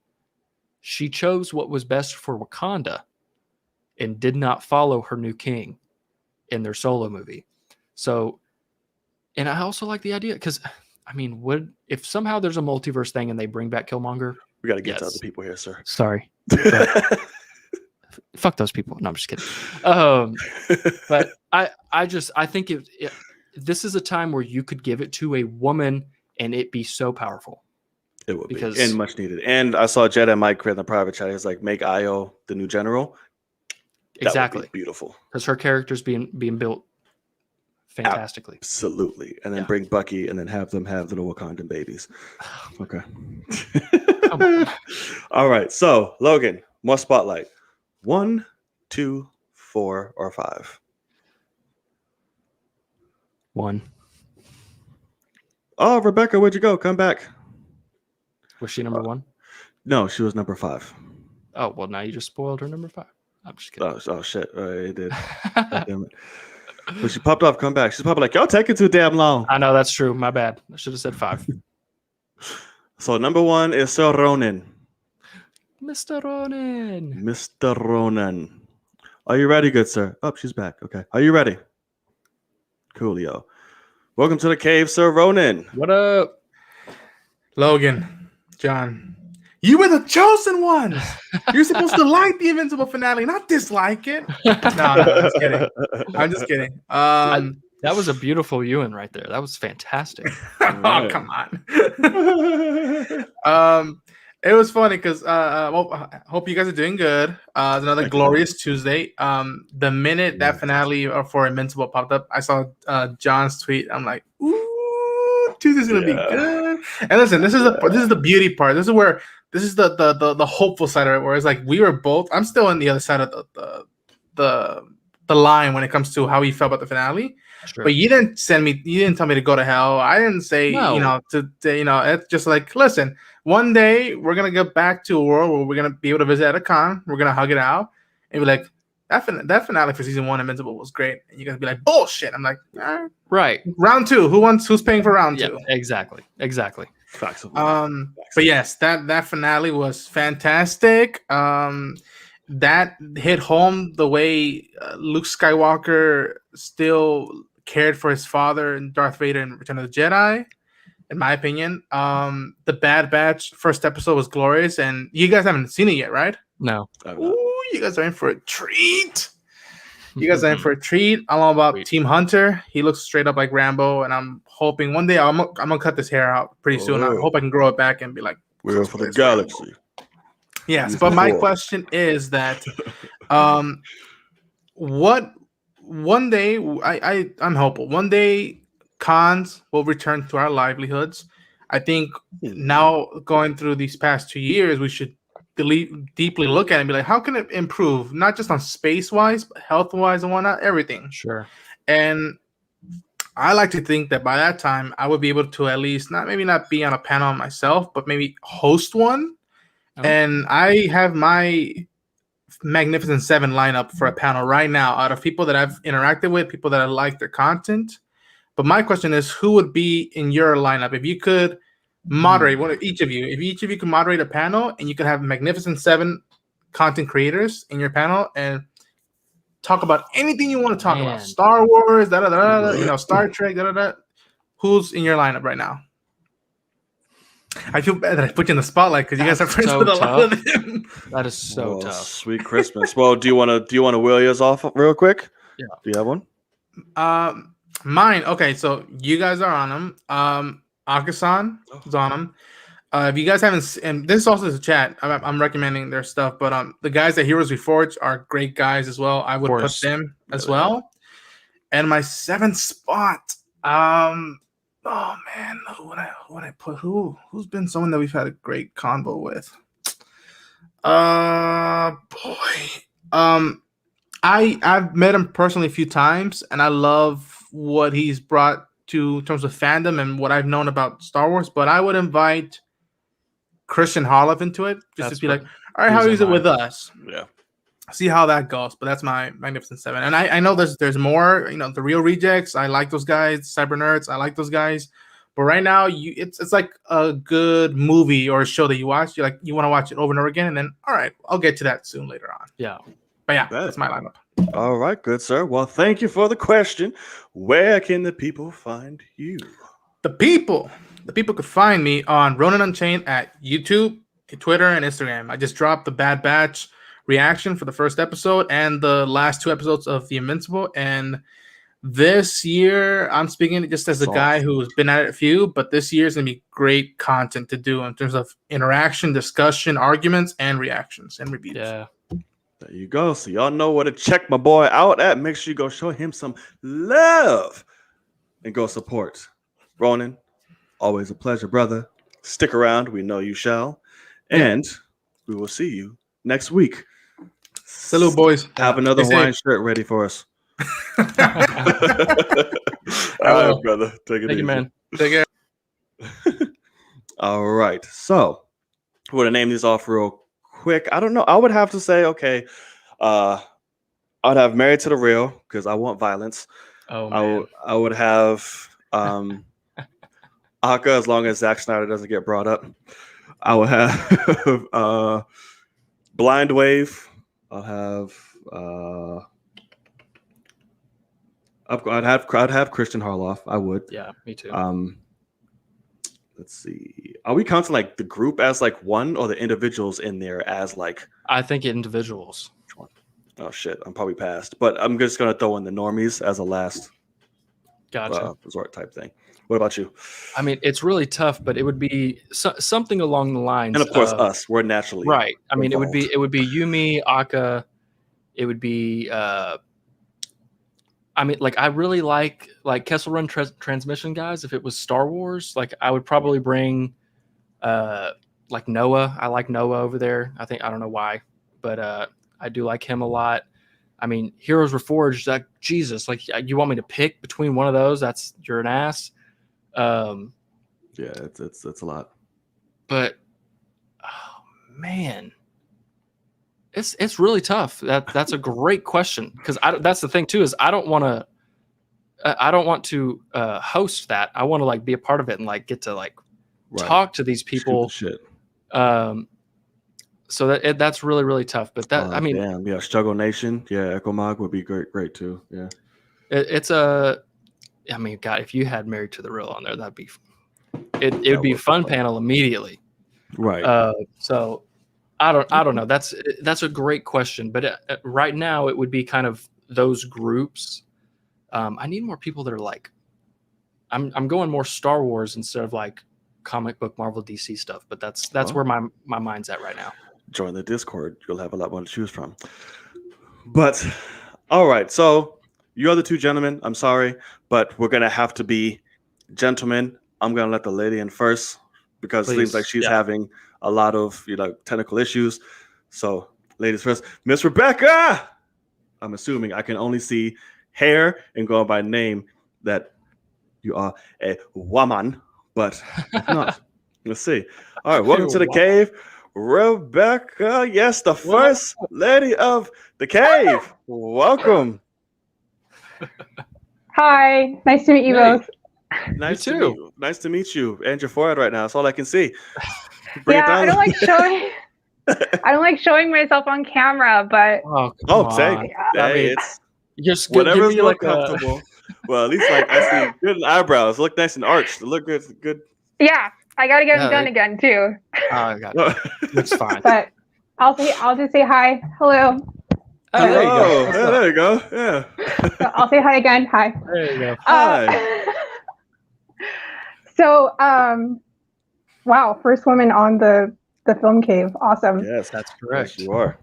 she chose what was best for Wakanda. and did not follow her new king in their solo movie. So, and I also like the idea because, I mean, if somehow there's a multiverse thing and they bring back Killmonger? We got to get to other people here, sir. Sorry. Fuck those people. No, I'm just kidding. But I think this is a time where you could give it to a woman and it be so powerful. It would be, and much needed. And I saw Jedi Mike create in the private chat. He's like, make Io the new general. Exactly. That would be beautiful. Because her character's being built fantastically. Absolutely. And then bring Bucky and then have them have little Wakandan babies. Okay. All right. So, Logan, more spotlight. 1, 2, 4, or 5? 1. Oh, Rebecca, where'd you go? Come back. Was she number 1? No, she was number 5. Oh, well, now you just spoiled her number 5. I'm just kidding. Oh shit. It did. God damn it. But she popped off. Come back. She's probably like, y'all taking too damn long. I know, that's true. My bad. I should have said 5. So number 1 is Sir Ronan. Mr. Ronan. Mr. Ronan. Are you ready, good sir? Oh, she's back. Okay. Are you ready? Coolio. Welcome to the cave, Sir Ronan. What up? Logan, John, you were the chosen ones. You're supposed to like the Invincible finale, not dislike it. No, I'm just kidding. That was a beautiful Ewan right there. That was fantastic. Oh, come on. It was funny because I hope you guys are doing good. It's another glorious Tuesday. The minute that finale for Invincible popped up, I saw John's tweet. I'm like, ooh, Tuesday's gonna be good. And listen, this is the beauty part. This is the hopeful side of it, where it's like we were both. I'm still on the other side of the line when it comes to how he felt about the finale. Sure. But you didn't tell me to go to hell. I didn't say, no. It's just like, listen, one day we're going to get back to a world where we're going to be able to visit at a con. We're going to hug it out and be like, that finale for season 1 Invincible was great. And you're going to be like, bullshit. I'm like, right. Round 2. Who's paying for round 2? Exactly. But yes, that finale was fantastic. That hit home the way Luke Skywalker still cared for his father and Darth Vader in Return of the Jedi, in my opinion. The Bad Batch first episode was glorious, and you guys haven't seen it yet, right? No. Ooh, you guys are in for a treat. I don't know about Team Hunter. He looks straight up like Rambo, and I'm hoping one day I'm gonna cut this hair out pretty soon. I hope I can grow it back and be like, we're for the galaxy. Yes, but my question is that, what one day I'm hopeful. One day cons will return to our livelihoods. I think now going through these past 2 years, we should deeply look at it and be like, how can it improve? Not just on space wise, but health wise and whatnot, everything. Sure. And I like to think that by that time I would be able to at least maybe not be on a panel myself, but maybe host one. And I have my Magnificent 7 lineup for a panel right now out of people that I've interacted with, people that I like their content. But my question is, who would be in your lineup if you could moderate if each of you could moderate a panel and you could have Magnificent 7 content creators in your panel and talk about anything you want to talk about, Star Wars, Star Trek, who's in your lineup right now? I feel bad that I put you in the spotlight because you guys are friends with a lot of them. That is so tough. Sweet Christmas. Well, do you want to wheel yours off real quick? Yeah. Do you have one? Mine. Okay, so you guys are on them. Akasan is on them. If you guys haven't, and this also is a chat. I'm recommending their stuff, but the guys at Heroes Reforged are great guys as well. I would put them as well. And my 7th spot. Oh man, who would I put? Who's been someone that we've had a great convo with? I've met him personally a few times, and I love what he's brought to in terms of fandom and what I've known about Star Wars. But I would invite Christian Harloff into it, just to be like, all right, how is it with us? Yeah. See how that goes. But that's my Magnificent 7. And I know there's more, the Real Rejects. I like those guys. Cyber Nerds. I like those guys. But right now, it's like a good movie or a show that you watch. You want to watch it over and over again. And then, all right, I'll get to that soon later on. Yeah. But yeah, Bet. that's my lineup. All right, good sir. Well, thank you for the question. Where can the people find you? The people could find me on Ronan Unchained at YouTube, Twitter, and Instagram. I just dropped the Bad Batch reaction for the first episode and the last 2 episodes of The Invincible. And this year, I'm speaking just as a guy who's been at it a few, but this year is going to be great content to do in terms of interaction, discussion, arguments, and reactions and reviews. Yeah. There you go. So y'all know where to check my boy out at. Make sure you go show him some love and go support. Ronan, always a pleasure, brother. Stick around. We know you shall. And we will see you next week. Salute, boys. Have another Stay Hawaiian safe. shirt ready for us. All will. right, brother. Take it Thank easy. you, man. Take care. All right. So we're going to name these off real quick. I don't know. I would have to say, okay, I would have Married to the Real because I want violence. Oh, man. I would have Aka as long as Zack Snyder doesn't get brought up. I would have Blind Wave. I'll have I'd have Christian Harloff. I would. Yeah, me too. Let's see. Are we counting like the group as like one or the individuals in there as like? I think individuals. Oh shit, I'm probably passed. But I'm just gonna throw in the normies as a last Gotcha. resort type thing. What about you? I mean, it's really tough, but it would be something along the lines. And of course, us. We're naturally right. I mean, involved. it would be Yumi, Aka. It would be. I mean, like I really like Kessel Run transmission guys. If it was Star Wars, like I would probably bring, like Noah. I like Noah over there. I don't know why, but I do like him a lot. I mean, Heroes Reforged. Like Jesus, like you want me to pick between one of those? You're an ass. Yeah, it's a lot. But oh man, it's really tough. That's a great question because that's the thing too is I don't want to host that. I want to like be a part of it and like get to like talk to these people. Shit. So that's really really tough. But that I mean, damn, yeah, Struggle Nation. Yeah, Echo Mag would be great too. Yeah, it's a. I mean, God, if you had Married to the Real on there, that'd be. It would be a fun panel immediately. Right. So I don't know. That's a great question, but right now it would be kind of those groups. I need more people that are like. I'm going more Star Wars instead of like comic book Marvel DC stuff, but that's where my mind's at right now. Join the Discord. You'll have a lot more to choose from. But all right, so you other two gentlemen, I'm sorry, but we're gonna have to be gentlemen. I'm gonna let the lady in first because it seems like she's having a lot of technical issues. So ladies first. Miss Rebecca! I'm assuming I can only see hair and go by name that you are a woman, but if not, let's see. All right, welcome to the cave, Rebecca. Yes, the first lady of the cave. Welcome. Hi, nice to meet you both. Nice to meet you. And your forehead right now. That's all I can see. I don't like showing. I don't like showing myself on camera, but say it's just whatever's more comfortable. Well, at least like I see good eyebrows. Look nice and arched. Look good. Yeah, I gotta get them done again too. I got it. It's fine. But I'll just say hi, hello. Oh, there you go. Yeah, there you go. Yeah. So I'll say hi again. Hi. There you go. Hi. So, wow, first woman on the film cave. Awesome. Yes, that's correct. Yes, you are.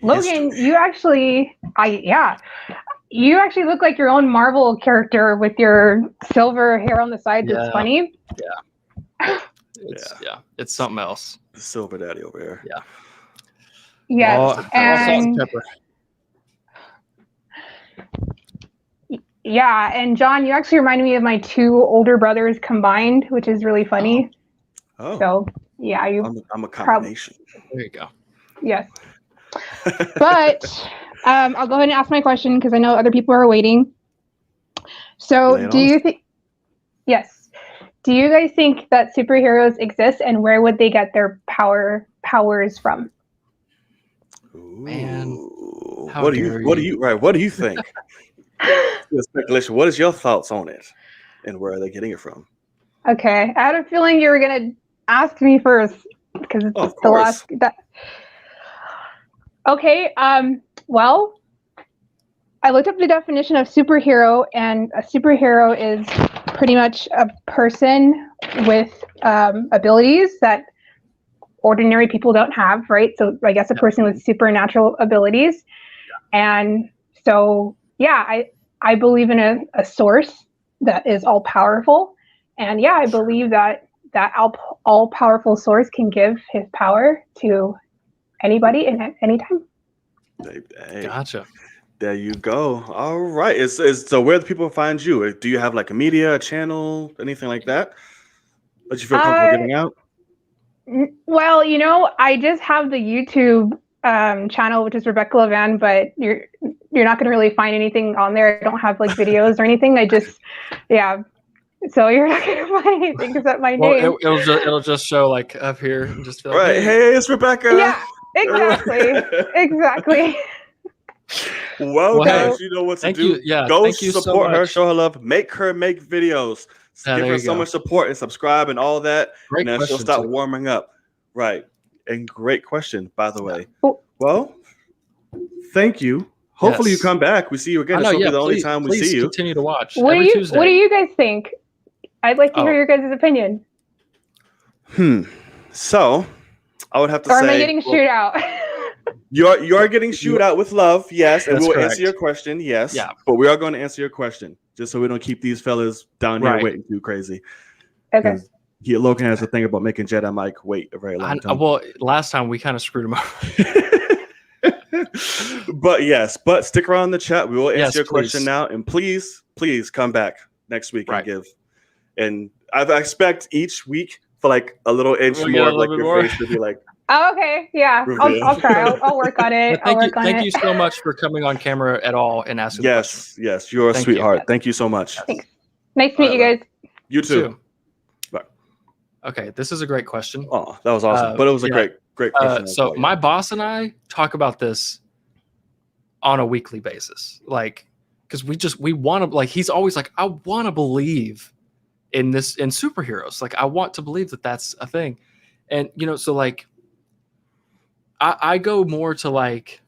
Logan, you actually look like your own Marvel character with your silver hair on the sides. Yeah. It's funny. Yeah. It's something else. The silver daddy over here. Yeah. Yes, and and John, you actually reminded me of my two older brothers combined, which is really funny. Oh. So yeah, I'm a combination. There you go. Yes. But I'll go ahead and ask my question because I know other people are waiting. So do you guys think that superheroes exist and where would they get their powers from? Man, how What do dare you what do you think? Speculation. What is your thoughts on it, and where are they getting it from? Okay, I had a feeling you were gonna ask me first because it's Of the course. last. Okay. Well, I looked up the definition of superhero, and a superhero is pretty much a person with abilities that ordinary people don't have, right? So I guess a person with supernatural abilities. And so, yeah, I believe in a source that is all powerful. And yeah, I believe that all powerful source can give his power to anybody and at any time. Hey, Gotcha. there you go. All right. So where do people find you? Do you have like a media, a channel, anything like that you feel comfortable giving out? Well, I just have the YouTube channel, which is Rebecca Levan, but you're not going to really find anything on there. I don't have like videos or anything. So you're not going to find anything except my name. It'll just show like up here and just be like, Right. Hey, it's Rebecca. Yeah, exactly. Well, guys, you know what to do. Go support her, show her love, make her make videos, give her so much support and subscribe and all that. Great and then she'll start warming up. Right. And great question, by the way. Well, thank you. Hopefully you come back. We see you again. This will be the only time we see you. Continue to watch. What do you guys think? I'd like to hear your guys' opinion. So I would have to say, am I getting shoot out? You're getting shoot out with love, yes, and That's we'll correct. answer your question, yes. Yeah. But we are going to answer your question, just so we don't keep these fellas down here waiting too crazy. Okay. Logan has a thing about making Jedi Mike wait a very long time. Well, last time we kind of screwed him over. But stick around in the chat. We will answer your question now, and please come back next week and give. And I expect each week for like a little inch more of like your face to be like. Oh, okay, yeah, I'll try. I'll work on it. Thank you so much for coming on camera at all and asking. Yes, you're a sweetheart. Thank you so much. Thanks. Nice to meet you guys. You too. Bye. Okay, this is a great question. Oh, that was awesome. But it was a great question. So my boss and I talk about this on a weekly basis, like because we want to, like, he's always like, I want to believe in superheroes. Like I want to believe that that's a thing, and so like. I go more to like,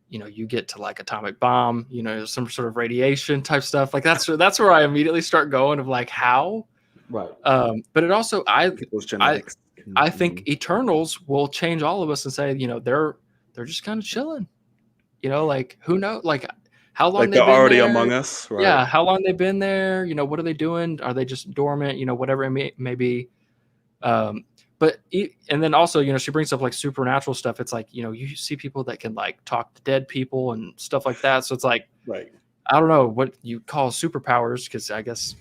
you get to like atomic bomb, some sort of radiation type stuff. Like that's where I immediately start going of like how, right. But it also I think Eternals will change all of us and say they're just kind of chilling, like who knows, like how long they're already among us. Right? Yeah, how long they've been there. What are they doing? Are they just dormant? Whatever it may be. But and then also, she brings up like supernatural stuff. It's like, you see people that can like talk to dead people and stuff like that. So it's like, right. I don't know what you call superpowers, because I guess,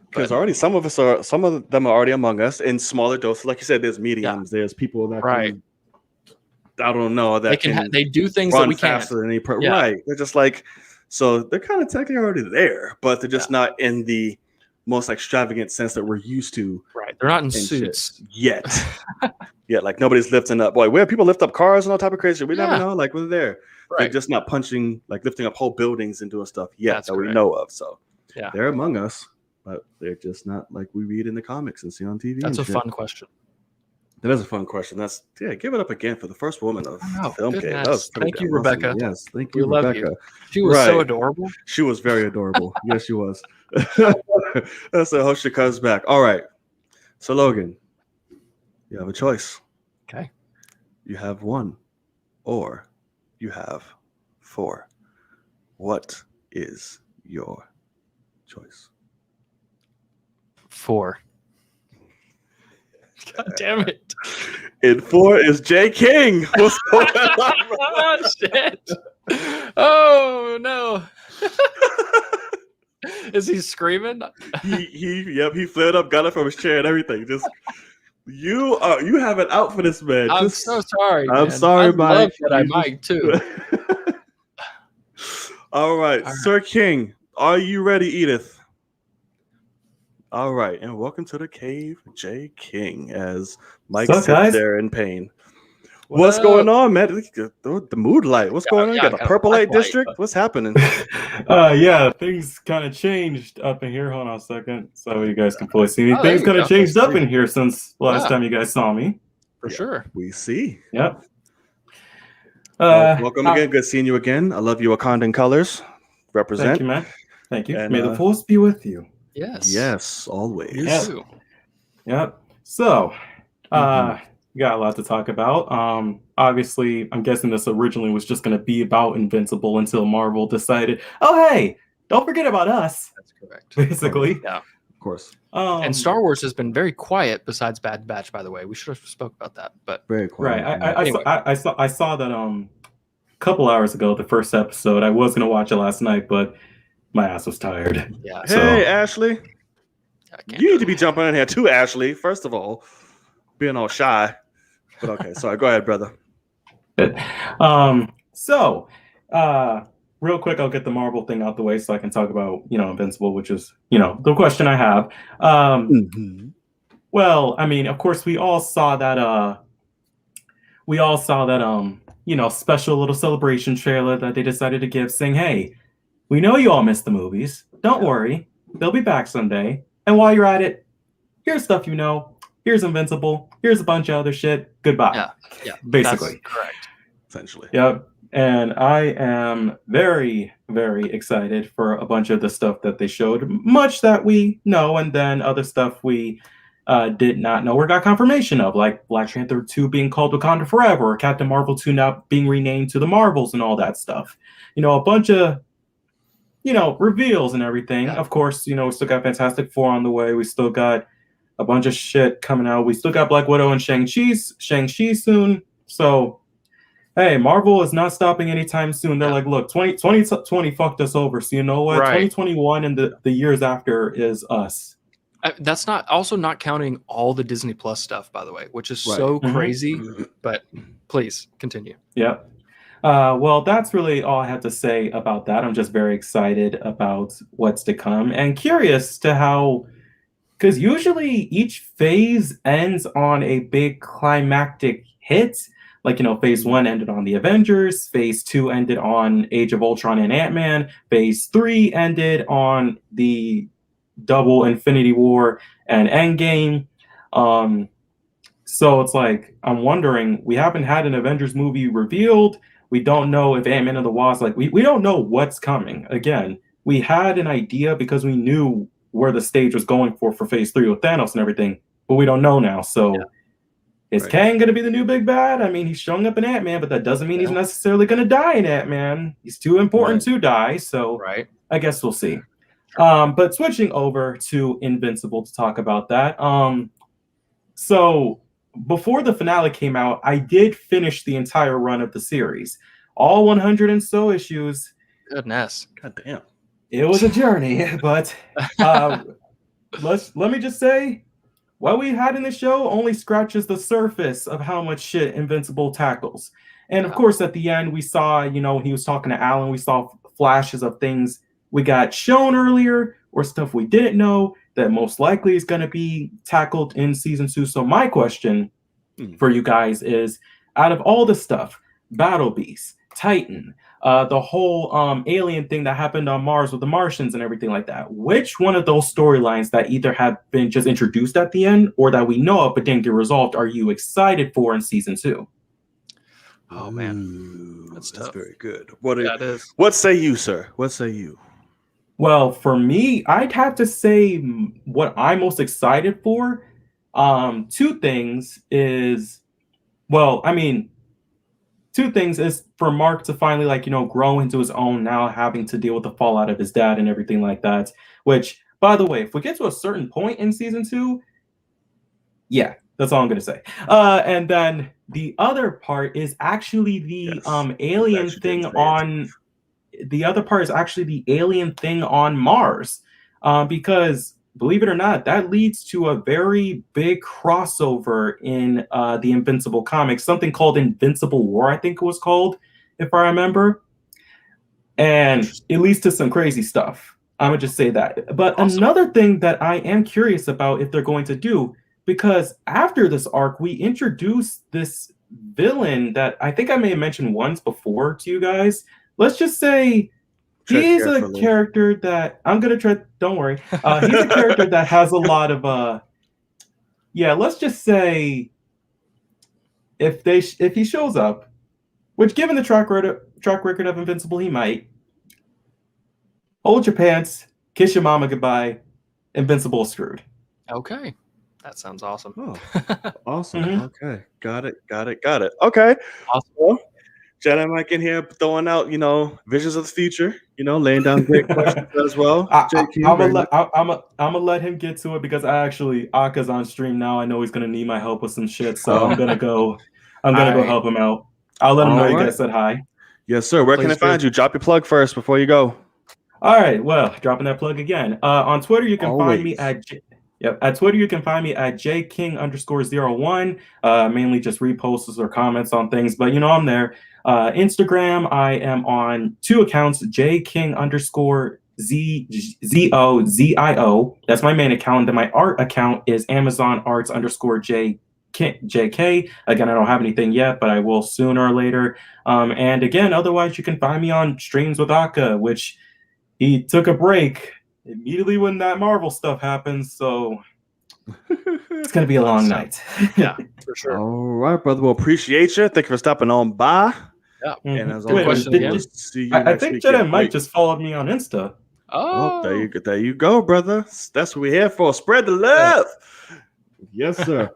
because already some of them are already among us in smaller doses. Like you said, there's mediums, there's people that can, I don't know, that they do things that we can't. Faster than any right. They're just like, so they're kind of technically already there, but they're just not in the most extravagant sense that we're used to. Right. They're not in suits yet. Yeah, like nobody's lifting up. Boy, where people lift up cars and all type of crazy shit. We never know. Like we're there. Right. They're just not punching, like lifting up whole buildings and doing stuff yet that we know of. So they're among us, but they're just not like we read in the comics and see on TV. That's a fun question. That is a fun question. Give it up again for the first woman of Film Cave. That was thank you, Rebecca. Awesome. Yes, thank you, Rebecca. Love you. She was so adorable. She was very adorable. Yes, she was. That's I hope she comes back. All right. So Logan, you have a choice. Okay. You have 1 or you have 4. What is your choice? 4. God damn it. And 4 is Jay King. What's going on? Oh, shit. Oh, no. Is he screaming? He flared up, got up from his chair and everything. Just you have it out for this man. I'm so sorry. I'm sorry, Mike. I love Mike too. All right, Sir King, are you ready, Edith? All right, and welcome to the cave, Jay King, as Mike sits there in pain. What's going on, man? The mood light. What's going on? You yeah, got the got a purple light black light. district? What's happening? Yeah, things kind of changed up in here. Hold on a second, so you guys can fully see me. Oh, there Things you kind go. of changed up in here since last Yeah. time you guys saw me. For sure. We see. Yep. Welcome again. Good seeing you again. I love you, Wakandan colors. Represent. Thank you, man. Thank you. And, May the force be with you. Yes. Yes, always. You Yeah. too. Yep. So, we got a lot to talk about. Obviously, I'm guessing this originally was just going to be about Invincible until Marvel decided, oh, hey, don't forget about us, That's correct. basically. Yeah. Of course. And Star Wars has been very quiet besides Bad Batch, by the way. We should have spoke about that, but Very quiet. Right. Anyway. I saw that a couple hours ago, the first episode. I was going to watch it last night, but my ass was tired. yeah. Hey, So- Ashley. I can't You do need to it. be jumping in here too, Ashley. First of all, being all shy. But okay, sorry. Go ahead, brother. So, real quick, I'll get the Marvel thing out the way so I can talk about, Invincible, which is, the question I have. Well, I mean, of course, we all saw that, special little celebration trailer that they decided to give saying, hey, we know you all missed the movies. Don't worry. They'll be back someday. And while you're at it, here's stuff you know. Here's Invincible. Here's a bunch of other shit. Goodbye. Yeah. Basically. That's correct. Essentially. Yep. And I am very, very excited for a bunch of the stuff that they showed, much that we know, and then other stuff we did not know or got confirmation of, like Black Panther 2 being called Wakanda Forever, or Captain Marvel 2 now being renamed to the Marvels and all that stuff. A bunch of, reveals and everything. Yeah. Of course, we still got Fantastic Four on the way. We still got a bunch of shit coming out. We still got Black Widow and Shang-Chi soon. So, hey, Marvel is not stopping anytime soon. They're like, look, 2020 fucked us over. So you know what? Right. 2021 and the years after is us. That's not counting all the Disney Plus stuff, by the way, which is Right. so Mhm. crazy. But please continue. Yep. Well, that's really all I have to say about that. I'm just very excited about what's to come and curious to how, because usually each phase ends on a big climactic hit. Like, phase 1 ended on the Avengers, phase 2 ended on Age of Ultron and Ant-Man, phase 3 ended on the double Infinity War and Endgame. So it's like, I'm wondering, we haven't had an Avengers movie revealed. We don't know if Ant-Man and the Wasp, we don't know what's coming. Again, we had an idea because we knew where the stage was going for phase 3 with Thanos and everything, but we don't know now. So is Right. Kang going to be the new big bad? I mean, he's showing up in Ant-Man, but that doesn't mean he's necessarily going to die in Ant-Man. He's too important to die, so Right. I guess we'll see. But switching over to Invincible to talk about that. So before the finale came out, I did finish the entire run of the series. All 100 and so issues. Goodness. God damn. It was a journey, but let me just say, what we had in the show only scratches the surface of how much shit Invincible tackles. And of course, at the end, we saw, he was talking to Alan, we saw flashes of things we got shown earlier or stuff we didn't know that most likely is going to be tackled in season 2. So my question for you guys is, out of all the stuff, Battle Beast, Titan, the whole alien thing that happened on Mars with the Martians and everything like that, which one of those storylines that either have been just introduced at the end or that we know of but didn't get resolved are you excited for in season 2? Oh man. Ooh, That's that's tough. very good. Yeah, it is. What say you, sir? What say you? Well, for me, I'd have to say what I'm most excited for. Two things is for Mark to finally grow into his own, now having to deal with the fallout of his dad and everything like that. Which, by the way, if we get to a certain point in season 2, yeah, that's all I'm gonna say. And then the other part is actually the alien thing on. The other part is actually the alien thing on Mars, because believe it or not, that leads to a very big crossover in the Invincible comics, something called Invincible War, I think it was called, if I remember. And it leads to some crazy stuff. I'm going to just say that. But another thing that I am curious about if they're going to do, because after this arc, we introduced this villain that I think I may have mentioned once before to you guys. Let's just say Tread he's a carefully. character that I'm gonna try. Don't worry. He's a character that has a lot of yeah. Let's just say if he shows up, which given the track record of Invincible, he might. Hold your pants, kiss your mama goodbye. Invincible screwed. Okay. That sounds awesome. Oh, awesome. Mhm. Okay. Got it. Okay. Awesome. Well, Jedi Mike in here throwing out, visions of the future, laying down great questions as well. I'm JQ, very much. gonna let him get to it because Aka's on stream now. I know he's gonna need my help with some shit, so Oh. I'm gonna go Alright. help him out. I'll let him know you Alright. guys said hi. Yes, sir. Where can I Please do. find you? Drop your plug first before you go. All right, well, dropping that plug again. On Twitter, you can find me Always. at Twitter, you can find me at jking_01. Mainly just reposts or comments on things, but I'm there. Instagram, I am on 2 accounts, jking_ZOZIO. That's my main account. Then my art account is AmazonArts_JK. Again, I don't have anything yet, but I will sooner or later. And again, otherwise, you can find me on Streams with Aka, which he took a break immediately when that Marvel stuff happens, so it's gonna be a long night. Yeah, for sure. All right, brother. Well, appreciate you. Thank you for stopping on by. Yeah. And as Good always, question we'll again. see you I next think week. Jedi Yeah, Mike just followed me on Insta. Oh, there you go, brother. That's what we're here for. Spread the love. Yes, sir.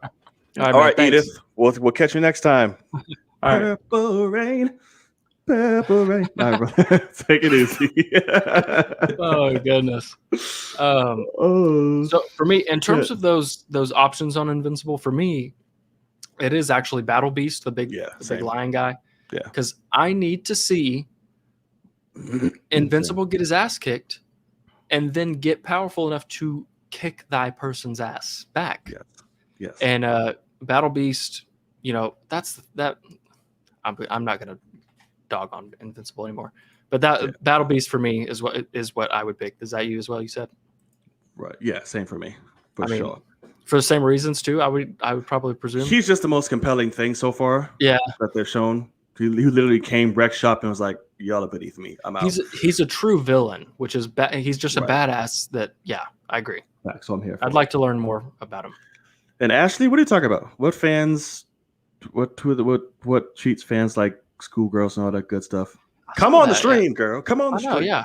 All All right, man, thanks. Edith. We'll catch you next time. All right. Purple rain. All right, brother. Take it easy. Oh goodness. So for me, in terms of those options on Invincible, for me, it is actually Battle Beast, the big lion guy. Yeah. Because I need to see Invincible get his ass kicked, and then get powerful enough to kick thy person's ass back. Yes. And Battle Beast, that's that. I'm not gonna dog on Invincible anymore, but that Battle Beast for me is what I would pick. Is that you as well? You said. Right. Yeah. Same for me. For sure. For the same reasons too. I would probably presume He's just the most compelling thing so far. Yeah. That they've shown. He literally came wreck shop and was like, "Y'all are beneath me. I'm out." He's a true villain, which is he's just a badass. That I agree. So I'm here. I'd like to learn more about him. And Ashley, what are you talking about? What fans? What treats fans like schoolgirls and all that good stuff? Come on the stream, girl. Come on the stream. Yeah.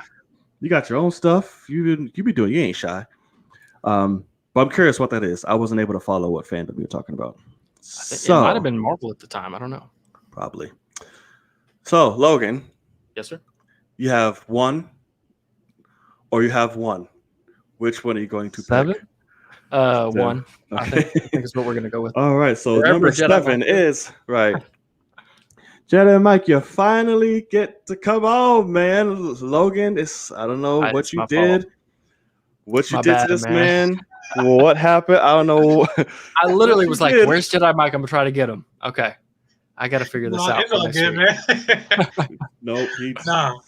You got your own stuff. You be doing. You ain't shy. But I'm curious what that is. I wasn't able to follow what fandom you're talking about. It might have been Marvel at the time. I don't know. Probably. So Logan. Yes, sir. You have one, or you have one. Which one are you going to Seven? pick? One. Okay. I think is what we're gonna go with. All right. So Wherever number Jedi 7 Mike is right. Jedi Mike, you finally get to come on, man. Logan, I don't know what you did. Fault. What you My did bad, to this man. man. What happened? I don't know. I literally What was you like, did. "Where's Jedi Mike? I'm gonna try to get him." Okay, I got to figure this out. It's all next good, week. man. Nope.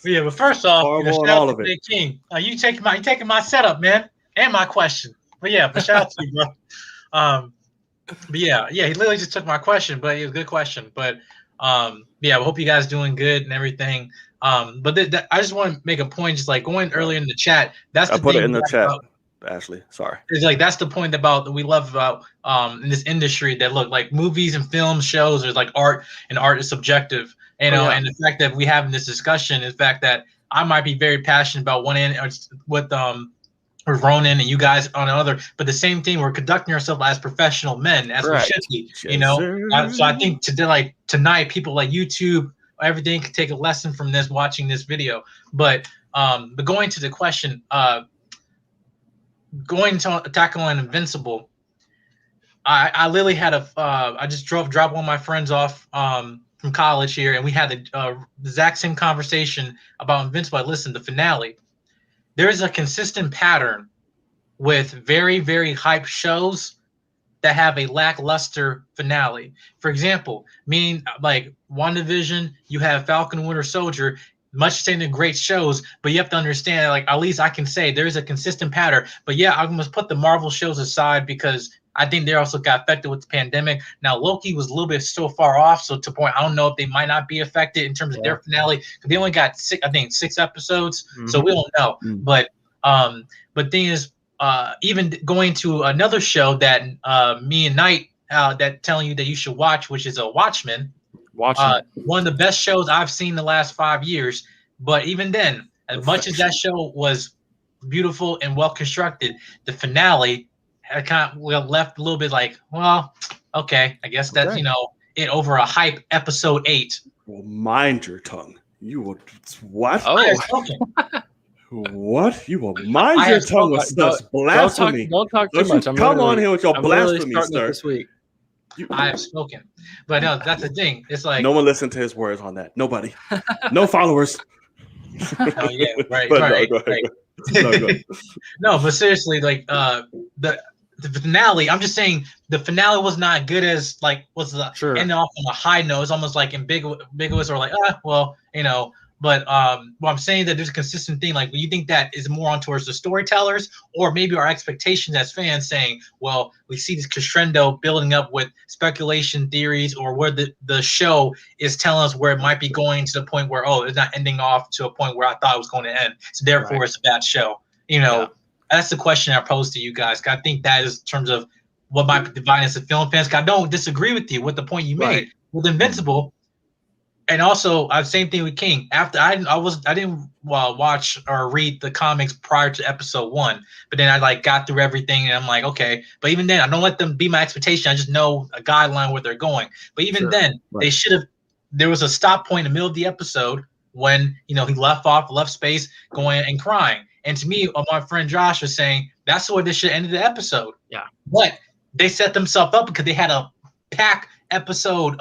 Yeah, but first off, Horrible and shout all out of to it. Big King. You taking my setup, man, and my question. But yeah, but shout out to you, bro. But yeah, he literally just took my question, but it was a good question. But yeah, I hope you guys doing good and everything. But I just want to make a point, just like going earlier in the chat. That's the I put thing it in the about- chat, Ashley. Sorry. It's like that's the point that we love about in this industry, that look like movies and film shows are like art, and art is subjective, and the fact that we having this discussion is the fact that I might be very passionate about one end with Ronan and you guys on another, but the same thing, we're conducting ourselves as professional men, as we should be, so I think tonight people like YouTube, everything could take a lesson from this, watching this video. But going to the question, going to tackle on Invincible, I literally had I just dropped one of my friends off from college here, and we had the exact same conversation about Invincible. Listen, the finale, there is a consistent pattern with very, very hype shows that have a lackluster finale. For example, meaning like WandaVision, you have Falcon Winter Soldier, much saying the great shows, but you have to understand, like, at least I can say there is a consistent pattern. But yeah, I must put the Marvel shows aside because I think they also got affected with the pandemic. Now Loki was a little bit so far off, so to point, I don't know if they might not be affected in terms of their finale. They only got six episodes, so we don't know. But thing is, even going to another show that me and Knight that telling you that you should watch, which is a Watchmen. One of the best shows I've seen the last 5 years. But even then, as much as that show was beautiful and well constructed, the finale had kind of left a little bit like, well, okay, I guess that's it over a hype episode 8. Well, mind your tongue. You will what? Oh, what? You will mind your tongue with such blasphemy. Don't talk too much. Come on here with your blasphemy, sir. This week. I have spoken, but no, that's the thing. It's like no one listened to his words on that. Nobody, no followers. Oh yeah, right. No, go ahead. No, but seriously, like the finale. I'm just saying the finale was not good as like was the ending off on a high note. It's almost like ambiguous or like But what I'm saying that there's a consistent thing. Like, when you think that is more on towards the storytellers, or maybe our expectations as fans, saying, "Well, we see this crescendo building up with speculation theories, or where the show is telling us where it might be going to the point where it's not ending off to a point where I thought it was going to end. So therefore, it's a bad show." That's the question I pose to you guys. I think that is in terms of what might be dividing us as film fans. I don't disagree with you with the point you made with Invincible. And also, same thing with King. After I didn't watch or read the comics prior to episode 1, but then I got through everything, and I'm like, okay. But even then, I don't let them be my expectation. I just know a guideline where they're going. But even then, they should have. There was a stop point in the middle of the episode when he left space, going and crying. And to me, my friend Josh was saying that's where they should have ended the episode. Yeah. But they set themselves up because they had a pack episode.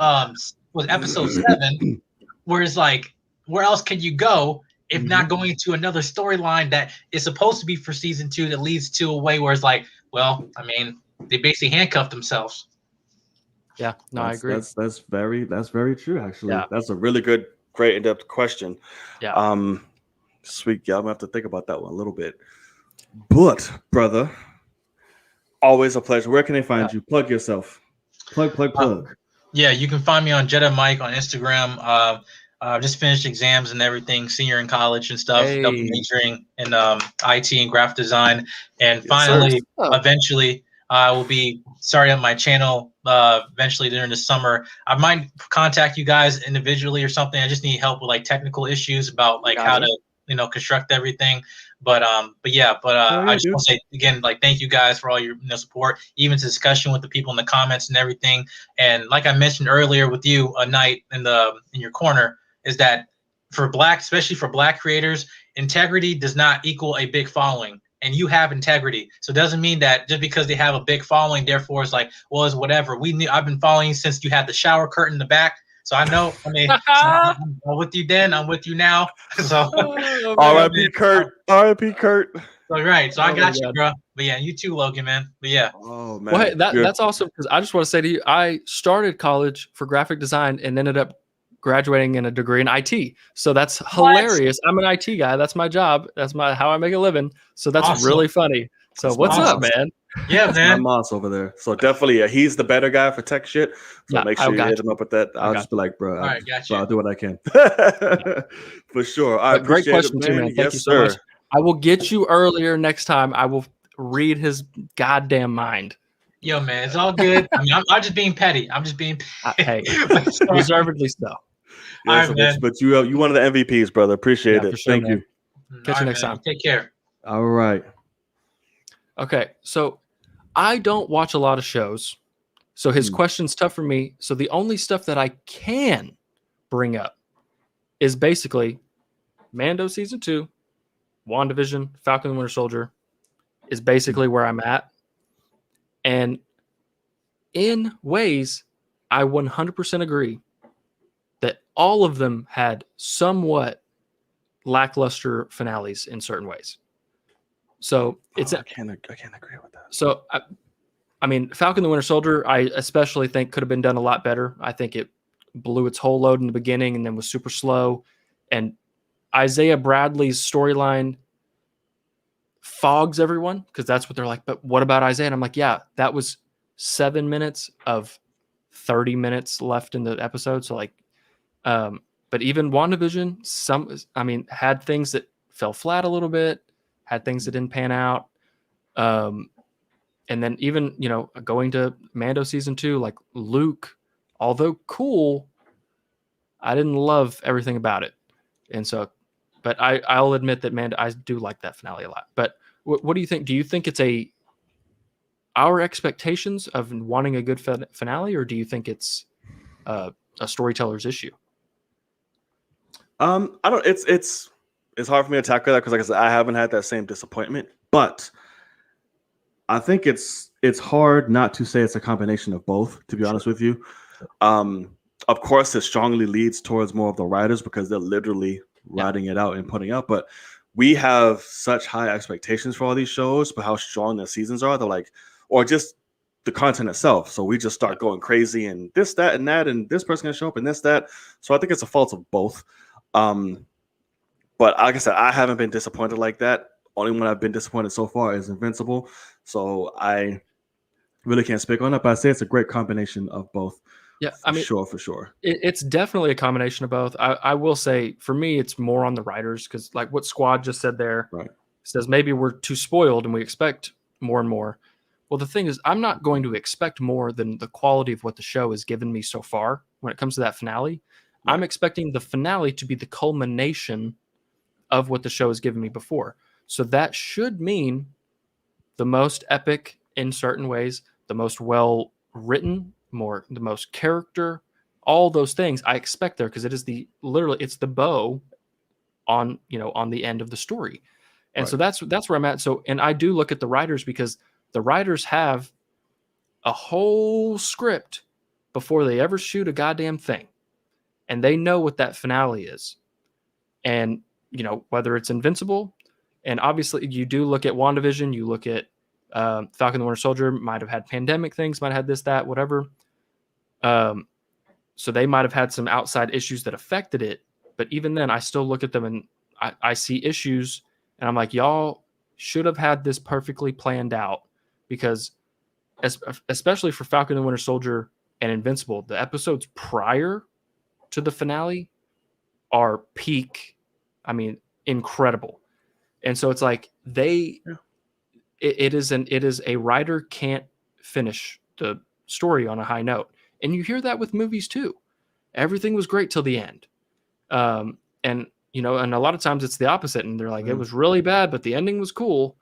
Was episode 7, where it's like, where else can you go if not going into another storyline that is supposed to be for season 2 that leads to a way where it's like, well, I mean, they basically handcuffed themselves. Yeah, no, I agree. That's very true. Actually, Yeah. That's a really great in-depth question. Yeah. Sweet, yeah, I'm gonna have to think about that one a little bit. But brother, always a pleasure. Where can they find you? Plug yourself. Plug. Yeah, you can find me on Jedi Mike on Instagram. Just finished exams and everything, senior in college and stuff. Hey. Double majoring in IT and graphic design. And finally, eventually, I will be starting up my channel eventually during the summer. I might contact you guys individually or something. I just need help with technical issues about how to construct everything. But I just want to say again, thank you guys for all your support, even to discussion with the people in the comments and everything. And like I mentioned earlier with you, Knight, in your corner, is that especially for Black creators, integrity does not equal a big following. And you have integrity, so it doesn't mean that just because they have a big following, therefore it's like, well, it's whatever. I've been following you since you had the shower curtain in the back. So I know. I mean, I'm with you then. I'm with you now. So, R.I.P. Kurt. R.I.P. Kurt. So right. So I got you, bro. But yeah, you too, Logan, man. But yeah. Oh man. Well, hey, that's awesome, because I just want to say to you, I started college for graphic design and ended up graduating in a degree in IT. So that's hilarious. I'm an IT guy. That's my job. That's how I make a living. So that's really funny. So what's up, man? Yeah, man. My Moss over there. So definitely, he's the better guy for tech shit. So make sure you hit him up with that. I'll just be like, bro, all right, gotcha. I'll do what I can. For sure. All right, great question too, man. Thank you so much. I will get you earlier next time. I will read his goddamn mind. Yo, man, it's all good. I mean, I'm just being petty. I'm just being hey, deservedly so. Yeah, all right, man. But you one of the MVPs, brother. Appreciate it. Sure, Thank man. you. Catch you next time. Take care. All right. Okay, so I don't watch a lot of shows, so his question's tough for me. So the only stuff that I can bring up is basically Mando Season 2, WandaVision, Falcon and Winter Soldier is basically where I'm at. And in ways, I 100% agree that all of them had somewhat lackluster finales in certain ways. So I can't agree with that. So I mean, Falcon the Winter Soldier, I especially think could have been done a lot better. I think it blew its whole load in the beginning and then was super slow. And Isaiah Bradley's storyline fogs everyone because that's what they're like. But what about Isaiah? And I'm like, yeah, that was 7 minutes of 30 minutes left in the episode. So like, but even WandaVision, had things that fell flat a little bit, had things that didn't pan out. And then even, going to Mando season 2, like Luke, although cool, I didn't love everything about it. And so, but I'll admit that Mando, I do like that finale a lot. But what do you think? Do you think it's our expectations of wanting a good finale, or do you think it's a storyteller's issue? I don't. It's hard for me to tackle that because, like I said, I haven't had that same disappointment. But I think it's hard not to say it's a combination of both. To be honest with you, of course, it strongly leads towards more of the writers because they're literally writing it out and putting out. But we have such high expectations for all these shows, but how strong the seasons are. They're like, or just the content itself. So we just start going crazy and this, that, and that, and this person can show up and this, that. So I think it's a fault of both. But like I said, I haven't been disappointed like that. Only one I've been disappointed so far is Invincible. So I really can't speak on it, but I say it's a great combination of both. Yeah, for sure. It's definitely a combination of both. I will say, for me, it's more on the writers because, like what Squad just said there, right? Says maybe we're too spoiled and we expect more and more. Well, the thing is, I'm not going to expect more than the quality of what the show has given me so far when it comes to that finale. Right. I'm expecting the finale to be the culmination of what the show has given me before. So that should mean the most epic in certain ways, the most well written, the most character, all those things I expect there because it is it's the bow on the end of the story. And right. So that's where I'm at. So, and I do look at the writers because the writers have a whole script before they ever shoot a goddamn thing. And they know what that finale is. And, whether it's Invincible, and obviously you do look at WandaVision, you look at Falcon the Winter Soldier, might have had pandemic things, might have had this, that, whatever. So they might have had some outside issues that affected it. But even then, I still look at them and I see issues. And I'm like, y'all should have had this perfectly planned out because especially for Falcon and Winter Soldier and Invincible, the episodes prior to the finale are peak. Incredible. And so it's like it is a writer can't finish the story on a high note. And you hear that with movies too. Everything was great till the end. And a lot of times it's the opposite, and they're like, it was really bad, but the ending was cool.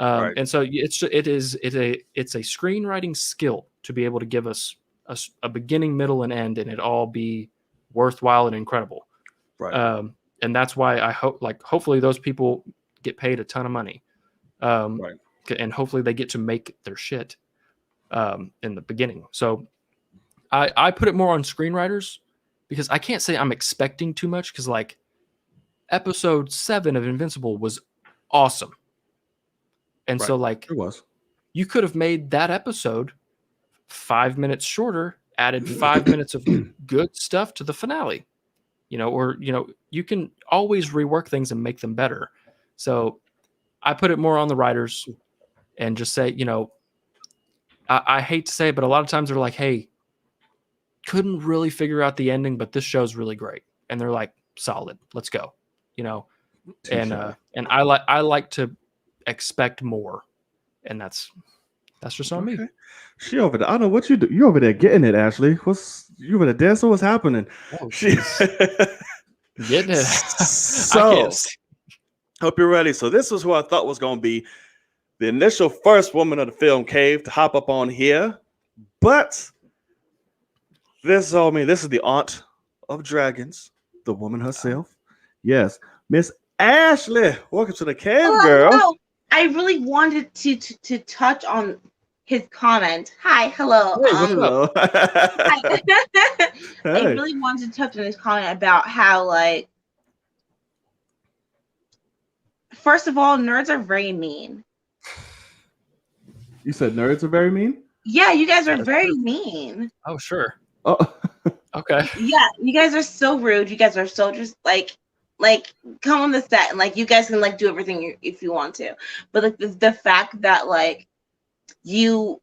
Right. And so it's a screenwriting skill to be able to give us a beginning, middle, and end, and it all be worthwhile and incredible. Right. And that's why I hope, hopefully those people get paid a ton of money. Right. And hopefully they get to make their shit in the beginning. So I put it more on screenwriters because I can't say I'm expecting too much because episode 7 of Invincible was awesome. And right. So it was. You could have made that episode 5 minutes shorter, added 5 minutes of good stuff to the finale, or you can always rework things and make them better. So I put it more on the writers and just say, I hate to say it, but a lot of times they're like, hey, couldn't really figure out the ending, but this show's really great. And they're like, solid, let's go, and I like to expect more. And that's just on me. She over there. I don't know what you do. You over there getting it, Ashley. You over there dancing? What's happening? Oh, she's getting it. So hope you're ready. So this is who I thought was going to be the initial first woman of the film cave to hop up on here. But this is the aunt of dragons, the woman herself. Yes, Miss Ashley. Welcome to the cave, girl. Hello. I really wanted to touch on his comment. Hi, hello. Hey, hello. I really wanted to touch on his comment about how, first of all, nerds are very mean. You said nerds are very mean? Yeah, you guys are very mean. Oh, sure. Oh, okay. Yeah, you guys are so rude. You guys are so just come on the set and you guys can do everything if you want to, but the fact that you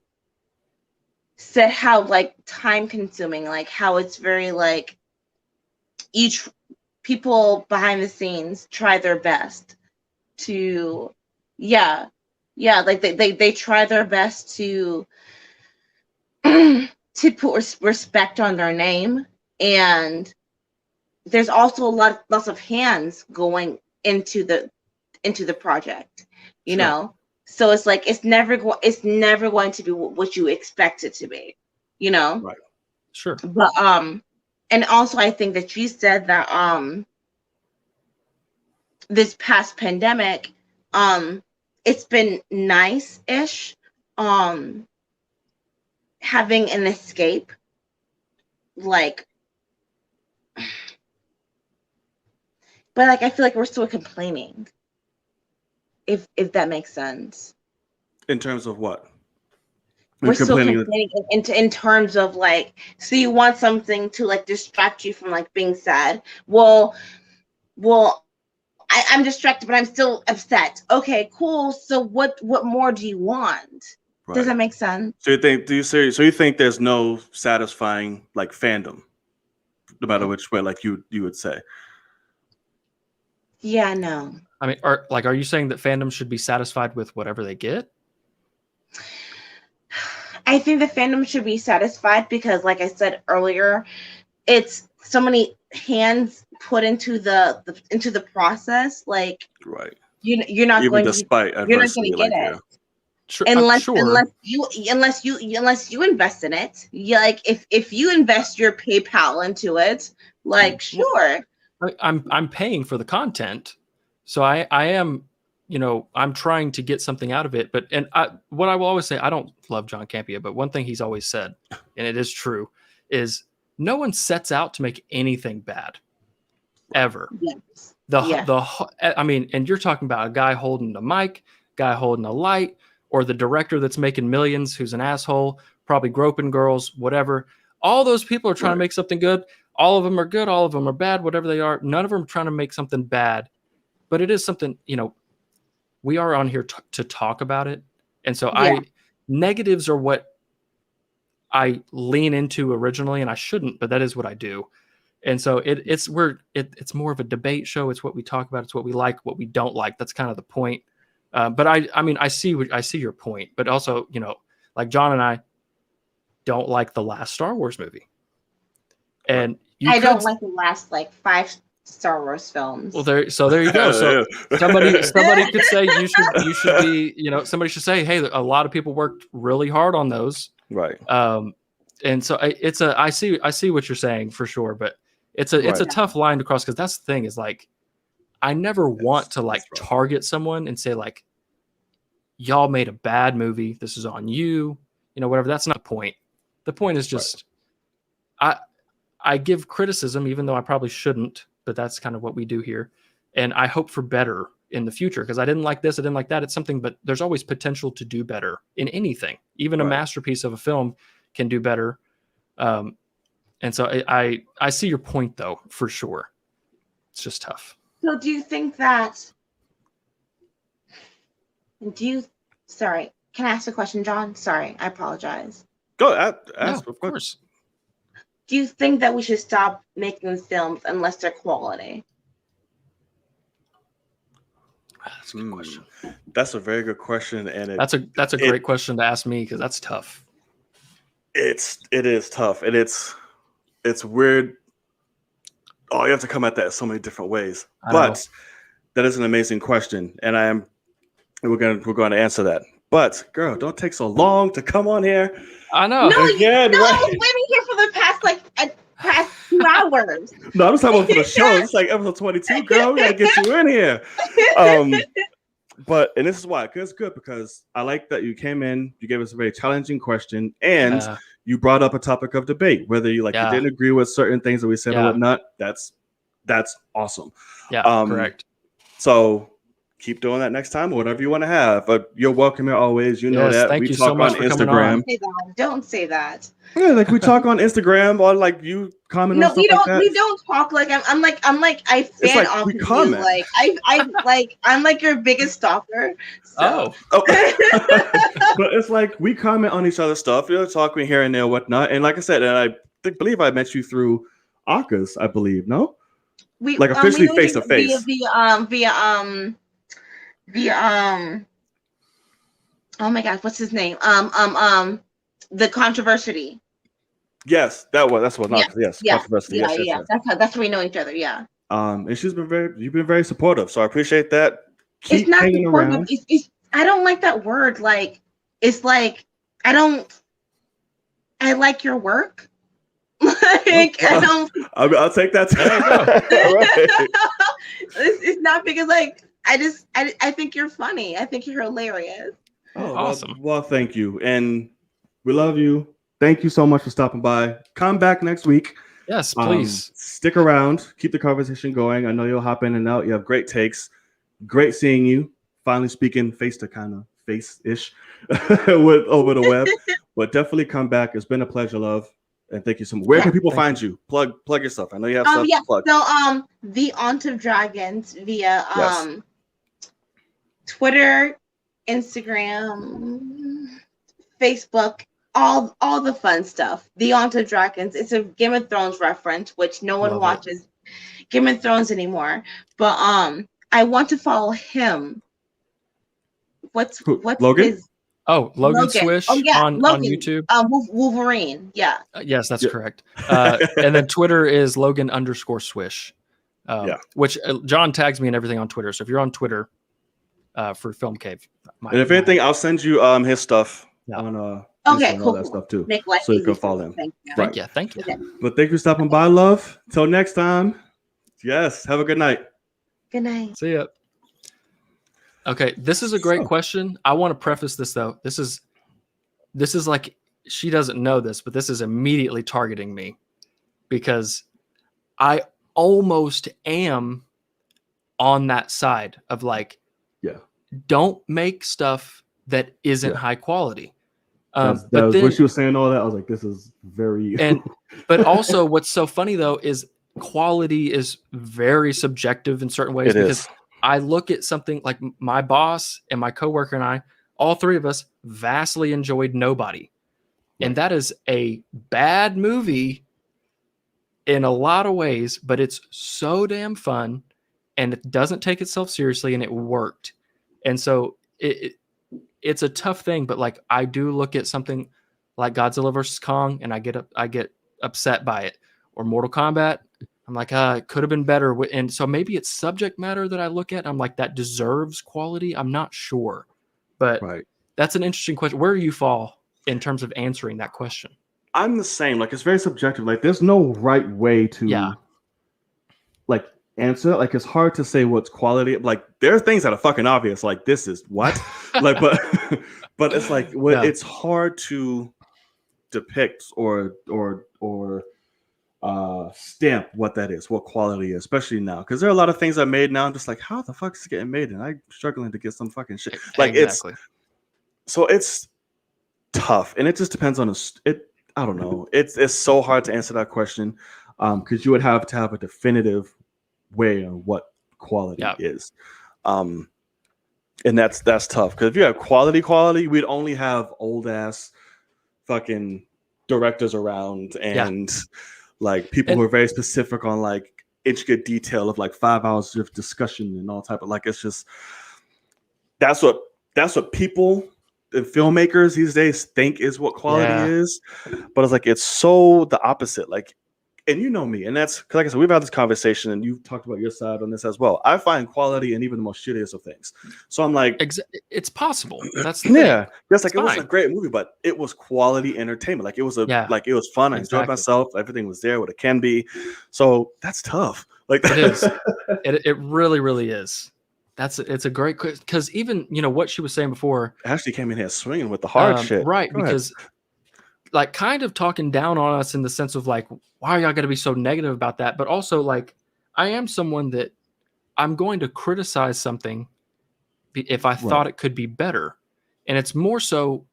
said how like time consuming, like how it's very like each people behind the scenes try their best to like they try their best to to put respect on their name, and there's also lots of hands going into the project, you Sure. know. So it's like it's never going to be what you expect it to be, you know. Right. Sure. But and also I think that you said that this past pandemic, it's been nice-ish having an escape, like, but like I feel like we're still complaining, if that makes sense. In terms of what? We're still Complaining. complaining in terms of like, so you want something to like distract you from like being sad. Well, I'm distracted, but I'm still upset. Okay, cool. So what more do you want? Right. Does that make sense? So you think there's no satisfying like fandom, no matter which way, like you would say? Yeah, no. I mean, are you saying that fandom should be satisfied with whatever they get? I think the fandom should be satisfied because, like I said earlier, it's so many hands put into the process. Like, Right. you're not Even going despite to, you're not going adversity, to get like, it. yeah. Sure. Unless you invest in it. Yeah, like if you invest your PayPal into it, like, sure. I'm paying for the content, so I am, I'm trying to get something out of it. But what I will always say, I don't love John Campea, but one thing he's always said, and it is true, is no one sets out to make anything bad, ever. Yes. I mean, and you're talking about a guy holding a mic, guy holding a light, or the director that's making millions who's an asshole, probably groping girls, whatever. All those people are trying to make something good. All of them are good. All of them are bad, whatever they are. None of them are trying to make something bad. But it is something, we are on here to talk about it. And so negatives are what I lean into originally, and I shouldn't, but that is what I do. And so it's more of a debate show. It's what we talk about. It's what we like, what we don't like. That's kind of the point. But I mean, I see your point, but also, like John and I don't like the last Star Wars movie. And I don't like the last like 5 Star Wars films. Well, there you go. So somebody could say you should be, somebody should say, hey, a lot of people worked really hard on those. Right. And so I see what you're saying for sure, but it's a tough line to cross, because that's the thing is like, I never want to like target someone and say like, y'all made a bad movie. This is on you, whatever. That's not the point. The point is just, I give criticism, even though I probably shouldn't, but that's kind of what we do here. And I hope for better in the future, because I didn't like this, I didn't like that. It's something, but there's always potential to do better in anything. Even a masterpiece of a film can do better. And so I see your point though, for sure. It's just tough. So do you think that, sorry, can I ask a question, John? Sorry, I apologize. Go ask. Of course. Do you think that we should stop making films unless they're quality? That's a good question. That's a very good question, and that's a great question to ask me, because that's tough. It is tough, and it's weird. Oh, you have to come at that so many different ways. But that is an amazing question, and we're going to answer that. But girl, don't take so long to come on here. I know. No, I was waiting here for the past 2 hours. No, I'm just talking about for the show. It's like episode 22, girl. We got to get you in here. And this is why. It's good because I like that you came in, you gave us a very challenging question, and you brought up a topic of debate. Whether you you didn't agree with certain things that we said or whatnot, that's awesome. Yeah, correct. So keep doing that next time, or whatever you want to have. But you're welcome here always. You know Yes, that. thank We you talk so much on for coming Instagram. on. Don't say that. Yeah, like we talk on Instagram, or like you comment on No, stuff we don't. like that. We don't talk like I'm like I It's fan like off we of you. comment. Like I'm like your biggest stalker. So. Oh. But it's like we comment on each other's stuff, talking here and there, whatnot. And like I said, and I believe I met you through Aka's, I believe. No, we like officially we face to face. Via oh my gosh, what's his name? The controversy. Yes, that's what. Yeah, Yes, yeah, controversy. yeah, Yes. yeah. That's how we know each other. Yeah. And you've been very supportive, so I appreciate that. Keep It's not hanging supportive. around. It's I don't like that word. Like it's like I like your work. Like I don't. I'll take that. It's not because like I think you're funny. I think you're hilarious. Oh, Awesome. Well, thank you, and we love you. Thank you so much for stopping by. Come back next week. Yes, please. Stick around. Keep the conversation going. I know you'll hop in and out. You have great takes. Great seeing you. Finally speaking face to kind of face-ish with over the web. But definitely come back. It's been a pleasure, love. And thank you so much. Where can people find you? Plug yourself. I know you have stuff to plug. So the Aunt of Dragons via Twitter, Instagram, Facebook, all the fun stuff. The Aunt of Dragons. It's a Game of Thrones reference, which no one watches Game of Thrones anymore. But I want to follow him. What's Logan? his Logan Swish on YouTube. Wolverine. Yeah. Yes, that's correct. And then Twitter is Logan_Swish. Which John tags me and everything on Twitter. So if you're on Twitter for Film Cave, and if anything, I'll send you his stuff on okay, and cool. all that stuff too. So you can follow him. Thank you. Okay. But thank you for stopping by, love. Till next time. Yes. Have a good night. Good night. See ya. Okay, this is a great question. I want to preface this though. This is like she doesn't know this, but this is immediately targeting me because I almost am on that side of like, don't make stuff that isn't high quality. But then, when she was saying all that, I was like, this is very. But also, what's so funny though is quality is very subjective in certain ways because I look at something like my boss and my coworker and I, all three of us vastly enjoyed Nobody. And that is a bad movie in a lot of ways, but it's so damn fun and it doesn't take itself seriously and it worked. And so it's a tough thing, but like I do look at something like Godzilla versus Kong and I get upset by it, or Mortal Kombat. I'm like, it could have been better. And so maybe it's subject matter that I look at. I'm like, that deserves quality. I'm not sure, but that's an interesting question. Where do you fall in terms of answering that question? I'm the same. Like, it's very subjective. Like, there's no right way to like answer. Like, it's hard to say what's quality. Like, there are things that are fucking obvious. Like, this is what, like, but it's like, it's hard to depict or stamp what that is, what quality is, especially now, because there are a lot of things I made now. I'm just like, how the fuck is it getting made? And I'm struggling to get some fucking shit. Like it's tough, and it just depends on I don't know. It's so hard to answer that question, because you would have to have a definitive way on what quality is, and that's tough. Because if you have quality, we'd only have old ass fucking directors around and. Like people who are very specific on like intricate detail of like 5 hours of discussion and all type of like, it's just that's what people and filmmakers these days think is what quality is. But it's like it's so the opposite. Like, and you know me, and that's because like I said, we've had this conversation and you've talked about your side on this as well. I find quality in even the most shittiest of things. So I'm like, it's possible. That's the thing. That's like it wasn't a great movie, but it was quality entertainment. Like it was like it was fun. I enjoyed myself. Everything was there what it can be. So that's tough. Like it is. It really, really is. It's a great because even what she was saying before. Ashley came in here swinging with the hard shit, right? Because like kind of talking down on us in the sense of like, why are y'all going to be so negative about that? But also like, I am someone that I'm going to criticize something if I thought it could be better. And it's more so,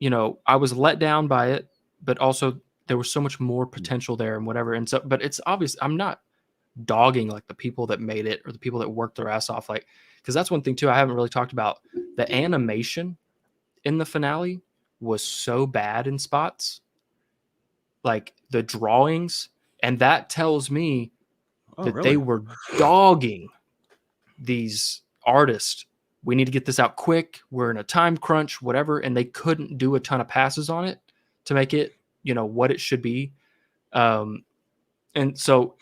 I was let down by it, but also there was so much more potential there and whatever. And so, but it's obvious I'm not dogging like the people that made it or the people that worked their ass off, like, because that's one thing too I haven't really talked about. The animation in the finale was so bad in spots, like the drawings, and that tells me that they were dogging these artists. We need to get this out quick. We're in a time crunch, whatever. And they couldn't do a ton of passes on it to make it, what it should be. And so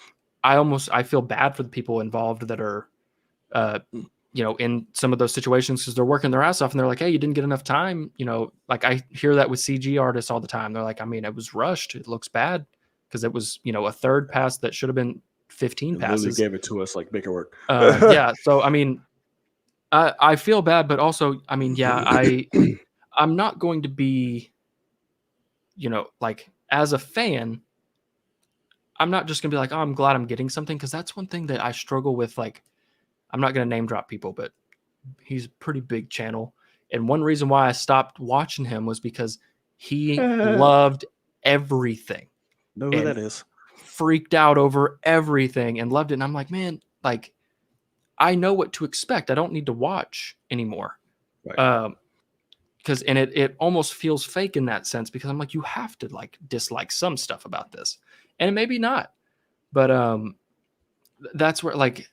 I feel bad for the people involved that are, in some of those situations, because they're working their ass off and they're like, hey, you didn't get enough time. Like I hear that with CG artists all the time. They're like, I mean, it was rushed. It looks bad because it was, a third pass that should have been 15 passes. Really gave it to us, like, make it work. Yeah. So, I mean, I feel bad, but also, I mean, yeah, I'm not going to be, like as a fan, I'm not just gonna be like, oh, I'm glad I'm getting something. Cause that's one thing that I struggle with. Like, I'm not going to name drop people, but he's a pretty big channel. And one reason why I stopped watching him was because he loved everything. Know who that is. Freaked out over everything and loved it. And I'm like, man, like, I know what to expect. I don't need to watch anymore. Right. Because it almost feels fake in that sense, because I'm like, you have to like dislike some stuff about this, and maybe not, but that's where, like,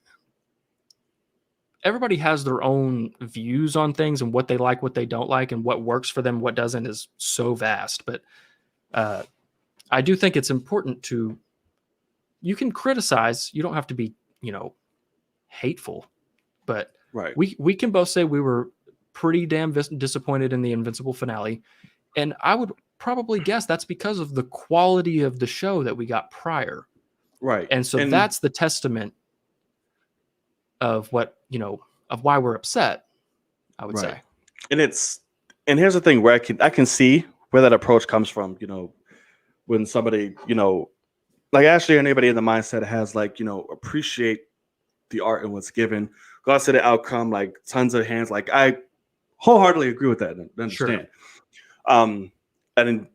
everybody has their own views on things and what they like, what they don't like, and what works for them, what doesn't is so vast. But I do think it's important you can criticize. You don't have to be, hateful, but right. We can both say we were pretty damn disappointed in the Invincible finale. And I would probably guess that's because of the quality of the show that we got prior. Right. And so that's the testament of what, of why we're upset, I would say. And here's the thing where I can see where that approach comes from, when somebody, like Ashley or anybody in the mindset has, like, appreciate the art and what's given, regards to the outcome, like tons of hands. Like, I wholeheartedly agree with that and understand. Sure. And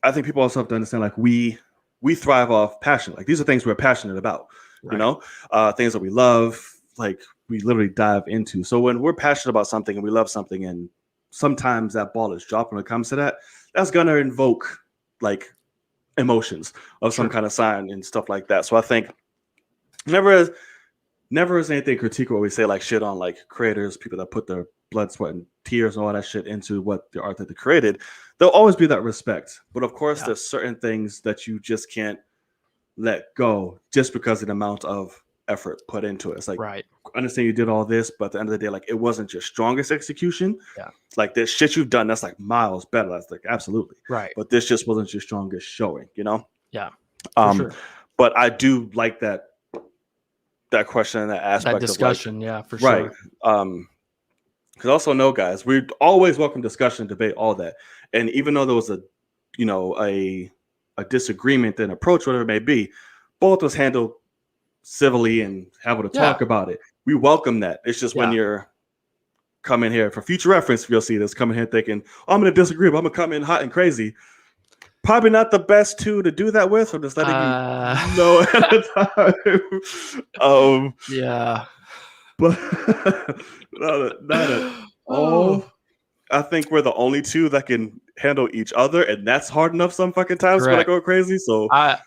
I think people also have to understand, like, we thrive off passion. Like, these are things we're passionate about, things that we love, like, we literally dive into. So when we're passionate about something and we love something, and sometimes that ball is dropped when it comes to that, that's going to invoke, like, emotions of some kind of sign and stuff like that. So I think never is anything critique what we say, like, shit on, like, creators, people that put their blood, sweat, and tears and all that shit into what the art that they created. There'll always be that respect. But of course, there's certain things that you just can't let go just because of the amount of effort put into it. It's like, I understand you did all this, but at the end of the day, like, it wasn't your strongest execution. Yeah. Like, this shit you've done, that's like miles better. That's like, absolutely. Right. But this just wasn't your strongest showing, Yeah. Sure. But I do like that question and that aspect, that discussion, of, like, yeah, for sure. Right. Because also know, guys, we always welcome discussion, debate, all that. And even though there was a disagreement and approach, whatever it may be, both was handled civilly and able to talk about it. We welcome that. It's just when you're coming here for future reference, you'll see this coming here thinking, oh, I'm going to disagree, but I'm going to come in hot and crazy. Probably not the best two to do that with. I'm just letting you know at a time. Yeah. But not at all. I think we're the only two that can handle each other, and that's hard enough some fucking times when I go crazy. So I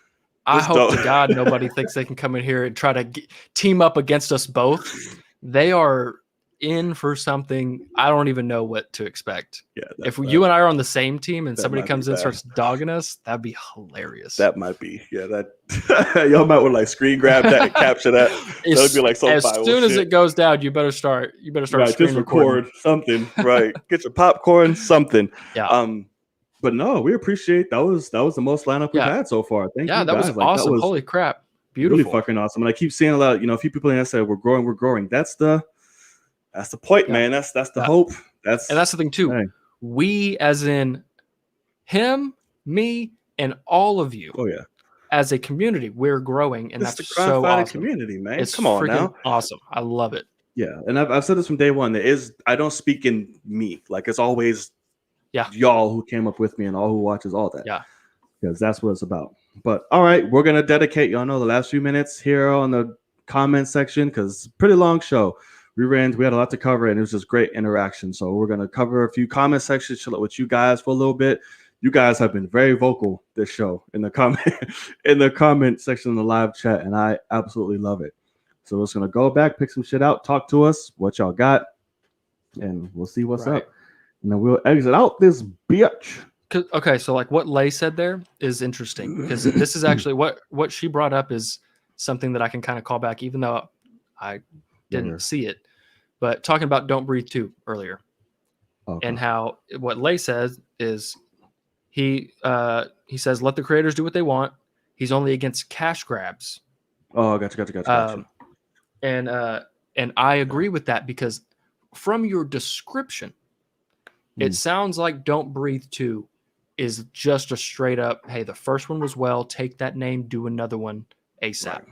hope to God nobody thinks they can come in here and try to team up against us both. They are in for something. I don't even know what to expect. Yeah, if you and I are on the same team and somebody comes in and starts dogging us, that'd be hilarious. That might be. Yeah, that y'all might want to, like, screen grab that and capture that. That would be like so as soon as it goes down, you better start right, just record something. Right. Get your popcorn, something. Yeah. But no, we appreciate that was the most lineup we've had so far. Thank you. Yeah, that was awesome. That was holy crap. Beautiful. Really fucking awesome. And I keep seeing a lot, a few people in there say we're growing. That's the point, man. That's the hope. That's the thing too. Hey. We, as in him, me, and all of you. Oh yeah. As a community, we're growing, and that's the so awesome. Community, man. It's come on now. Awesome. I love it. Yeah, and I've said this from day one. I don't speak in me. Like it's always y'all who came up with me and all who watches all that. Yeah. Because that's what it's about. But all right, we're gonna dedicate y'all know the last few minutes here on the comment section because it's a pretty long show. We had a lot to cover and it was just great interaction. So we're gonna cover a few comment sections, chill out with you guys for a little bit. You guys have been very vocal this show in the comment section in the live chat, and I absolutely love it. So we're just gonna go back, pick some shit out, talk to us, what y'all got, and we'll see what's up. And then we'll exit out this bitch. Okay, so like what Lay said there is interesting because this is actually what she brought up is something that I can kind of call back, even though I didn't see it. But talking about Don't Breathe 2 earlier, and how what Lay says is he says let the creators do what they want. He's only against cash grabs. Oh, gotcha. And I agree with that because from your description, it sounds like Don't Breathe 2 is just a straight up, hey, the first one was take that name, do another one ASAP. Right.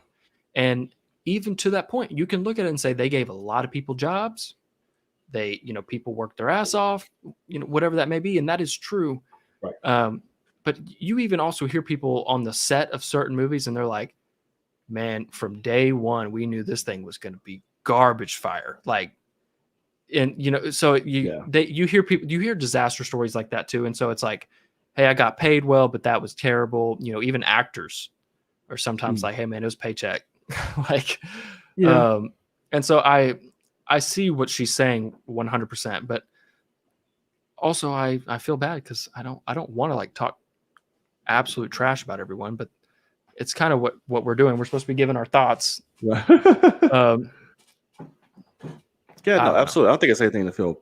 And even to that point, you can look at it and say they gave a lot of people jobs. They, people worked their ass off, whatever that may be. And that is true. Right. But you even also hear people on the set of certain movies and they're like, man, from day one, we knew this thing was going to be garbage fire. Like, and so you hear people, you hear disaster stories like that too. And so it's like, hey, I got paid well, but that was terrible. Even actors are sometimes like, hey man, it was paycheck. And so I see what she's saying 100%, but also I feel bad because I don't want to like talk absolute trash about everyone, but it's kind of what we're doing. We're supposed to be giving our thoughts. Absolutely. I don't think it's anything to feel,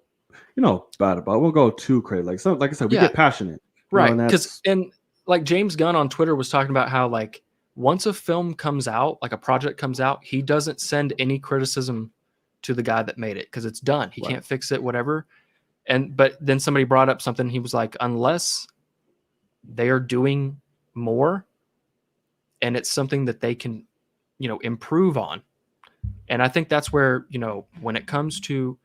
bad about. We'll go too crazy. Like I said, we get passionate. Right. Because and like James Gunn on Twitter was talking about how like once a film comes out, like a project comes out, he doesn't send any criticism to the guy that made it because it's done. He can't fix it, whatever. But then somebody brought up something. He was like, unless they are doing more and it's something that they can, improve on. And I think that's where, when it comes to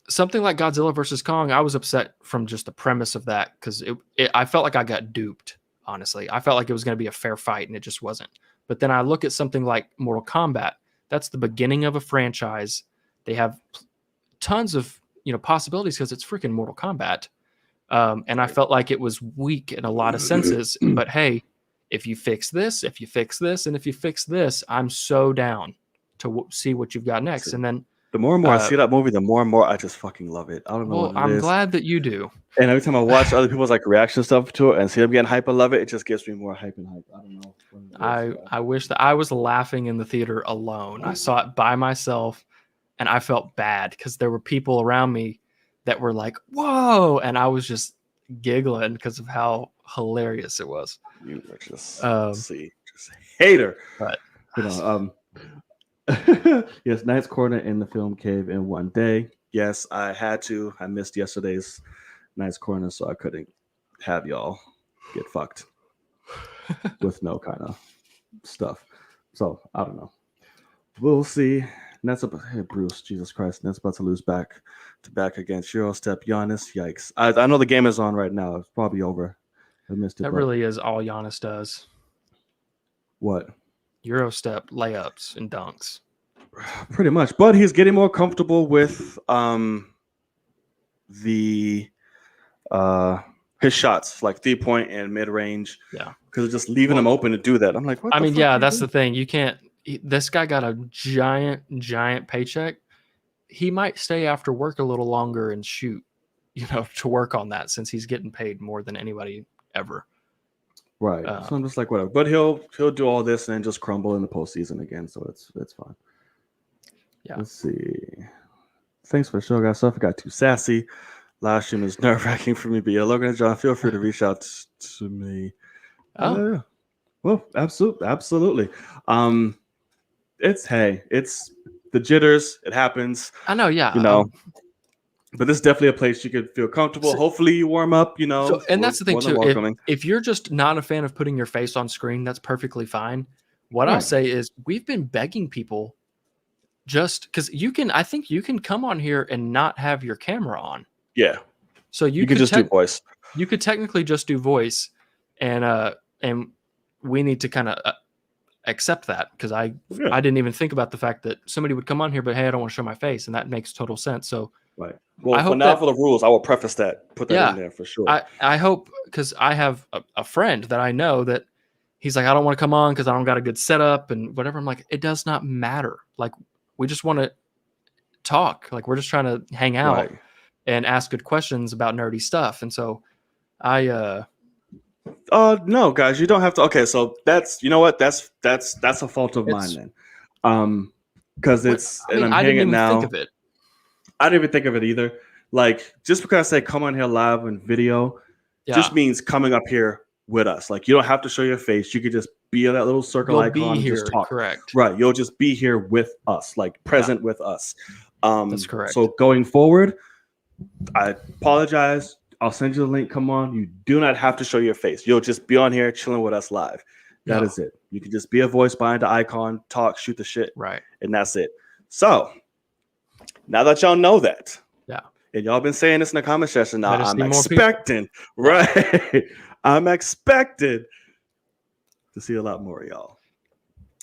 something like Godzilla versus Kong, I was upset from just the premise of that because I felt like I got duped, honestly. I felt like it was going to be a fair fight and it just wasn't. But then I look at something like Mortal Kombat. That's the beginning of a franchise. They have tons of, possibilities because it's freaking Mortal Kombat. And I felt like it was weak in a lot of senses. But hey, if you fix this, and if you fix this, I'm so down to see what you've got next. And then the more and more I see that movie, the more and more I just fucking love it. I don't know. Well, I'm glad that you do. And every time I watch other people's like reaction stuff to it and see them getting hype, I love it. It just gives me more hype and hype. I don't know. I wish that I was laughing in the theater alone. I saw it by myself, and I felt bad because there were people around me that were like, "Whoa!" and I was just giggling because of how hilarious it was. You were just hater. But yes, Knight's Corner in the film cave in one day. Yes, I had to. I missed yesterday's Knight's Corner, so I couldn't have y'all get fucked with no kind of stuff. So I don't know. We'll see. Nets up. Hey, Bruce, Jesus Christ. Nets about to lose back to back against Eurostep. Giannis. Yikes. I know the game is on right now. It's probably over. I missed it. That really is all Giannis does. What? Eurostep layups and dunks. Pretty much. But he's getting more comfortable with his shots, like 3-point and mid-range. Yeah. Because it's just leaving him open to do that. I'm like, what the fuck that's the thing. You can't. This guy got a giant paycheck. He might stay after work a little longer and shoot, to work on that since he's getting paid more than anybody ever. Right. So I'm just like, whatever. But he'll do all this and then just crumble in the postseason again. So it's fine. Yeah. Let's see. Thanks for the show, guys. So if I got too sassy, live stream is nerve-wracking for me. But yeah, Logan and John, feel free to reach out to me. Oh. Well, absolutely. It's the jitters. It happens. I know, yeah. But this is definitely a place you could feel comfortable. Hopefully you warm up, So, and that's the thing too. If you're just not a fan of putting your face on screen, that's perfectly fine. What I'll say is we've been begging people just because I think you can come on here and not have your camera on. Yeah. So You could just do voice. You could technically just do voice, and we need to kind of accept that, because I didn't even think about the fact that somebody would come on here, but hey, I don't want to show my face, and that makes total sense. So right. Well, for now, for the rules, I will preface that, put that in there for sure. I hope, because I have a friend that I know that he's like, I don't want to come on because I don't got a good setup and whatever. I'm like, it does not matter. Like, we just want to talk. Like, we're just trying to hang out and ask good questions about nerdy stuff. And so no, guys, you don't have to. Okay, so that's, you know what, that's a fault of mine then, because I'm hearing it now. Think of it. I didn't even think of it either. Like, just because I say come on here live and video, just means coming up here with us. Like, you don't have to show your face. You could just be in that little circle icon and just talk. Correct. Right. You'll just be here with us, like present with us. That's correct. So going forward, I apologize. I'll send you the link. Come on. You do not have to show your face. You'll just be on here chilling with us live. That is it. You can just be a voice behind the icon, talk, shoot the shit. Right. And that's it. So now that y'all know that. Yeah. And y'all been saying this in the comment section now, I'm expecting, I'm expected to see a lot more of y'all.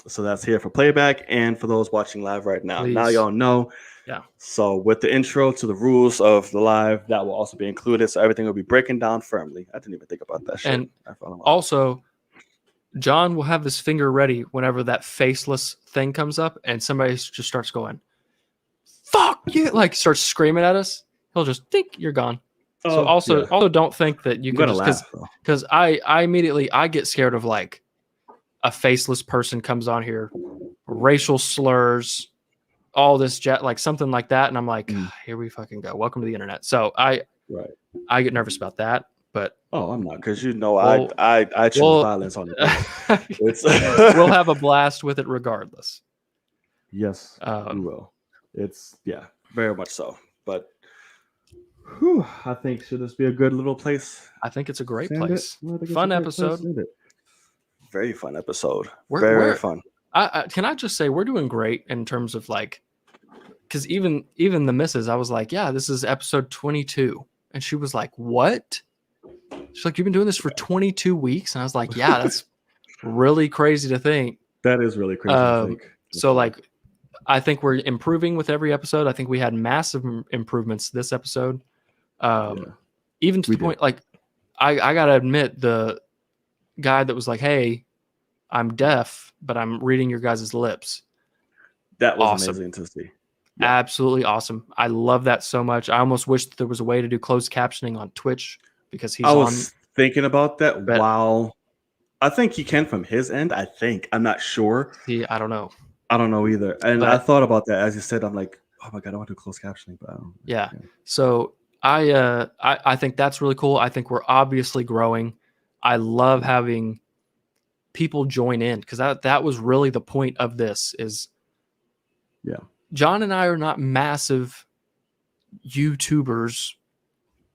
So that's here for playback and for those watching live right now. Please. Now y'all know. Yeah. So with the intro to the rules of the live, that will also be included. So everything will be breaking down firmly. I didn't even think about that shit. And also, John will have his finger ready whenever that faceless thing comes up and somebody just starts going, fuck you, like starts screaming at us. He'll just think you're gone. So also don't think that you can just, because I immediately get scared of like a faceless person comes on here, racial slurs, all this like something like that, and I'm like, here we fucking go. Welcome to the internet. So I get nervous about that, but I'm not, because I choose violence on it. We'll have a blast with it regardless. Yes, we will. It's very much so. But I think should this be a good little place? I think it's a great place. Fun episode. Very fun episode. Very fun. Can I just say we're doing great in terms of like, because even the missus, I was like, yeah, this is episode 22, and she was like, what? She's like, you've been doing this for 22 weeks, and I was like, yeah, that's really crazy to think. That is really crazy to think. So like, I think we're improving with every episode. I think we had massive improvements this episode. Even to the point, like, I gotta admit, the guy that was like, hey, I'm deaf, but I'm reading your guys' lips. That was amazing to see. Yeah. Absolutely awesome. I love that so much. I almost wish there was a way to do closed captioning on Twitch, because I was thinking about that. Wow. I think he can from his end. I'm not sure. I don't know. I don't know either. And I thought about that as you said. I'm like, oh my god, I want to do closed captioning, but I don't. Yeah. So I think that's really cool. I think we're obviously growing. I love having people join in, because that was really the point of this. Is John and I are not massive YouTubers.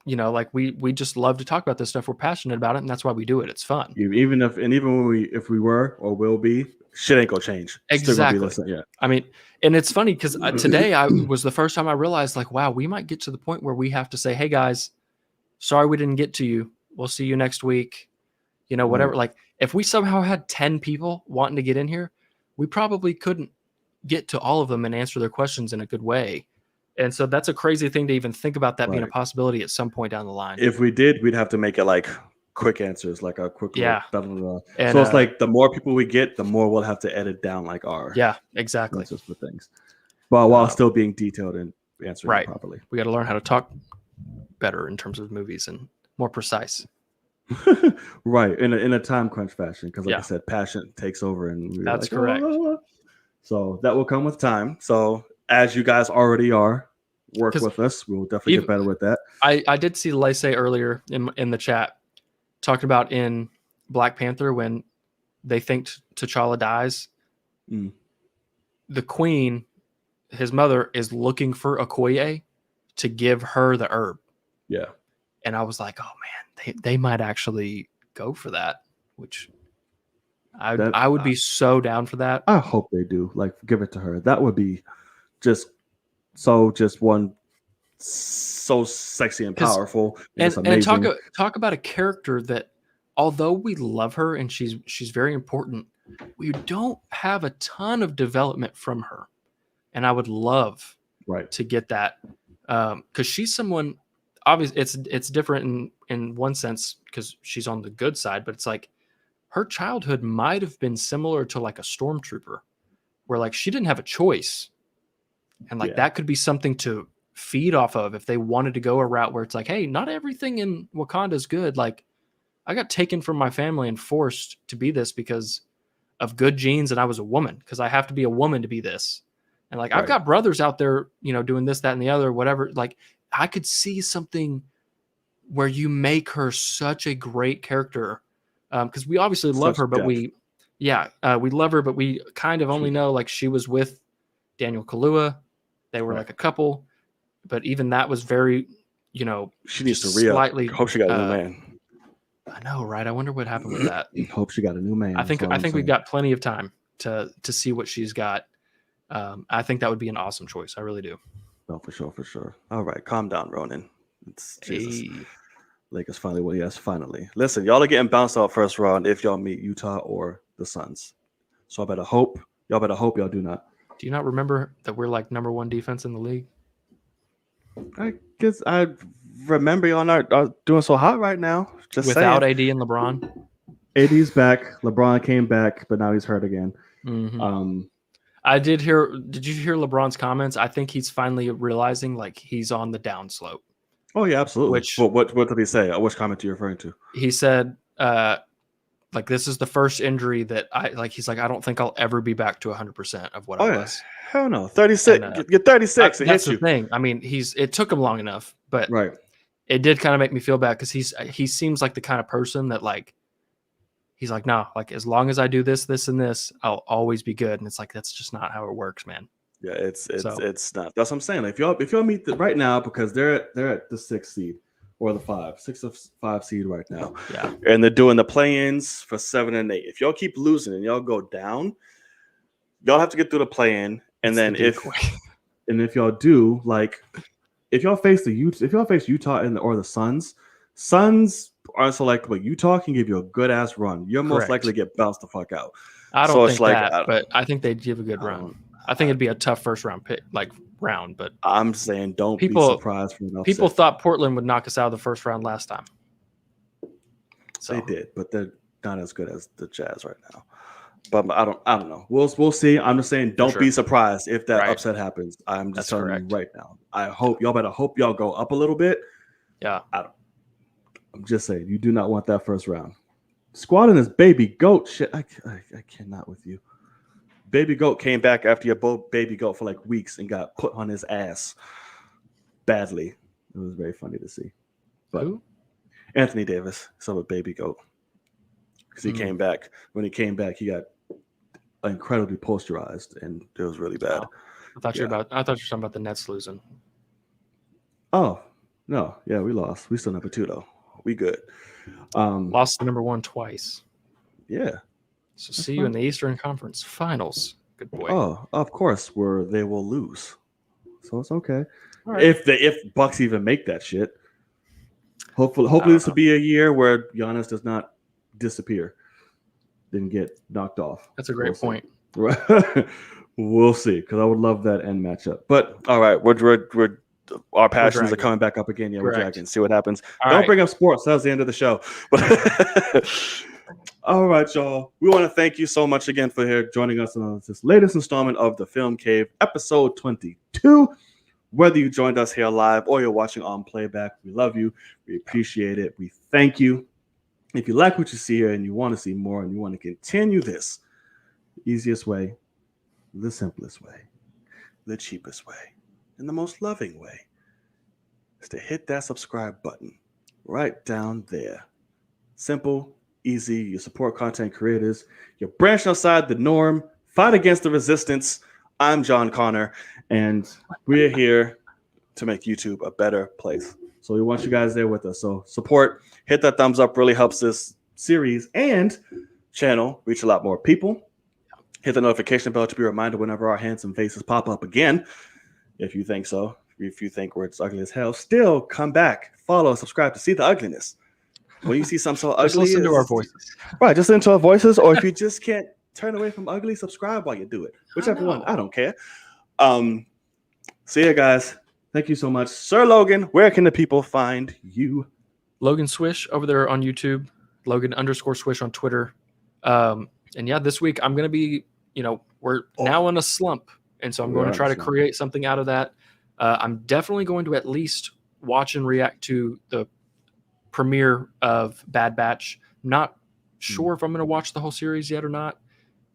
You know, like we just love to talk about this stuff. We're passionate about it, and that's why we do it. It's fun. Even when if we were or will be, shit ain't gonna change. Exactly. I mean, and it's funny because today was the first time I realized, like, wow, we might get to the point where we have to say, hey guys, sorry we didn't get to you. We'll see you next week. You know, whatever. Like, if we somehow had 10 people wanting to get in here, we probably couldn't get to all of them and answer their questions in a good way. And so that's a crazy thing to even think about that being a possibility at some point down the line. If we did, we'd have to make it like quick answers, like a quick And, so it's like the more people we get, the more we'll have to edit down like our exactly answers for things, but while still being detailed and answering properly. We got to learn how to talk better in terms of movies and more precise. Right, in a time crunch fashion, because like I said, passion takes over, and that's like, correct. So that will come with time. So as you guys already are, work with us. We will definitely get better with that. I did see Lacey earlier in the chat talking about in Black Panther when they think T'Challa dies. The queen, his mother, is looking for Okoye to give her the herb. Yeah. And I was like, oh man, they might actually go for that, which I would be so down for that. I hope they do. Like, give it to her. That would be just one so sexy and powerful and just And amazing. talk about a character that, although we love her and she's very important, we don't have a ton of development from her, and I would love to get that, because she's someone. Obviously, it's different in one sense because she's on the good side, but it's like her childhood might have been similar to like a stormtrooper, where like she didn't have a choice, and like that could be something to feed off of if they wanted to go a route where it's like, hey, not everything in Wakanda is good. Like, I got taken from my family and forced to be this because of good genes, and I was a woman because I have to be a woman to be this. And like, I've got brothers out there, doing this, that, and the other, whatever. Like, I could see something where you make her such a great character, because we obviously love her, but we love her, but we kind of only know like she was with Daniel Kaluuya. They were like a couple, but even that was very, she needs to re-up. Hope she got a new man. I know, right? I wonder what happened with that. Hope she got a new man. I think we've got plenty of time to see what she's got. I think that would be an awesome choice. I really do. No, for sure. All right, calm down, Ronan. It's Jesus. Lakers finally won. Yes, finally. Listen, y'all are getting bounced out first round if y'all meet Utah or the Suns. So y'all better hope y'all do not. Do you not remember that we're like number 1 defense in the league? I guess I remember y'all not doing so hot right now. Just without saying. AD and LeBron. AD's back. LeBron came back, but now he's hurt again. Mm-hmm. I did hear. Did you hear LeBron's comments? I think he's finally realizing like he's on the downslope. Oh yeah, absolutely. What did he say? Which comment are you referring to? He said, like, this is the first injury that I like. He's like, I don't think I'll ever be back to 100% of what I was. Hell no, 36. You're 36. That's the thing. I mean, it took him long enough, but it did kind of make me feel bad because he seems like the kind of person that like. He's like, no, like as long as I do this, this, and this, I'll always be good. And it's like that's just not how it works, man. Yeah, it's not. That's what I'm saying. Like, if y'all meet right now, because they're at the 6th seed or the 6 of 5 seed right now. Yeah, and they're doing the play-ins for 7 and 8. If y'all keep losing and y'all go down, y'all have to get through the play-in. And then if y'all do, like, if y'all face Utah or the Suns aren't select, but Utah can give you a good ass run. You're most likely to get bounced the fuck out. I don't think that, but I think they'd give a good run. I think it'd be a tough first round pick, round. But I'm saying don't be surprised from an upset. People thought Portland would knock us out of the first round last time. So. They did, but they're not as good as the Jazz right now. But I don't know. We'll see. I'm just saying don't be surprised if that upset happens. I'm just telling you right now. I hope y'all go up a little bit. Yeah. I'm just saying you do not want that first round. Squatting is baby goat shit. I cannot with you. Baby goat came back after your baby goat for like weeks and got put on his ass badly. It was very funny to see. But who? Anthony Davis, so a baby goat. Because he came back. When he came back, he got incredibly posterized, and it was really bad. Oh, I thought you were talking about the Nets losing. Oh no, yeah, we lost. We still number 2 though. We good. Lost to number 1 twice. Yeah. So see you in the Eastern Conference Finals. Good boy. Oh, of course, where they will lose. So it's okay. Right. If Bucks even make that shit. Hopefully this will be a year where Giannis does not disappear. Didn't get knocked off. That's a great point. Right. We'll see, because I would love that end matchup. But all right, our passions are coming back up again. Yeah, we're dragging. See what happens. Don't bring up sports. That was the end of the show. All right, y'all. We want to thank you so much again for joining us on this latest installment of the Film Cave, episode 22. Whether you joined us here live or you're watching on playback, we love you. We appreciate it. We thank you. If you like what you see here and you want to see more and you want to continue this, the easiest way, the simplest way, the cheapest way, and the most loving way is to hit that subscribe button right down there. Simple, easy. You support content creators. You're branching outside the norm. Fight against the resistance. I'm John Connor, and we're here to make YouTube a better place. So we want you guys there with us. So support, hit that thumbs up, really helps this series and channel reach a lot more people. Hit the notification bell to be reminded whenever our handsome faces pop up again. If you think so, if you think where it's ugly as hell, still come back, follow, subscribe to see the ugliness. When you see something so Just ugly, listen to our voices. right? Just listen to our voices, or if you just can't turn away from ugly, subscribe while you do it. Whichever one, I don't care. So yeah, guys, thank you so much, Sir Logan. Where can the people find you? Logan Swish over there on YouTube. Logan_Swish on Twitter. And yeah, this week I'm going to be, we're now in a slump. And so I'm going to try to create something out of that. I'm definitely going to at least watch and react to the premiere of Bad Batch. Not sure if I'm going to watch the whole series yet or not.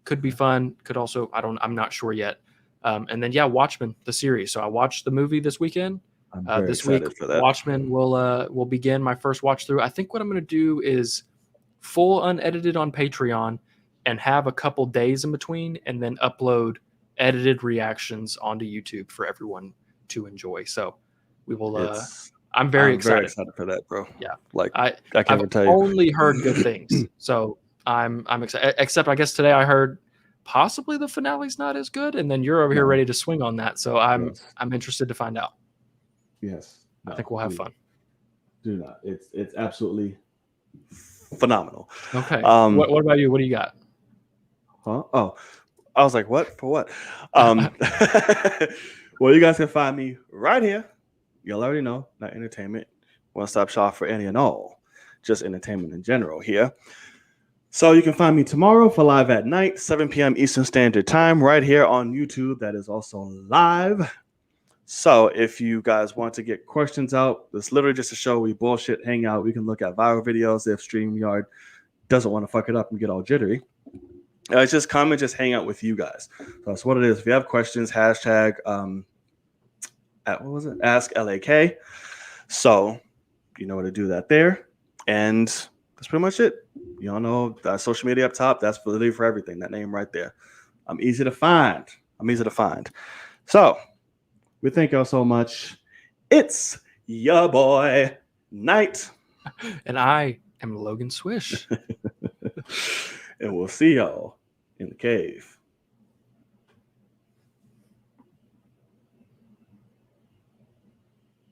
Could be fun. Could also, I'm not sure yet. And then, yeah, Watchmen, the series. So I watched the movie this weekend. This week, for that. Watchmen will begin my first watch through. I think what I'm going to do is full unedited on Patreon and have a couple days in between, and then upload edited reactions onto YouTube for everyone to enjoy. So we will. I'm very excited for that, bro. Yeah, like I can't I've even tell you. only heard good things, so I'm excited. Except I guess today I heard possibly the finale's not as good, and then you're over here ready to swing on that. So I'm interested to find out. Yes, I think we'll have fun. Do not. It's absolutely phenomenal. Okay. What about you? What do you got? Huh? Oh, I was like, what? For what? Well, you guys can find me right here. You'll already know, Not Entertainment, one-stop shop for any and all, just entertainment in general here. So you can find me tomorrow for Live at Night, 7 p.m. Eastern Standard Time, right here on YouTube. That is also live. So if you guys want to get questions out, it's literally just a show. We bullshit, hang out. We can look at viral videos if StreamYard doesn't want to fuck it up and get all jittery. It's just come and just hang out with you guys. So that's what it is. If you have questions, hashtag Ask LAK. So you know what to do that there. And that's pretty much it. You all know that social media up top. That's literally for everything. That name right there. I'm easy to find. So we thank y'all so much. It's your boy, Knight. And I am Logan Swish. And we'll see y'all in the cave.